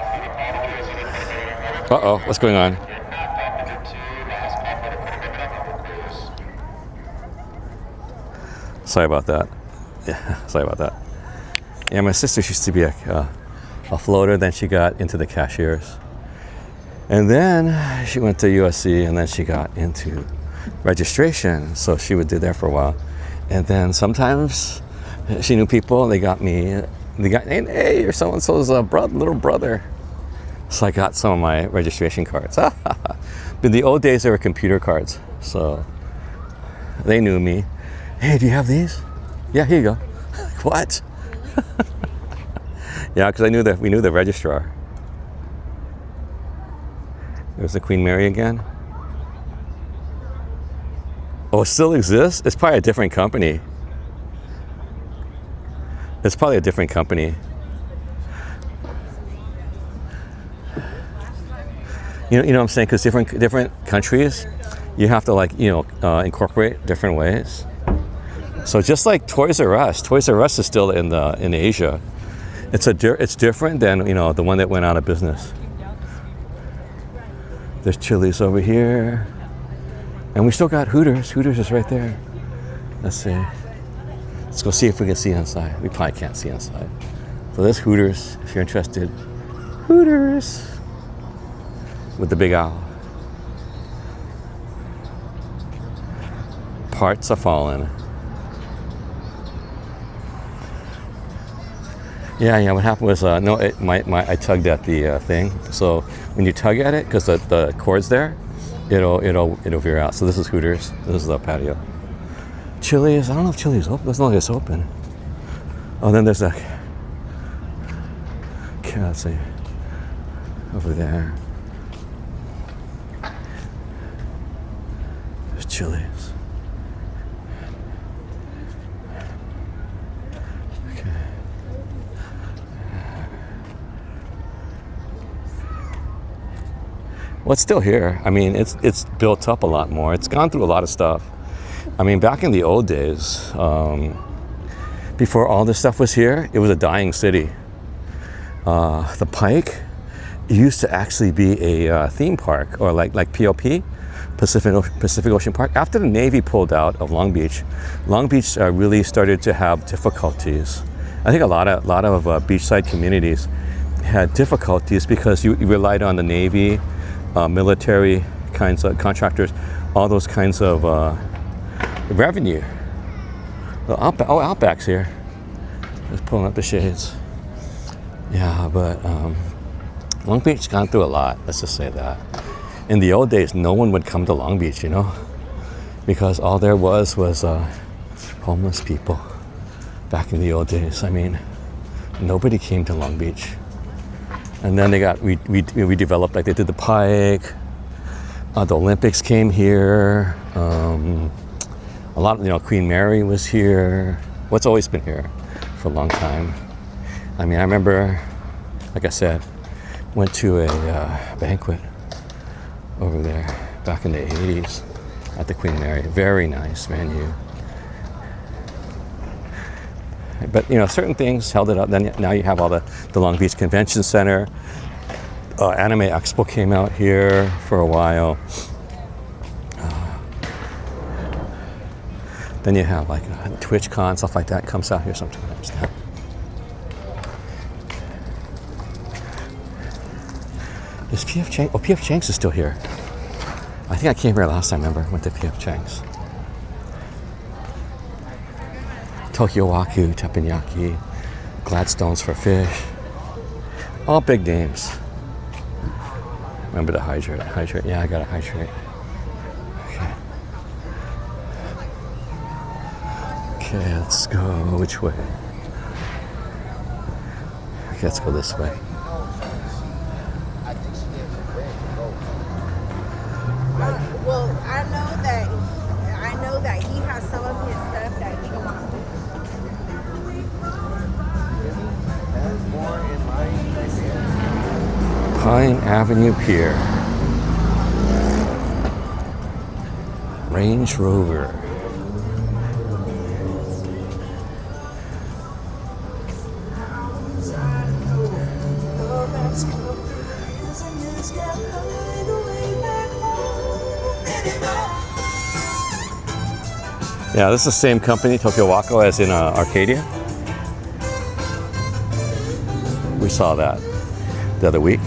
uh-oh, what's going on? Sorry about that. Yeah, sorry about that. Yeah, my sister used to be a a floater, then she got into the cashiers. And then she went to USC, and then she got into registration. So she would do there for a while. And then sometimes she knew people, they got me, hey, you're so-and-so's little brother. So I got some of my registration cards. But in the old days, there were computer cards. So they knew me. Hey, do you have these? Yeah, here you go. What? Yeah, because we knew the registrar. There's the Queen Mary again. Oh, it still exists? It's probably a different company. It's probably a different company. You know what I'm saying? Because different countries, you have to incorporate different ways. So just like Toys R Us is still in Asia. It's different than the one that went out of business. There's Chili's over here. And we still got Hooters. Hooters is right there. Let's see. Let's go see if we can see inside. We probably can't see inside. So there's Hooters, if you're interested. Hooters. With the big owl. Parts are falling. Yeah. What happened was I tugged at the thing. So when you tug at it, because the cord's there, it'll veer out. So this is Hooters. This is the patio. Chili's. I don't know if Chili's open. Doesn't look like it's open. Oh, then there's okay, let's see. Over there. There's Chili's. Well, it's still here. I mean, it's built up a lot more. It's gone through a lot of stuff. I mean, back in the old days, before all this stuff was here, it was a dying city. The Pike used to actually be a theme park, or like POP, Pacific Ocean Park. After the Navy pulled out of Long Beach really started to have difficulties. I think a lot of beachside communities had difficulties because you relied on the Navy, military kinds of contractors, all those kinds of revenue. Outback's here. Just pulling up the shades. Yeah, but Long Beach's gone through a lot, let's just say that. In the old days, no one would come to Long Beach, because all there was homeless people back in the old days. I mean, nobody came to Long Beach. And then we developed, like they did the Pike, the Olympics came here, a lot of, Queen Mary was here. What's always been here for a long time. I mean, I remember, like I said, went to a banquet over there back in the 80s at the Queen Mary. Very nice venue. But certain things held it up. Then now you have all the Long Beach Convention Center. Anime Expo came out here for a while. Then you have like TwitchCon, stuff like that comes out here sometimes. Is P.F. Chang's? Oh, P.F. Chang's is still here. I think I came here last time, remember? Went to P.F. Chang's. Tokyo Waku, teppanyaki, Gladstones for fish. All big names. Remember to hydrate. Hydrate. Yeah, I gotta hydrate. Okay, let's go. Which way? Okay, let's go this way. Well, I know that he has some of his stuff that he wants. Pine Avenue Pier. Range Rover. Yeah, this is the same company, Tokyo Wako, as in Arcadia. We saw that the other week.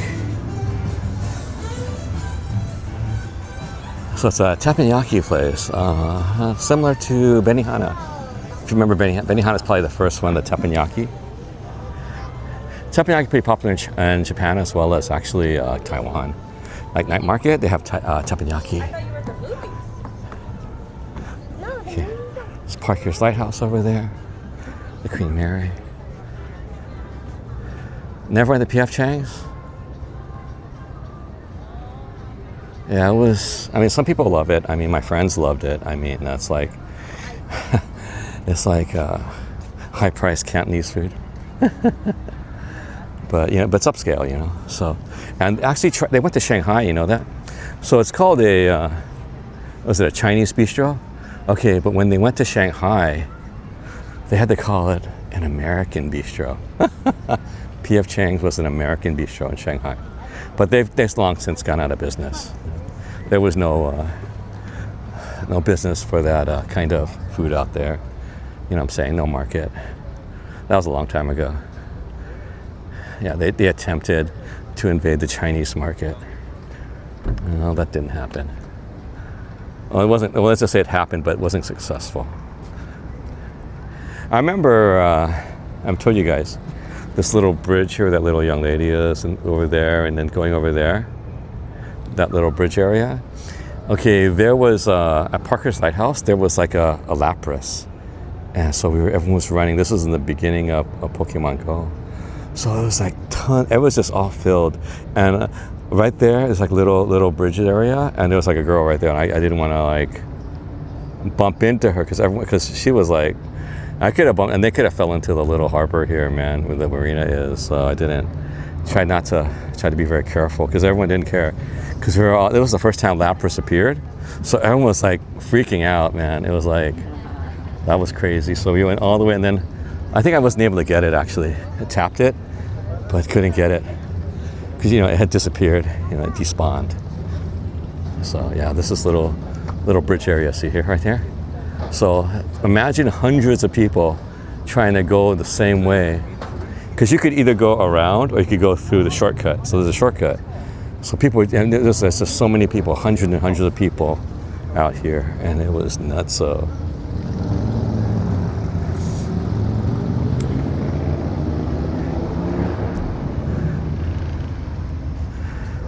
So it's a teppanyaki place, similar to Benihana. If you remember Benihana is probably the first one, the teppanyaki. Teppanyaki is pretty popular in Japan as well as actually Taiwan. Like night market, they have teppanyaki. Okay. There's Parker's Lighthouse over there. The Queen Mary. Never in the PF Chang's? Yeah, it was, I mean, some people love it. I mean, my friends loved it. I mean, that's like, it's like high-priced Cantonese food. But, you know, but it's upscale, you know, so. And actually, they went to Shanghai, you know that? So it's called was it a Chinese bistro? Okay, but when they went to Shanghai, they had to call it an American bistro. P.F. Chang's was an American bistro in Shanghai. But they've long since gone out of business. There was no business for that kind of food out there. You know what I'm saying? No market. That was a long time ago. Yeah, they attempted to invade the Chinese market. No, that didn't happen. Well, it wasn't, well, let's just say it happened, but it wasn't successful. I remember, I've told you guys, this little bridge here, that little young lady is, and over there, and then going over there, that little bridge area. Okay, there was at Parker's Lighthouse, there was like a Lapras. And so everyone was running. This was in the beginning of Pokemon Go. So it was like it was just all filled. And right there is like little bridge area, and there was like a girl right there, and I didn't want to like bump into her because she was like, I could have bumped, and they could have fell into the little harbor here, man, where the marina is. So I didn't try to be very careful because everyone didn't care, because it was the first time Lapras appeared, so everyone was like freaking out, man. It was like, that was crazy. So we went all the way, and then I think I wasn't able to get it actually. I tapped it, but couldn't get it because, you know, it had disappeared. You know, it despawned. So yeah, this is little bridge area. See here, right there. So imagine hundreds of people trying to go the same way, because you could either go around or you could go through the shortcut. So there's a shortcut. So people, and there's just so many people, hundreds and hundreds of people out here, and it was nuts. So.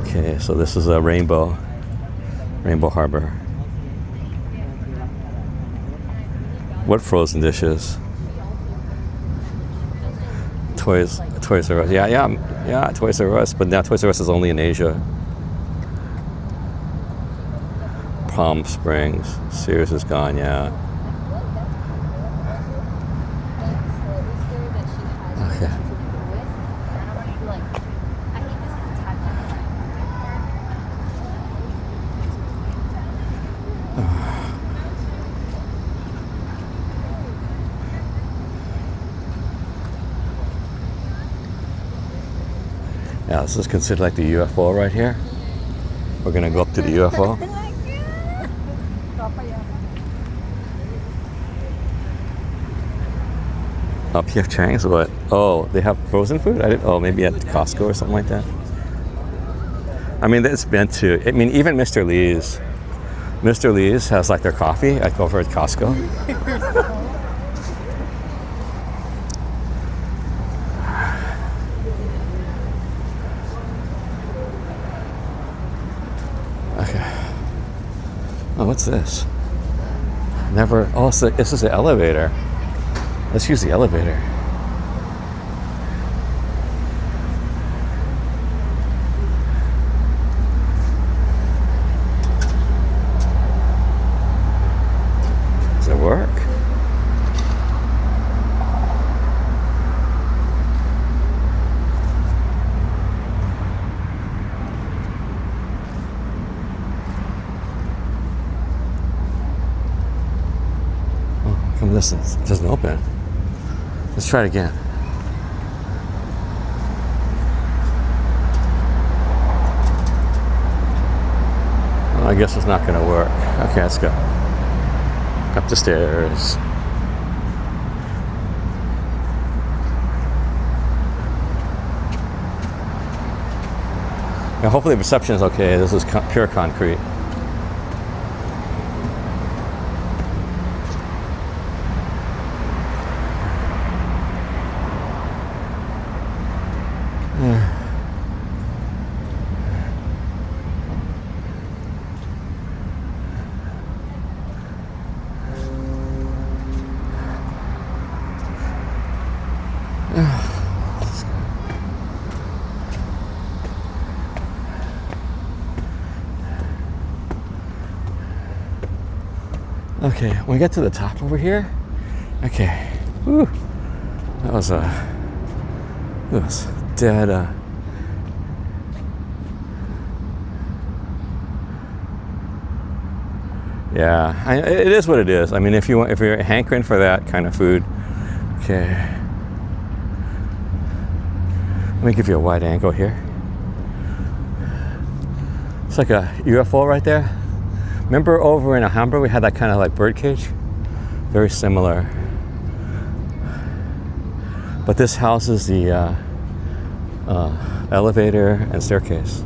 Okay, so this is a Rainbow Harbor. What frozen dishes? Toys R Us. Yeah, Toys R Us. But now Toys R Us is only in Asia. Palm Springs. Sears is gone. Yeah. Okay. Yeah, this is considered like the UFO right here. We're gonna go up to the UFO. Oh, P.F. Chang's, what? Oh, they have frozen food? Maybe at Costco or something like that. I mean, it's meant to. I mean, even Mr. Lee's has like their coffee over at Costco. Oh, what's this? This is the elevator. Let's use the elevator. Does it work? This doesn't open. Let's try it again. Well, I guess it's not going to work. Okay, let's go. Up the stairs. Yeah, hopefully the reception is okay. This is pure concrete. Okay, when we get to the top over here, okay, whew, that was dead. Yeah, it is what it is. I mean, if you're hankering for that kind of food, okay. Let me give you a wide angle here. It's like a UFO right there. Remember over in Alhambra we had that kind of like bird cage? Very similar. But this houses the elevator and staircase.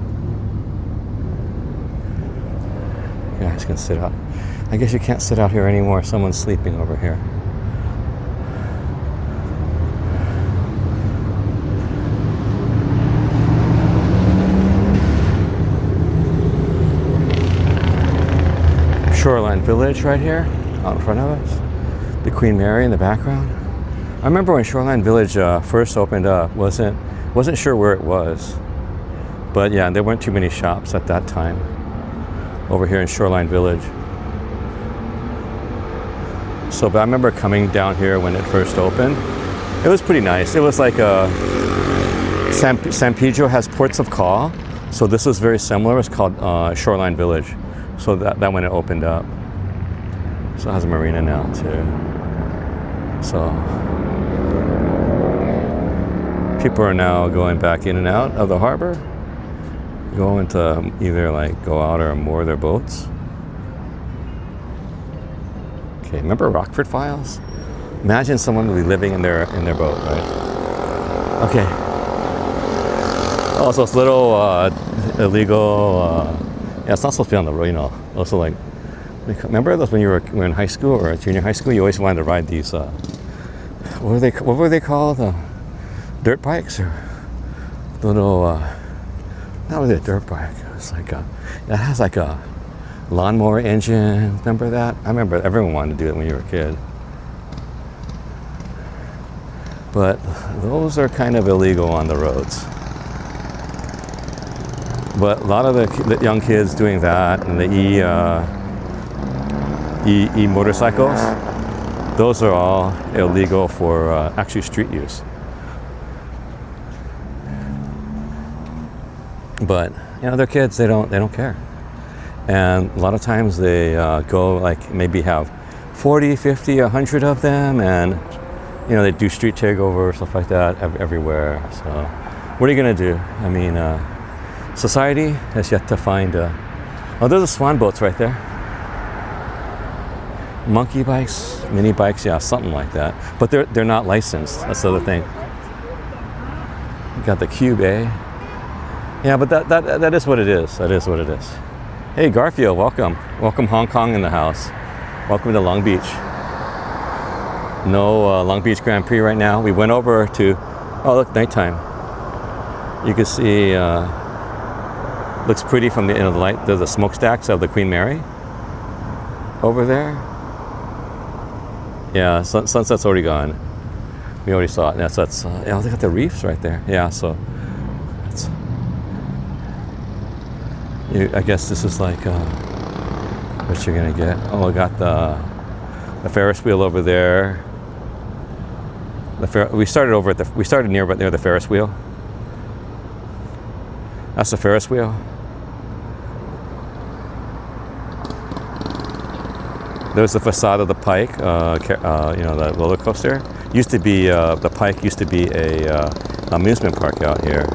You guys can sit out. I guess you can't sit out here anymore. Someone's sleeping over here. Shoreline Village right here, out in front of us. The Queen Mary in the background. I remember when Shoreline Village first opened up, wasn't sure where it was. But yeah, there weren't too many shops at that time over here in Shoreline Village. So, but I remember coming down here when it first opened. It was pretty nice. It was like San Pedro has ports of call. So this was very similar. It's called Shoreline Village. So that when it opened up. So it has a marina now too. So people are now going back in and out of the harbor, going to either like go out or moor their boats. Okay, remember Rockford Files? Imagine someone would be living in their boat, right? Okay. Also, it's a little illegal. Yeah, it's not supposed to be on the road, you know. Also, like, remember those when you were in high school or junior high school? You always wanted to ride these. What were they called? Dirt bikes or little. Not really a dirt bike. It's like it has like a lawnmower engine. Remember that? I remember everyone wanted to do it when you were a kid. But those are kind of illegal on the roads. But a lot of the young kids doing that and the e motorcycles, those are all illegal for actually street use. But you know, they're kids; they don't care. And a lot of times they go like maybe have 40, 50, 100 of them, and you know they do street takeover stuff like that everywhere. So what are you gonna do? I mean. Society has yet to find oh, there's a swan boats right there. Monkey bikes, mini bikes, yeah, something like that. But they're not licensed. That's the other thing. You got the Cube, eh? Yeah, but that is what it is. That is what it is. Hey Garfield, welcome. Welcome Hong Kong in the house. Welcome to Long Beach. No Long Beach Grand Prix right now. We went over to, oh look, nighttime. You can see looks pretty from the end of the light. There's the smokestacks of the Queen Mary over there. Yeah, sunset's already gone. We already saw it. That's yeah, look at the reefs right there. Yeah, so that's. I guess this is like what you're gonna get. Oh, I got the Ferris wheel over there. We started near the Ferris wheel. That's the Ferris wheel. There's the facade of the Pike, you know, the roller coaster. Used to be, the Pike used to be a amusement park out here.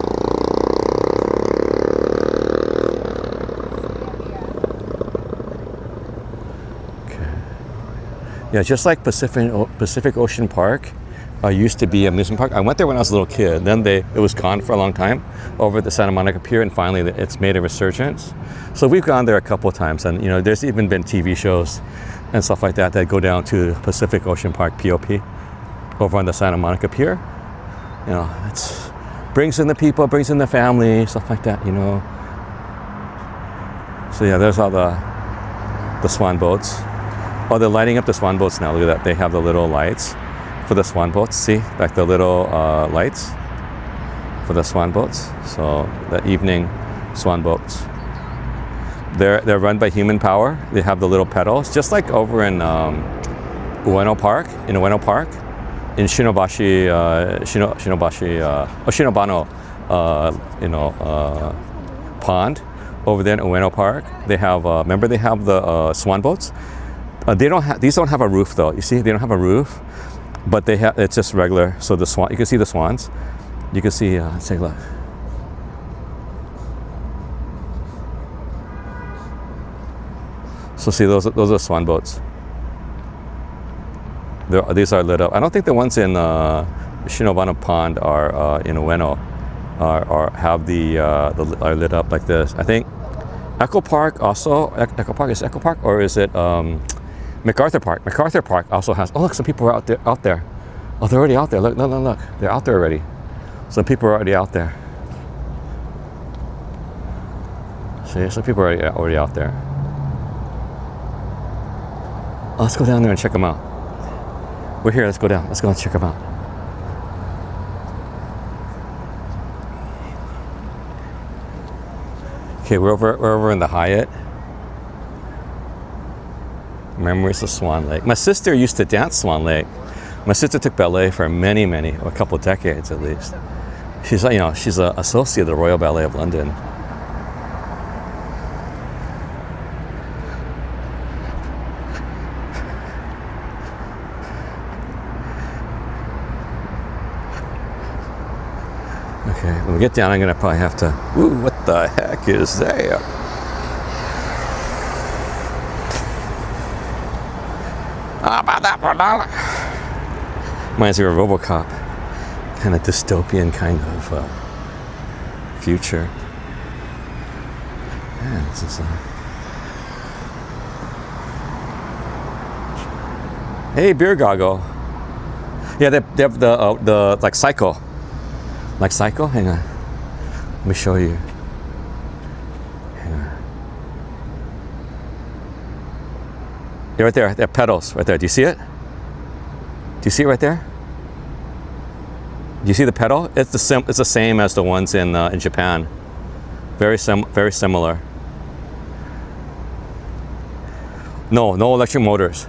Okay. Yeah, just like Pacific Ocean Park, used to be an amusement park. I went there when I was a little kid. Then it was gone for a long time over at the Santa Monica Pier, and finally it's made a resurgence. So we've gone there a couple of times, and there's even been TV shows and stuff like that go down to Pacific Ocean Park (POP) over on the Santa Monica Pier. It's brings in the people, brings in the family, stuff like that. So yeah, there's all the swan boats. Oh, they're lighting up the swan boats now. Look at that. They have the little lights for the swan boats. See, like the little lights for the swan boats. So the evening swan boats. They're run by human power. They have the little pedals, just like over in Ueno Park. In Shinobano, pond over there in Ueno Park. They have remember they have the swan boats. These don't have a roof though. You see, they don't have a roof, but it's just regular. So the swan, you can see the swans. You can see. Let's take a look. So see, those are swan boats. These are lit up. I don't think the ones in Shinobano Pond are in Ueno are lit up like this. I think Echo Park also. Echo Park is Echo Park, or is it MacArthur Park? MacArthur Park also has. Oh look, some people are out there. Oh, they're already out there. Look, look. They're out there already. Some people are already out there. See, some people are already out there. Oh, let's go down there and check them out. We're here. Let's go down. Let's go and check them out. Okay, we're over in the Hyatt. Memories of Swan Lake. My sister used to dance Swan Lake. My sister took ballet for a couple of decades at least. She's she's an associate of the Royal Ballet of London. Okay, when we get down, I'm gonna probably have to. Ooh, what the heck is there? How about that for $1? Reminds me of RoboCop, kind of dystopian kind of future. Yeah, this is. Hey, beer goggle. Yeah, they have the like cycle. Like cycle? Hang on. Let me show you. Hang on. Yeah, right there. There are pedals right there. Do you see it? Do you see it right there? Do you see the pedal? It's the same as the ones in Japan. Very similar. No electric motors.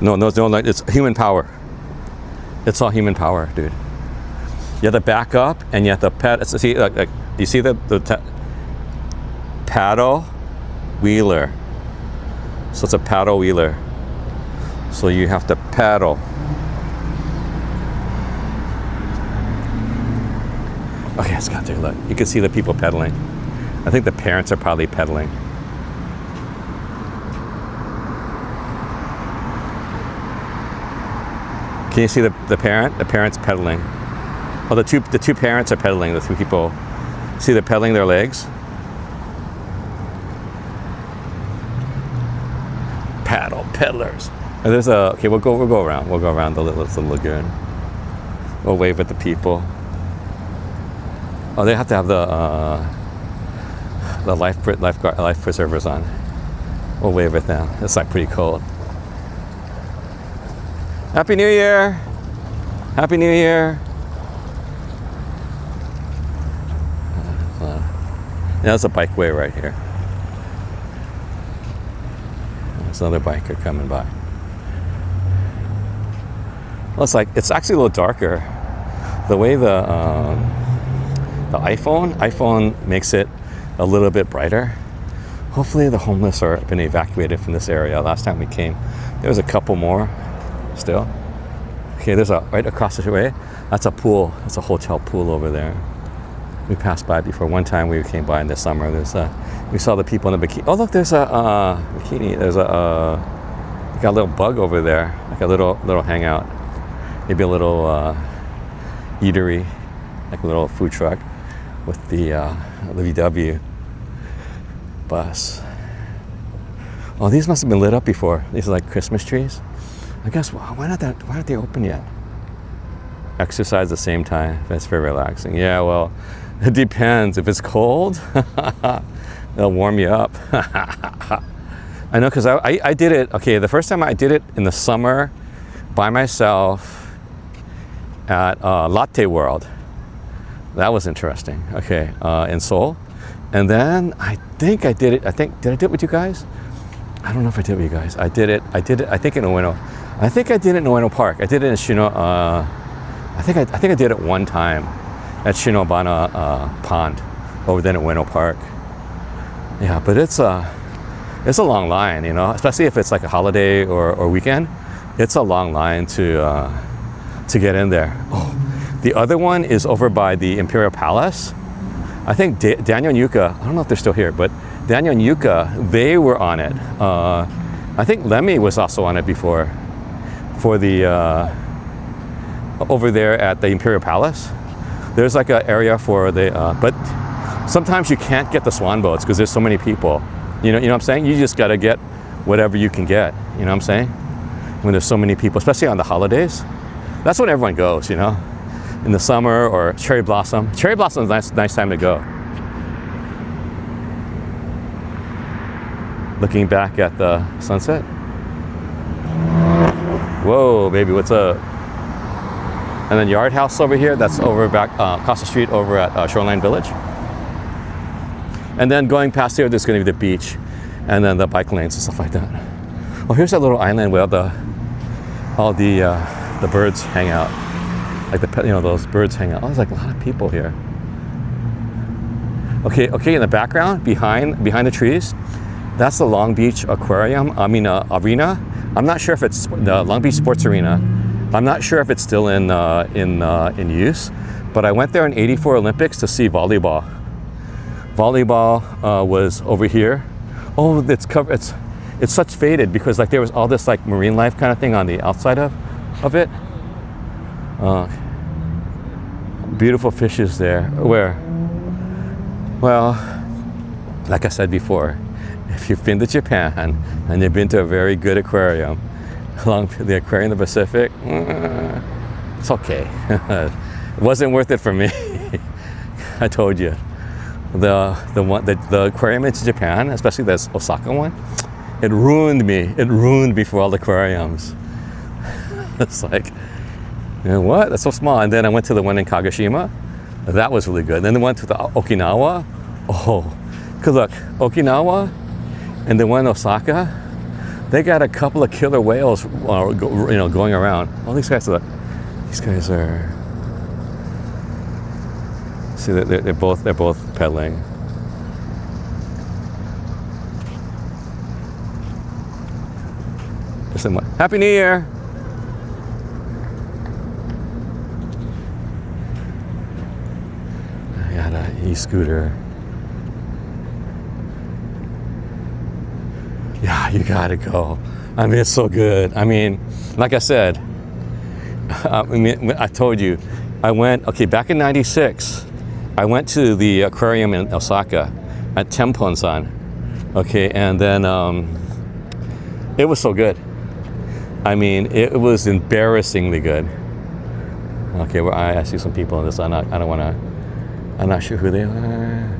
No, it's human power. It's all human power, dude. You have to back up, and you have to see, like you see the paddle wheeler. So it's a paddle wheeler. So you have to paddle. Okay, let's go take a look. You can see the people pedaling. I think the parents are probably pedaling. Can you see the parent? The parent's pedaling. Oh, the two parents are pedaling. The two people, see, they're pedaling their legs. Peddlers. And there's okay. We'll go around. We'll go around the lagoon. We'll wave at the people. Oh, they have to have the life preservers on. We'll wave at them. It's like pretty cold. Happy New Year! Happy New Year! There's a bikeway right here. There's another biker coming by. Well, it's actually a little darker. The way the iPhone makes it a little bit brighter. Hopefully the homeless are been evacuated from this area. Last time we came, there was a couple more still. Okay, there's right across the way. That's a pool. That's a hotel pool over there. We passed by before. One time we came by in the summer. We saw the people in the bikini. Oh look, there's a bikini. There's got a little bug over there, like a little hangout. maybe a little eatery, like a little food truck with the VW bus. Oh, these must have been lit up before. These are like Christmas trees. I guess, why aren't they open yet? Exercise at the same time. That's very relaxing. Yeah, well, it depends. If it's cold, they'll warm you up. I know, because I did it, okay, the first time I did it in the summer by myself at Latte World. That was interesting, okay, in Seoul. And then I think I did it, did I do it with you guys? I don't know if I did it with you guys. I did it, I think in Ueno. I think I did it in Ueno Park. I did it in Shino, I think I did it one time at Shinobana Pond over there at Ueno Park. Yeah, but it's a long line, you know, especially if it's like a holiday or weekend. It's a long line to get in there. Oh, the other one is over by the Imperial Palace. I think Daniel and Yuka, I don't know if they're still here, but Daniel and Yuka, they were on it. I think Lemmy was also on it before for the, over there at the Imperial Palace. There's like an area for the, but sometimes you can't get the swan boats because there's so many people. You know what I'm saying? You just got to get whatever you can get. You know what I'm saying? When there's so many people, especially on the holidays. That's when everyone goes, you know? In the summer or cherry blossom. Cherry blossom is a nice time to go. Looking back at the sunset. Whoa, baby, what's up? And then Yard House over here, that's over back across the street over at Shoreline Village. And then going past here, there's going to be the beach and then the bike lanes and stuff like that. Oh, here's that little island where all the birds hang out. Like those birds hang out. Oh, there's like a lot of people here. Okay, in the background, behind the trees, that's the Long Beach Arena. I'm not sure if it's the Long Beach Sports Arena. I'm not sure if it's still in use, but I went there in '84 Olympics to see volleyball. Volleyball was over here. Oh, it's covered. It's such faded because like there was all this like marine life kind of thing on the outside of it. Beautiful fishes there. Where? Well, like I said before, if you've been to Japan and you've been to a very good aquarium, along the aquarium in the Pacific, it's okay. It wasn't worth it for me. I told you. The aquarium in Japan, especially this Osaka one, it ruined me. It ruined me for all the aquariums. It's like, you know what? That's so small. And then I went to the one in Kagoshima. That was really good. Then I went to the Okinawa. Oh, because look, Okinawa and the one in Osaka, they got a couple of killer whales, going around. Oh, these guys are. See, they're both pedaling. Happy New Year! I got an e-scooter. Yeah, you gotta go. I mean, it's so good. I mean, like I said, I told you, I went, back in '96, I went to the aquarium in Osaka at Temponsan, and then it was so good. I mean, it was embarrassingly good. Okay, well, I see some people in this. I'm not sure who they are.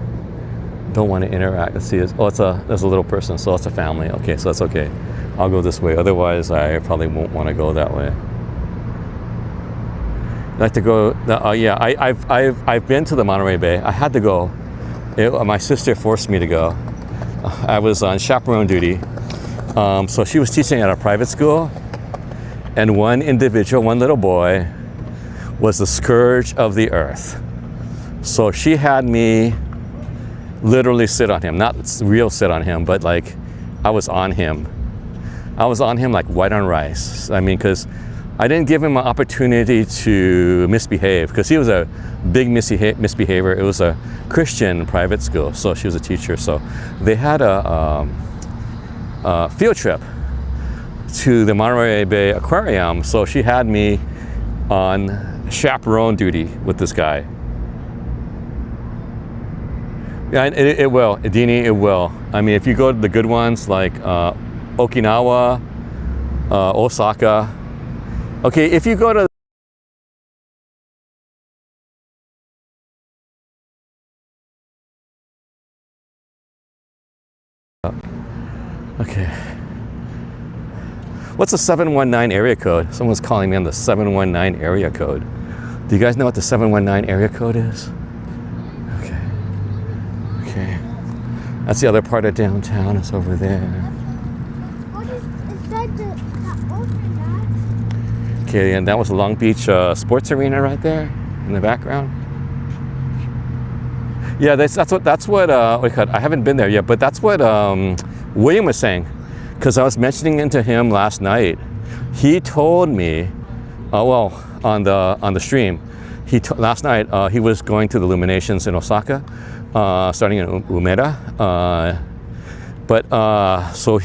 Don't want to interact. Let's see. There's a little person, so it's a family. Okay, so that's okay. I'll go this way. Otherwise, I probably won't want to go that way. I'd like to go. I've been to the Monterey Bay. I had to go. My sister forced me to go. I was on chaperone duty, so she was teaching at a private school, and one little boy, was the scourge of the earth. So she had me literally sit on him, not real sit on him, but like I was on him. I was on him like white on rice. I mean, because I didn't give him an opportunity to misbehave, because he was a big misbehavior. It was a Christian private school, so she was a teacher. So they had a field trip to the Monterey Bay Aquarium. So she had me on chaperone duty with this guy. Yeah, it will, Dini, it will. I mean, if you go to the good ones like Okinawa, Osaka. Okay, if you go to okay. What's the 719 area code? Someone's calling me on the 719 area code. Do you guys know what the 719 area code is? Okay. Okay. That's the other part of downtown. It's over there. What is that? Okay, and that was the Long Beach Sports Arena right there in the background. Yeah, that's what I haven't been there yet, but that's what William was saying, because I was mentioning it to him last night. He told me, well, on the stream, last night he was going to the Illuminations in Osaka, starting in Umeda. So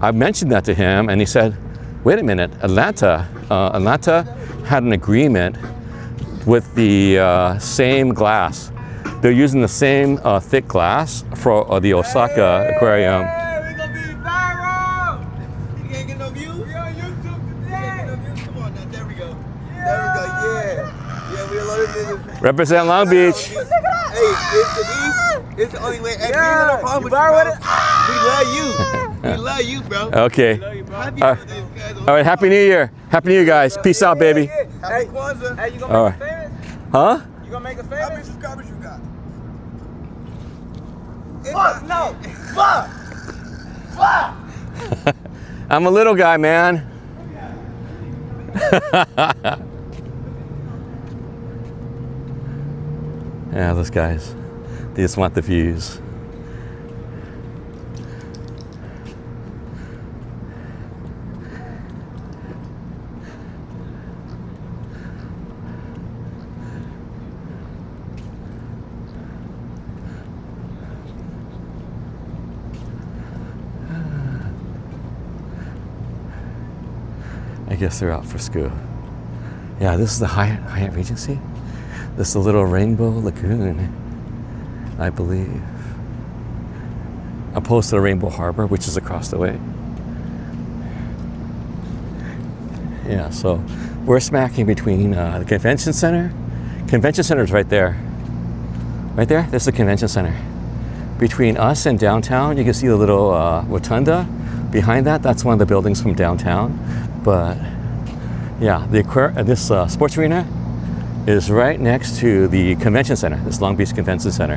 I mentioned that to him, and he said, "Wait a minute, Atlanta had an agreement with the same glass. They're using the same thick glass for the Osaka aquarium." We're gonna be viral! You can't get no views? We're on YouTube today! No views? Come on now, there we go. There we go, yeah. Yeah, we love this. Represent Long Beach. Hey, it's the East. It's the only way. Hey, yeah, no problem with you, bro. We love you. We love you, bro. Okay. We love you, bro. Happy birthday, guys. All right, Happy New Year. Happy New Year, guys. Peace out, baby. Happy Kwanzaa. Hey, you All gonna right. make us famous? Huh? You gonna make us famous? How many subscribers you got? Fuck, no! Fuck! Fuck! I'm a little guy, man. Yeah, those guys, they just want the views. I guess they're out for school. Yeah, this is the Hyatt Regency. This is the little Rainbow Lagoon, I believe. Opposed to the Rainbow Harbor, which is across the way. Yeah, so we're smacking between the convention center. Convention center is right there. Right there, this is the convention center. Between us and downtown, you can see the little rotunda. Behind that, that's one of the buildings from downtown. But yeah, this sports arena is right next to the convention center, this Long Beach Convention Center.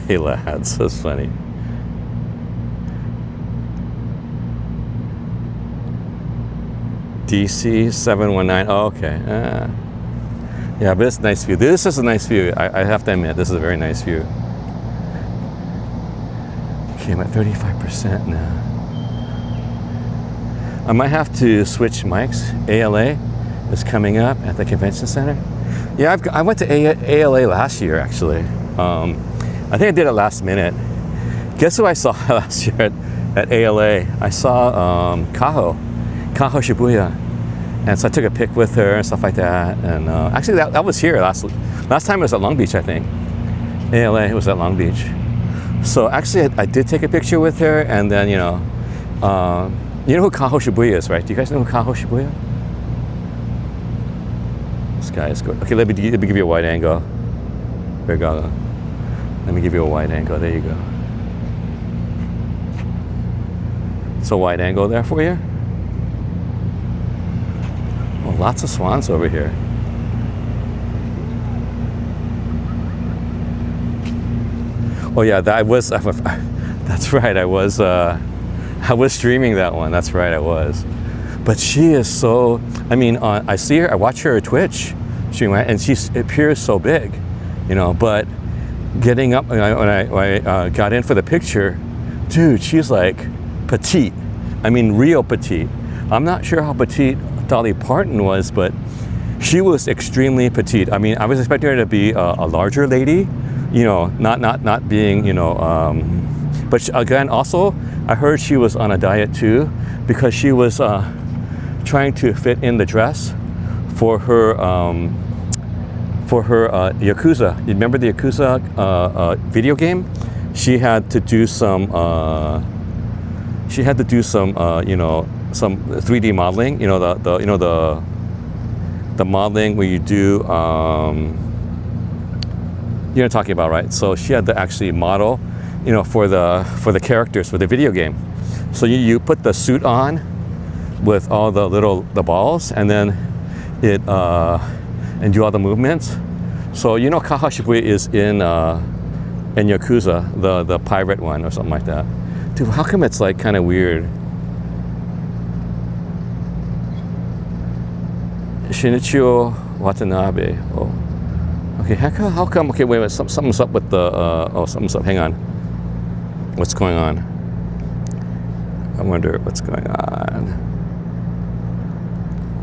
Hey lads, that's funny. DC 719, oh, okay. Yeah, but it's a nice view. This is a nice view. I have to admit, this is a very nice view. Okay, I'm at 35% now. I might have to switch mics. ALA is coming up at the convention center. Yeah, I went to ALA last year, actually. I think I did it last minute. Guess who I saw last year at ALA? I saw Kaho Shibuya. And so I took a pic with her and stuff like that. And actually, that was here last time. It was at Long Beach, I think. ALA, it was at Long Beach. So actually, I did take a picture with her, and then you know who Kaho Shibuya is, right? Do you guys know who Kaho Shibuya? This guy is good. Okay, let me give you a wide angle. There you go. Let me give you a wide angle. There you go. It's a wide angle there for you. Oh, lots of swans over here. Oh yeah, that's right. I was streaming that one. That's right, I was. But she is so. I mean, I see her. I watch her Twitch stream, and she appears so big, you know. But getting up when I got in for the picture, dude, she's like petite. I mean, real petite. I'm not sure how petite Dolly Parton was, but she was extremely petite. I mean, I was expecting her to be a larger lady, you know, not being, you know, But again, also, I heard she was on a diet too, because she was trying to fit in the dress for her Yakuza. You remember the Yakuza video game? She had to do some. You know, some 3D modeling. You know the modeling where you do. You know what I'm talking about, right? So she had to actually model, you know, for the characters for the video game. So you put the suit on with all the balls, and then it and do all the movements. So you know Kahashibui is in Yakuza, the pirate one or something like that. Dude, how come it's like kind of weird? Shinichio Watanabe. Oh, okay. How come? Okay, wait a minute. Something's up with the. Something's up. Hang on. What's going on? I wonder what's going on.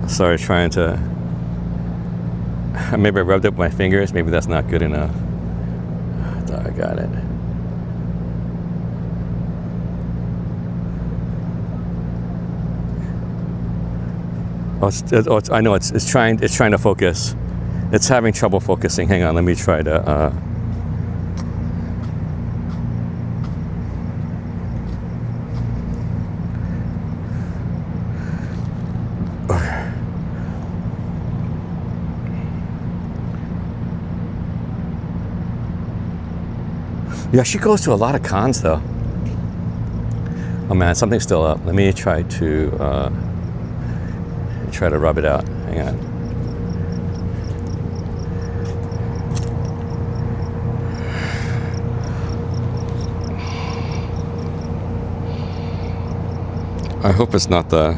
Sorry, trying to. Maybe I rubbed up my fingers. Maybe that's not good enough. I got it. I know it's trying to focus. It's having trouble focusing. Hang on, let me try to. Yeah, she goes to a lot of cons though. Oh man, something's still up. Let me try to rub it out. Hang on. I hope it's not the.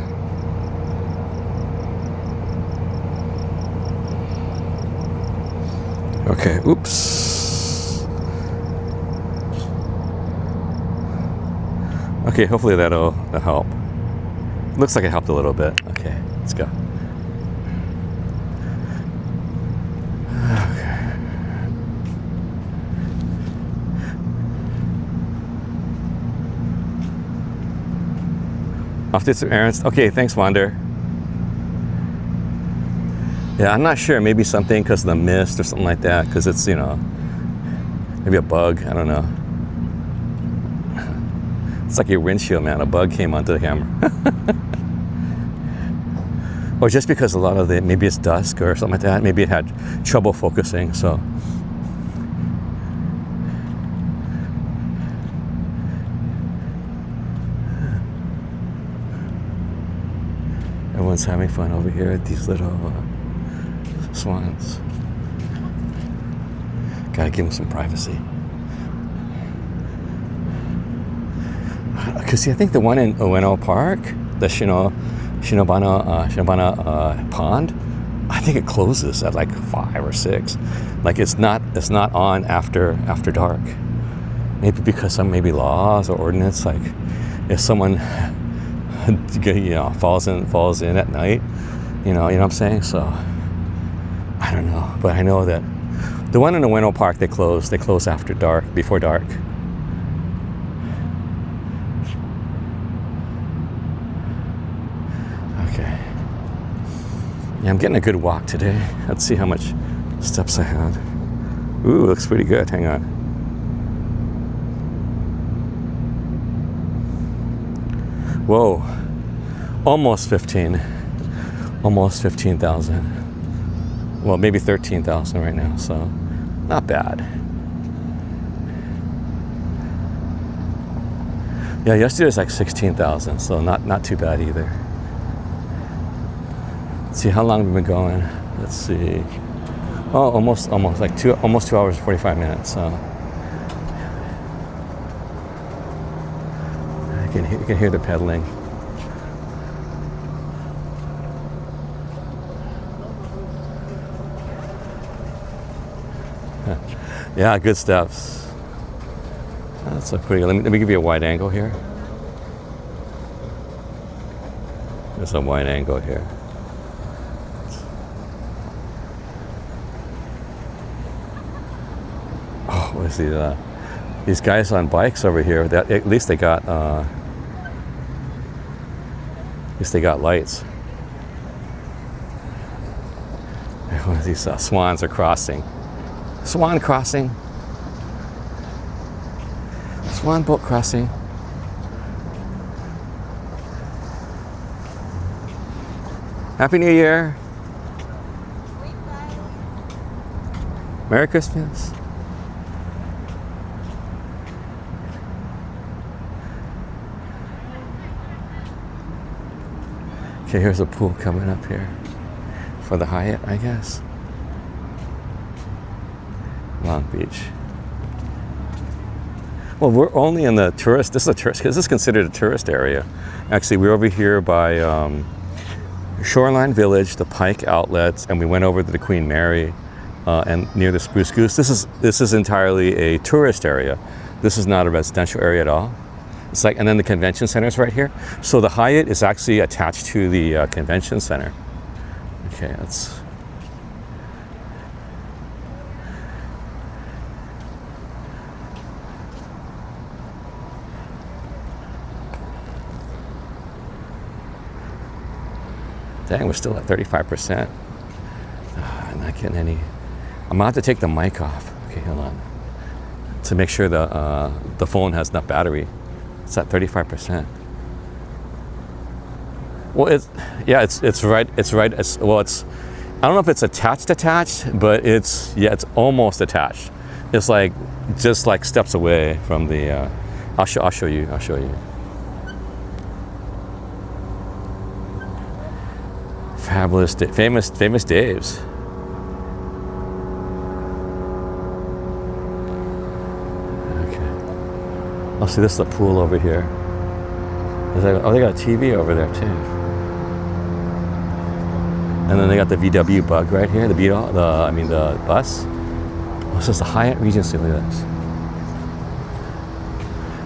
Okay, oops. Okay, hopefully that'll help. Looks like it helped a little bit. Okay, let's go. Okay. Off to some errands. Okay, thanks, Wander. Yeah, I'm not sure. Maybe something because of the mist or something like that. Because it's, you know, maybe a bug. I don't know. It's like your windshield, man. A bug came onto the camera. Or just because a lot of the, maybe it's dusk or something like that. Maybe it had trouble focusing, so. Everyone's having fun over here at these little swans. Gotta give them some privacy. Because see, I think the one in Ueno Park, the Shinobana Pond, I think it closes at like 5 or 6. Like it's not on after dark. Maybe because some maybe laws or ordinance, like if someone falls in at night, you know what I'm saying? So I don't know, but I know that the one in Ueno Park they close after dark, before dark. Yeah, I'm getting a good walk today. Let's see how much steps I had. Ooh, looks pretty good. Hang on. Whoa. Almost 15. Almost 15,000. Well, maybe 13,000 right now, so not bad. Yeah, yesterday was like 16,000, so not too bad either. See how long we've been going. Let's see. Oh, almost like 2 hours and 45 minutes. So you can hear the pedaling. Yeah, good steps. That's a pretty good. Let me give you a wide angle here. There's a wide angle here. What is the these guys on bikes over here, that at least they got lights. One of these swans are crossing. Swan crossing. Swan boat crossing. Happy New Year. Merry Christmas. Okay, here's a pool coming up here for the Hyatt, I guess. Long Beach. Well, we're only in the tourist. This is a tourist because this is considered a tourist area. Actually, we're over here by Shoreline Village, the Pike outlets, and we went over to the Queen Mary and near the Spruce Goose. This is entirely a tourist area. This is not a residential area at all. It's like, and then the convention center is right here. So the Hyatt is actually attached to the convention center. Okay, that's. Dang, we're still at 35%. I'm not getting any. I'm gonna have to take the mic off. Okay, hold on. To make sure the phone has enough battery. It's at 35%. Well, it's right. Well, it's. I don't know if it's attached, but it's almost attached. It's like just like steps away from the. I'll show you. Fabulous, famous Dave's. Okay. Oh, see, this is the pool over here. Oh, they got a TV over there too. And then they got the VW Bug right here. The bus. Oh, this is the Hyatt Regency. Look at this.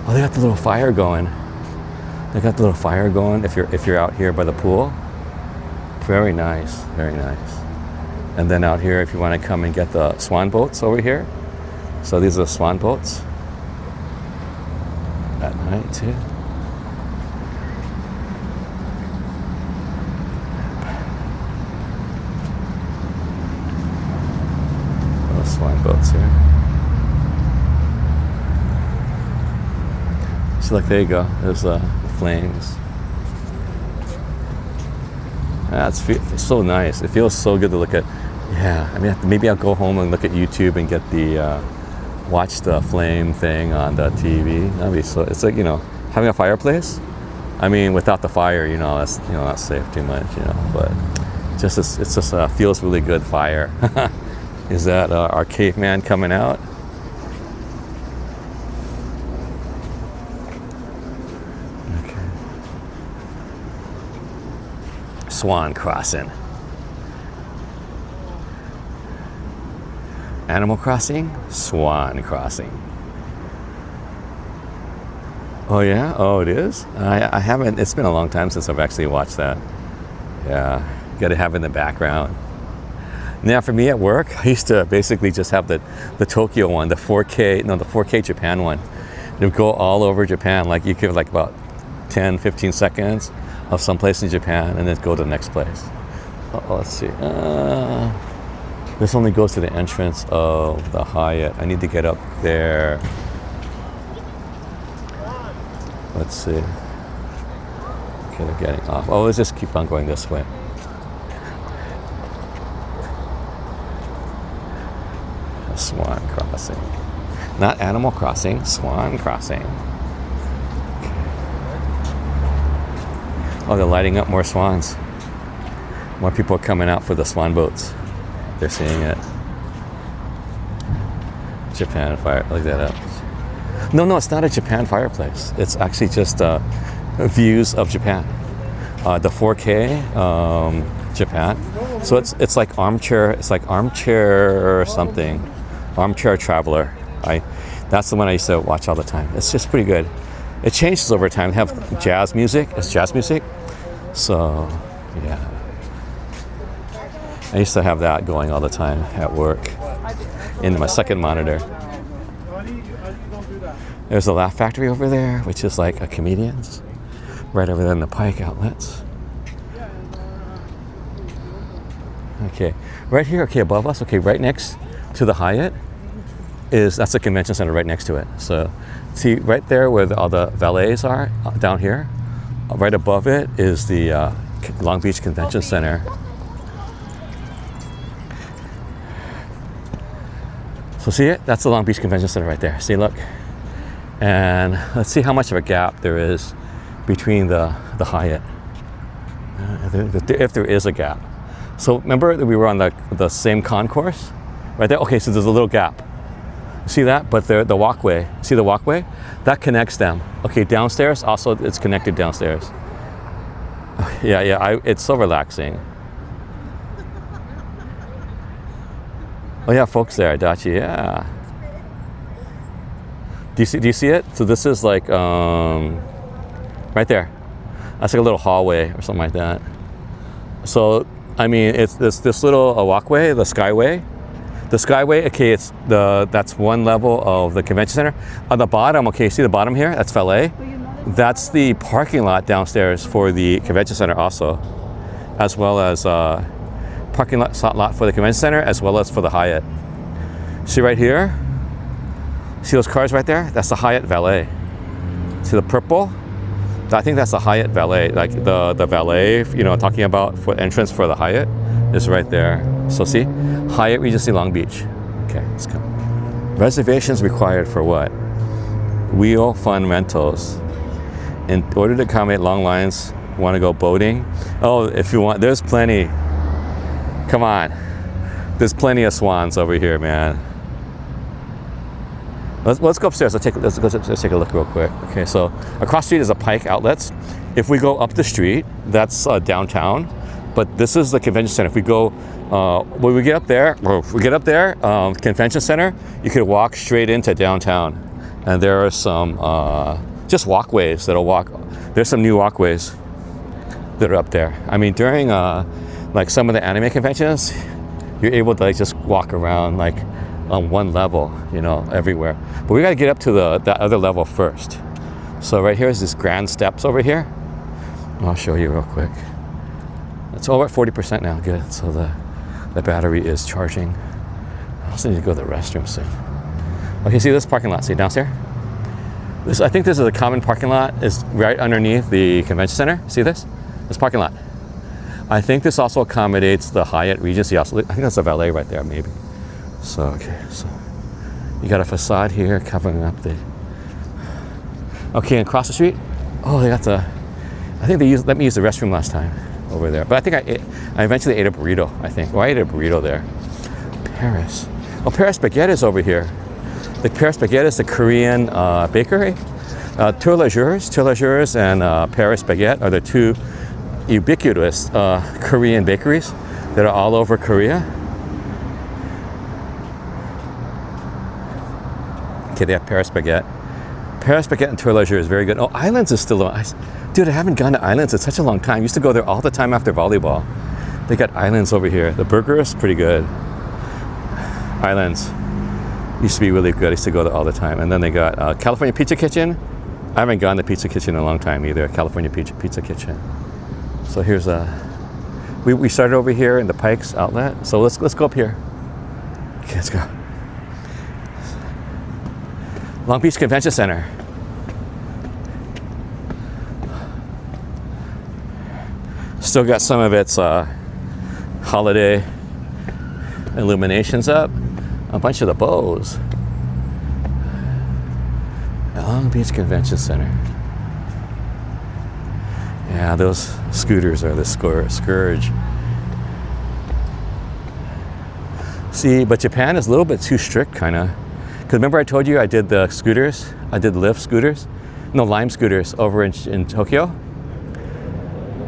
Oh, they got the little fire going. If you're out here by the pool. Very nice, very nice. And then out here, if you want to come and get the swan boats over here. So these are the swan boats. At night too. Little swan boats here. So look, there you go. There's the flames. It's so nice. It feels so good to look at. Yeah, I mean, maybe I'll go home and look at YouTube and get the watch the flame thing on the TV. That'd be so. It's like, having a fireplace. I mean, without the fire, that's not safe too much, But it just feels really good. Fire. Is that our caveman coming out? Swan crossing. Animal Crossing, Swan Crossing. Oh yeah? Oh, it is? I haven't, it's been a long time since I've actually watched that. Yeah, got to have it in the background. Now for me at work, I used to basically just have the Tokyo one, the 4K Japan one. It would go all over Japan, like you could about 10, 15 seconds of some place in Japan and then go to the next place. Let's see. This only goes to the entrance of the Hyatt. I need to get up there. Let's see. Okay, they're getting off. Oh, let's just keep on going this way. A Swan Crossing. Not Animal Crossing, Swan Crossing. Oh, they're lighting up more swans. More people are coming out for the swan boats. They're seeing it. Japan fire, look that up. No, it's not a Japan fireplace. It's actually just views of Japan. The 4K Japan. So it's like armchair. It's like armchair or something. Armchair Traveler. That's the one I used to watch all the time. It's just pretty good. It changes over time. They have jazz music. It's jazz music. So, yeah. I used to have that going all the time at work in my second monitor. There's a Laugh Factory over there, which is like a comedian's. Right over there in the Pike outlets. Okay, right here, okay, above us, okay, right next to the Hyatt that's the convention center right next to it. So see right there where all the valets are, down here, right above it is the Long Beach Convention Center. So see it? That's the Long Beach Convention Center right there. See, look. And let's see how much of a gap there is between the Hyatt, if there is a gap. So remember that we were on the same concourse? Right there? Okay, so there's a little gap. See that? But the walkway, see the walkway? That connects them. Okay, downstairs, also it's connected downstairs. Yeah, it's so relaxing. Oh yeah, folks there, Dachi, yeah. Do you see it? So this is like, right there. That's like a little hallway or something like that. So, I mean, it's this little walkway, the Skyway. The Skyway, okay, that's one level of the convention center. On the bottom, okay, see the bottom here? That's valet. That's the parking lot downstairs for the convention center also, as well as parking lot for the convention center, as well as for the Hyatt. See right here? See those cars right there? That's the Hyatt valet. See the purple? I think that's the Hyatt valet. Like the valet, talking about for entrance for the Hyatt is right there. So see, Hyatt Regency Long Beach. Okay, let's go. Reservations required for what? Wheel Fun Rentals. In order to accommodate long lines, want to go boating? Oh, if you want, there's plenty. Come on. There's plenty of swans over here, man. Let's go upstairs. Let's take a look real quick. Okay, so across the street is a Pike Outlets. If we go up the street, that's downtown. But this is the convention center. If we go, when we get up there, convention center, you could walk straight into downtown. And there are some just walkways that'll walk. There's some new walkways that are up there. I mean, during like some of the anime conventions, you're able to like just walk around like on one level, everywhere. But we got to get up to that other level first. So right here is this grand steps over here. I'll show you real quick. It's all at 40% now. Good. So the battery is charging. I also need to go to the restroom soon. Okay, see this parking lot? See downstairs? I think this is a common parking lot. It's right underneath the convention center. See this? This parking lot. I think this also accommodates the Hyatt Regency. Also, I think that's a valet right there, maybe. So, okay, so you got a facade here covering up the. Okay, and across the street, they got I think they let me use the restroom last time over there. But I think I eventually ate a burrito, I think. Well, I ate a burrito there. Paris. Oh, Paris Baguette is over here. The Paris Baguette is the Korean bakery. Tour La Jours and Paris Baguette are the two ubiquitous Korean bakeries that are all over Korea. Okay, they have Paris Baguette. Paris Baguette and Tour La Jours is very good. Oh, Islands is still on. Dude, I haven't gone to Islands in such a long time. I used to go there all the time after volleyball. They got Islands over here. The burger is pretty good. Islands used to be really good. I used to go there all the time. And then they got California Pizza Kitchen. I haven't gone to Pizza Kitchen in a long time either. California Pizza Kitchen. So here's we started over here in the Pike's outlet. So let's go up here. Okay, let's go. Long Beach Convention Center. Still got some of its holiday illuminations up. A bunch of the bows. Long Beach Convention Center. Yeah, those scooters are the scourge. See, but Japan is a little bit too strict, kind of. Because remember I told you I did the scooters? I did Lyft scooters? No, Lime scooters over in Tokyo.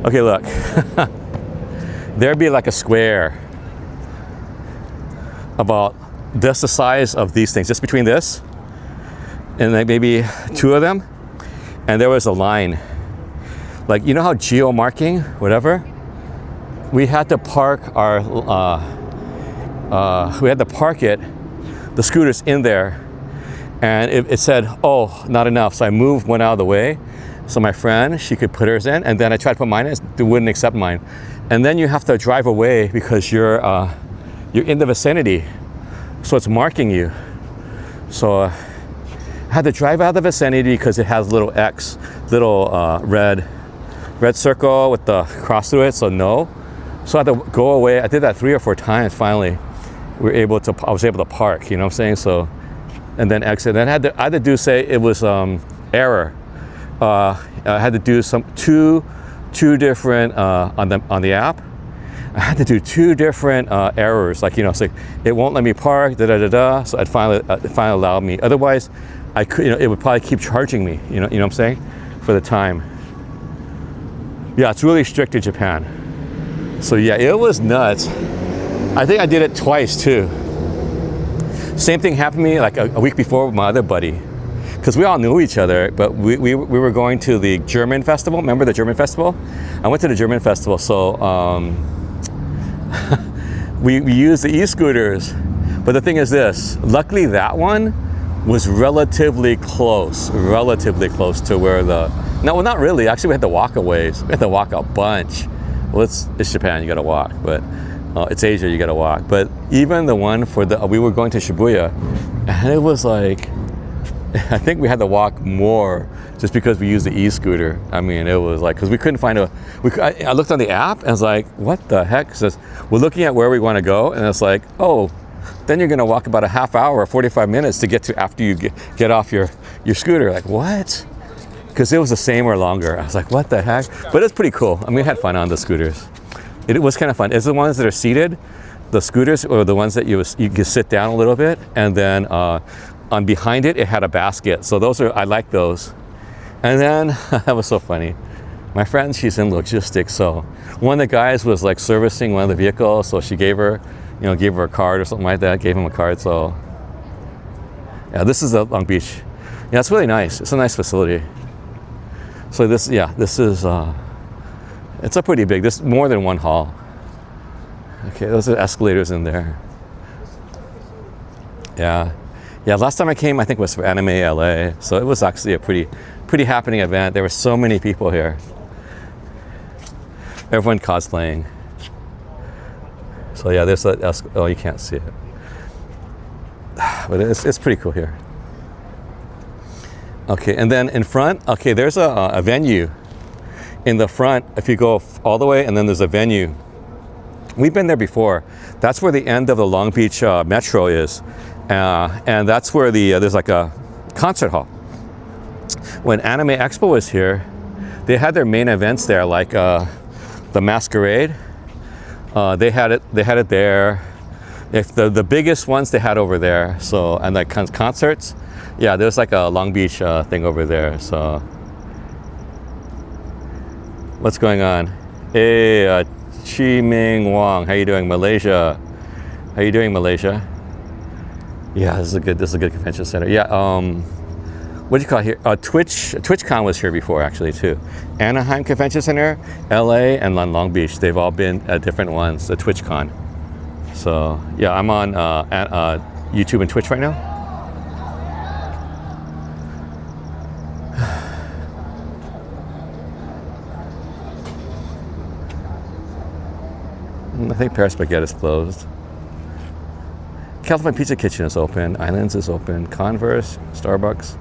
Okay, look. There'd be like a square about this the size of these things, just between this and like maybe two of them. And there was a line. Like, you know how geo-marking, whatever? We had to park the scooters in there. and it said, oh, not enough. So I went out of the way. So my friend, she could put hers in, and then I tried to put mine in, it wouldn't accept mine. And then you have to drive away because you're in the vicinity, so it's marking you. So I had to drive out of the vicinity because it has little X, little red circle with the cross through it, so no. So I had to go away. I did that 3 or 4 times. Finally, I was able to park. You know what I'm saying? So, and then exit. Then I had to do, say it was error. I had to do two different on the app. I had to do 2 different errors. Like, it's like it won't let me park. So it finally allowed me. Otherwise, I could. It would probably keep charging me. You know what I'm saying, for the time. Yeah, it's really strict in Japan. So yeah, it was nuts. I think I did it twice too. Same thing happened to me like a week before with my other buddy. Because we all knew each other, but we were going to the German festival. Remember the German festival? I went to the German festival, so we used the e-scooters. But the thing is this, luckily that one was relatively close to where no, well, not really. Actually, we had to walk a ways. We had to walk a bunch. Well, it's Japan, you gotta walk, but it's Asia, you gotta walk. But even the one we were going to Shibuya, and it was like, I think we had to walk more just because we used the e-scooter. I mean, it was like, because we couldn't find I looked on the app and I was like, what the heck? It says, we're looking at where we want to go. And it's like, oh, then you're going to walk about a half hour or 45 minutes to get to after you get off your scooter. Like, what? Because it was the same or longer. I was like, what the heck? But it's pretty cool. I mean, we had fun on the scooters. It was kind of fun. It's the ones that are seated, the scooters, or the ones that you can sit down a little bit, and then on behind it had a basket. So I like those. And then that was so funny. My friend, she's in logistics, so one of the guys was like servicing one of the vehicles, so she gave her a card or something like that. Gave him a card. So yeah, this is the Long Beach. Yeah, it's really nice. It's a nice facility. So this is it's a pretty big. This more than one hall. Okay, those are escalators in there. Yeah. Last time I came, I think was for Anime LA. So it was actually a pretty happening event. There were so many people here. Everyone cosplaying. So yeah, there's oh, you can't see it, but it's pretty cool here. Okay, and then in front, okay, there's a venue in the front. If you go all the way, and then there's a venue. We've been there before. That's where the end of the Long Beach Metro is. And that's where there's like a concert hall. When Anime Expo was here, they had their main events there, like the Masquerade. They had it there. If the biggest ones they had over there. So, and like concerts, yeah, there's like a Long Beach thing over there. So, what's going on? Hey, Chi Ming Wong, how you doing, Malaysia? How you doing, Malaysia? Yeah, this is a good convention center. Yeah, what do you call it here? TwitchCon was here before actually too. Anaheim Convention Center, LA, and Long Beach. They've all been at different ones. The TwitchCon. So yeah, I'm on YouTube and Twitch right now. I think Paris Baguette is closed. California Pizza Kitchen is open. Islands is open. Converse, Starbucks.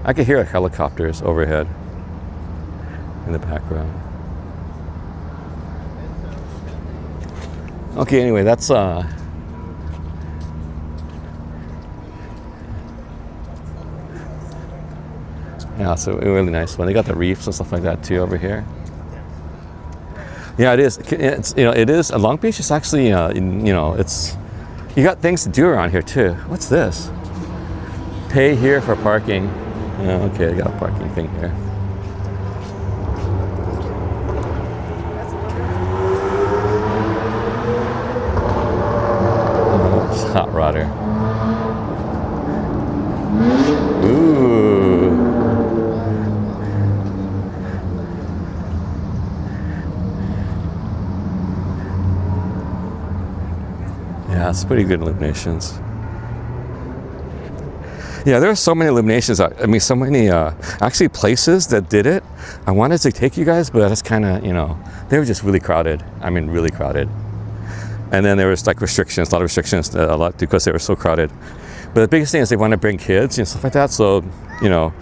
I can hear helicopters overhead in the background. Okay, anyway, that's yeah, it's a really nice one. They got the reefs and stuff like that too over here. Yeah, it is. It's it is. Long Beach is actually it's. You got things to do around here too. What's this? Pay here for parking. Yeah, okay, I got a parking thing here. Oh, it's hot rodder. Ooh. Yeah, it's pretty good illuminations. Yeah, there are so many illuminations. I mean, so many actually places that did it. I wanted to take you guys, but it's kind of, you know, they were just really crowded. I mean, really crowded. And then there was like restrictions, a lot of restrictions, a lot because they were so crowded. But the biggest thing is they want to bring kids and stuff like that. So, you know,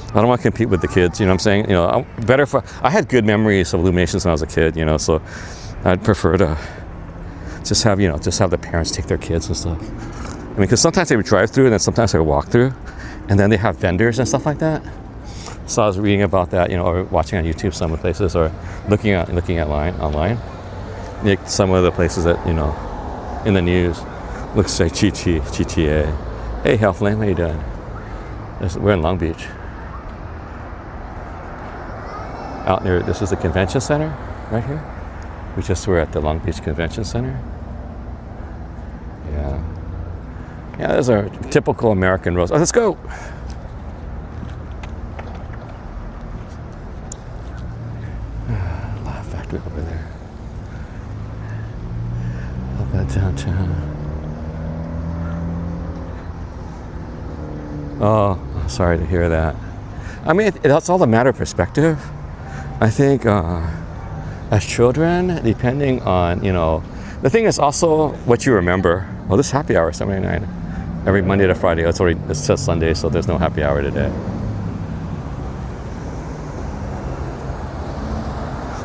I don't want to compete with the kids. You know what I'm saying? You know, better for. I had good memories of illuminations when I was a kid. You know, so I'd prefer to just have, you know, just have the parents take their kids and stuff. I mean, because sometimes they would drive through and then sometimes they would walk through, and then they have vendors and stuff like that. So I was reading about that, you know, or watching on YouTube some of the places, or looking at online. Like some of the places that, you know, in the news, looks like GTA. Hey, Healthline, how you doing? We're in Long Beach. Out near, this is the convention center right here. We're at the Long Beach Convention Center. Yeah, those are typical American roads. Oh, let's go. Laugh Factory over there. How about downtown? Oh, sorry to hear that. I mean, it's all a matter of perspective. I think as children, depending on, you know, the thing is also what you remember. Well, this happy hour, 79, every Monday to Friday. It says Sunday, so there's no happy hour today.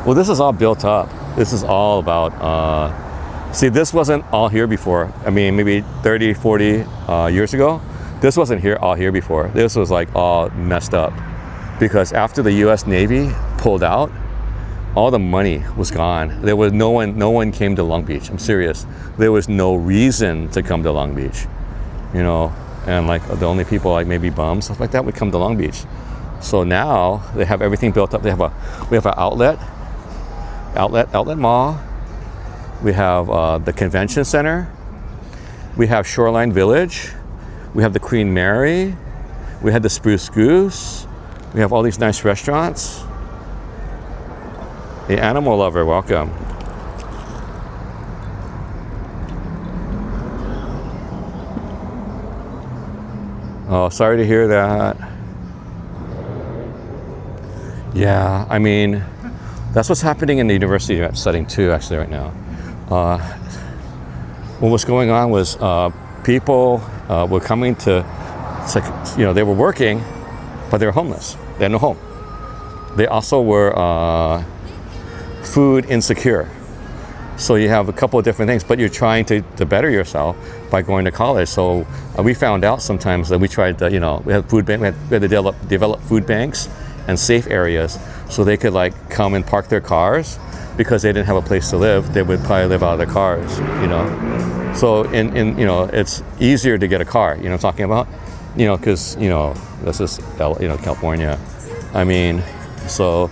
Well, this is all built up. This is all about, see, this wasn't all here before. I mean, maybe 30, 40 years ago. This wasn't all here before. This was like all messed up. Because after the US Navy pulled out, all the money was gone. There was no one came to Long Beach. I'm serious. There was no reason to come to Long Beach, you know, and like the only people, like maybe bums, stuff like that, would come to Long Beach. So now they have everything built up. We have an outlet mall. We have the convention center. We have Shoreline Village. We have the Queen Mary. We had the Spruce Goose. We have all these nice restaurants. The animal lover, welcome. Oh, sorry to hear that. Yeah, I mean, that's what's happening in the university setting too, actually, right now. What was going on was people were coming to, it's like, you know, they were working, but they were homeless. They had no home. They also were food insecure. So you have a couple of different things, but you're trying to better yourself by going to college. So we found out sometimes that we tried to, you know, we had food bank, we had to develop food banks and safe areas so they could like come and park their cars, because they didn't have a place to live. They would probably live out of their cars, you know. So in you know, it's easier to get a car, you know what I'm talking about? You know, because, you know, this is, you know, California. I mean, so,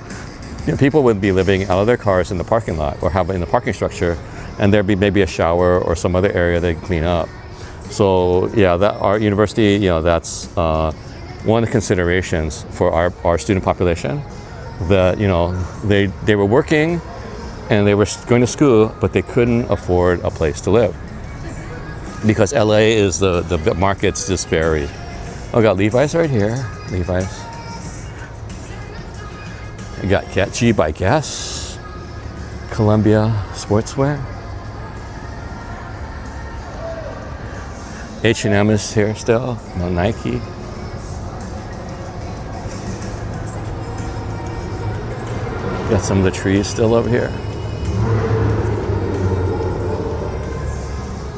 you know, people would be living out of their cars in the parking lot or have in the parking structure, and there'd be maybe a shower or some other area they clean up. So yeah, that our university, you know, that's one of the considerations for our student population. That, you know, they were working and they were going to school, but they couldn't afford a place to live because LA is the market's just very. Oh, I got Levi's right here. Levi's. I got G by Guess, Columbia Sportswear. H&M is here still, no Nike. Got some of the trees still over here.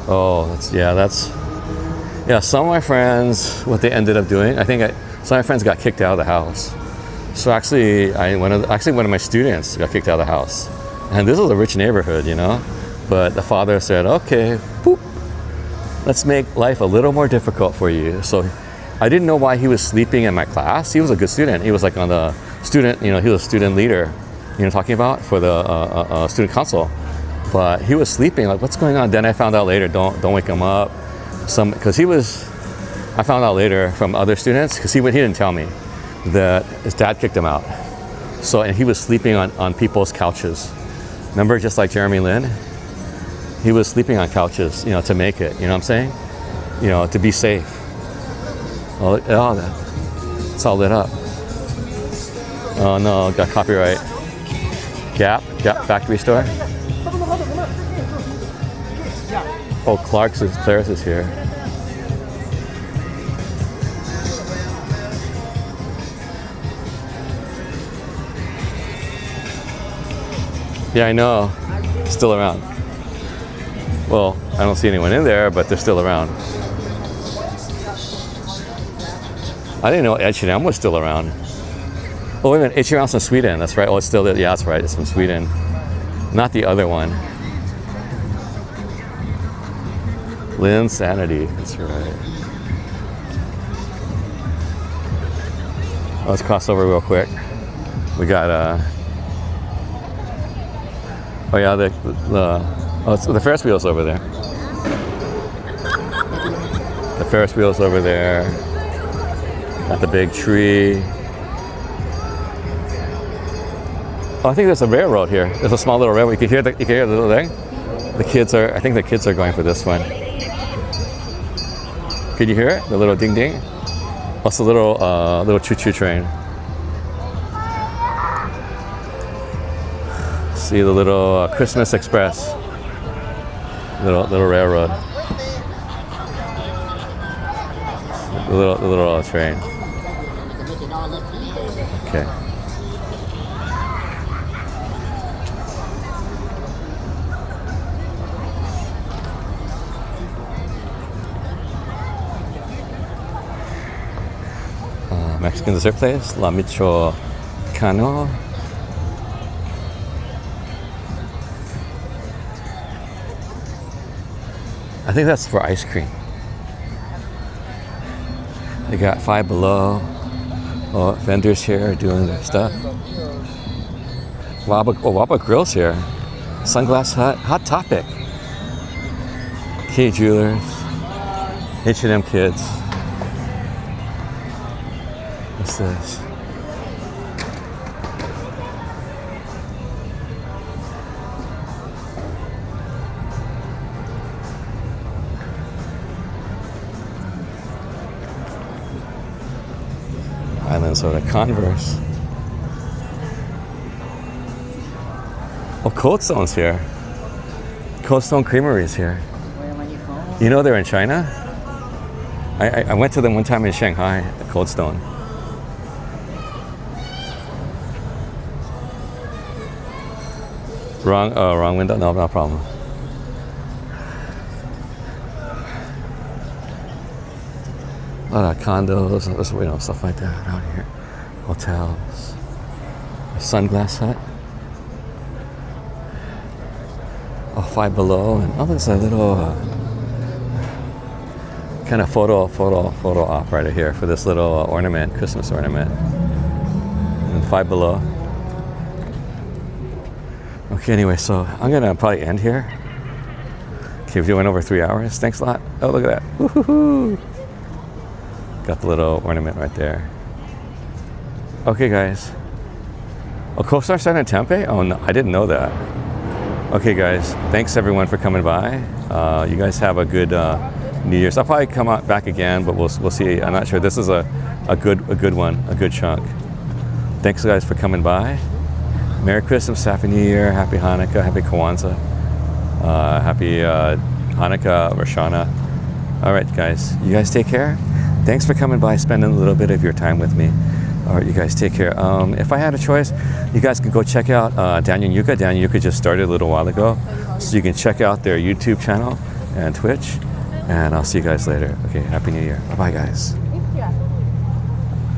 Oh, some of my friends, what they ended up doing, I think some of my friends got kicked out of the house. So actually, one of my students got kicked out of the house. And this was a rich neighborhood, you know? But the father said, okay, boop, let's make life a little more difficult for you. So I didn't know why he was sleeping in my class. He was a good student. He was like on the student, you know, he was a student leader, you know, talking about for the student council. But he was sleeping, like, what's going on? Then I found out later, don't wake him up. I found out later from other students, because he didn't tell me, that his dad kicked him out. So, and he was sleeping on people's couches. Remember, just like Jeremy Lin? He was sleeping on couches, you know, to make it, you know what I'm saying? You know, to be safe. Oh, it's all lit up. Oh no, got copyright. Gap factory store. Oh, Claris is here. Yeah, I know. Still around. Well, I don't see anyone in there, but they're still around. I didn't know H&M was still around. Oh, wait a minute. H&M's from Sweden. That's right. Oh, it's still there. Yeah, that's right. It's from Sweden. Not the other one. Linsanity. That's right. Let's cross over real quick. We got oh yeah, the Ferris wheel's over there. The Ferris wheel's over there. Got the big tree. Oh, I think there's a railroad here. There's a small little railroad. You can hear the little thing. I think the kids are going for this one. Can you hear it? The little ding ding. What's the little choo choo train? See the little Christmas Express. Little railroad. The little train. Okay. Mexican dessert place, La Michoacano. I think that's for ice cream. They got Five Below. Oh, vendors here doing their stuff. Waba Grill's here. Sunglass Hut, Hot Topic. K Jewelers. H&M Kids. What's this? Island Soda, Converse. Oh, Cold Stone's here. Cold Stone Creamery's here. You know they're in China? I went to them one time in Shanghai at Cold Stone. Wrong window? No problem. A lot of condos, stuff like that out here. Hotels. A Sunglass Hut. Oh, Five Below, and there's a little kind of photo op right here for this little ornament, Christmas ornament. And Five Below. Okay, anyway, so I'm gonna probably end here. Okay, we went over 3 hours. Thanks a lot. Oh, look at that. Woo-hoo-hoo. Got the little ornament right there. Okay, guys. Oh, CoStar started in Tempe? Oh, no, I didn't know that. Okay, guys. Thanks, everyone, for coming by. You guys have a good New Year's. I'll probably come out back again, but we'll see. I'm not sure. This is a good one, a good chunk. Thanks, guys, for coming by. Merry Christmas, Happy New Year, Happy Hanukkah, Happy Kwanzaa, Happy Hanukkah, Rosh Hashanah. All right, guys. You guys take care. Thanks for coming by, spending a little bit of your time with me. All right, you guys take care. If I had a choice, you guys could go check out Daniel and Yuka. Daniel and Yuka just started a little while ago. So you can check out their YouTube channel and Twitch. And I'll see you guys later. Okay, Happy New Year. Bye-bye, guys.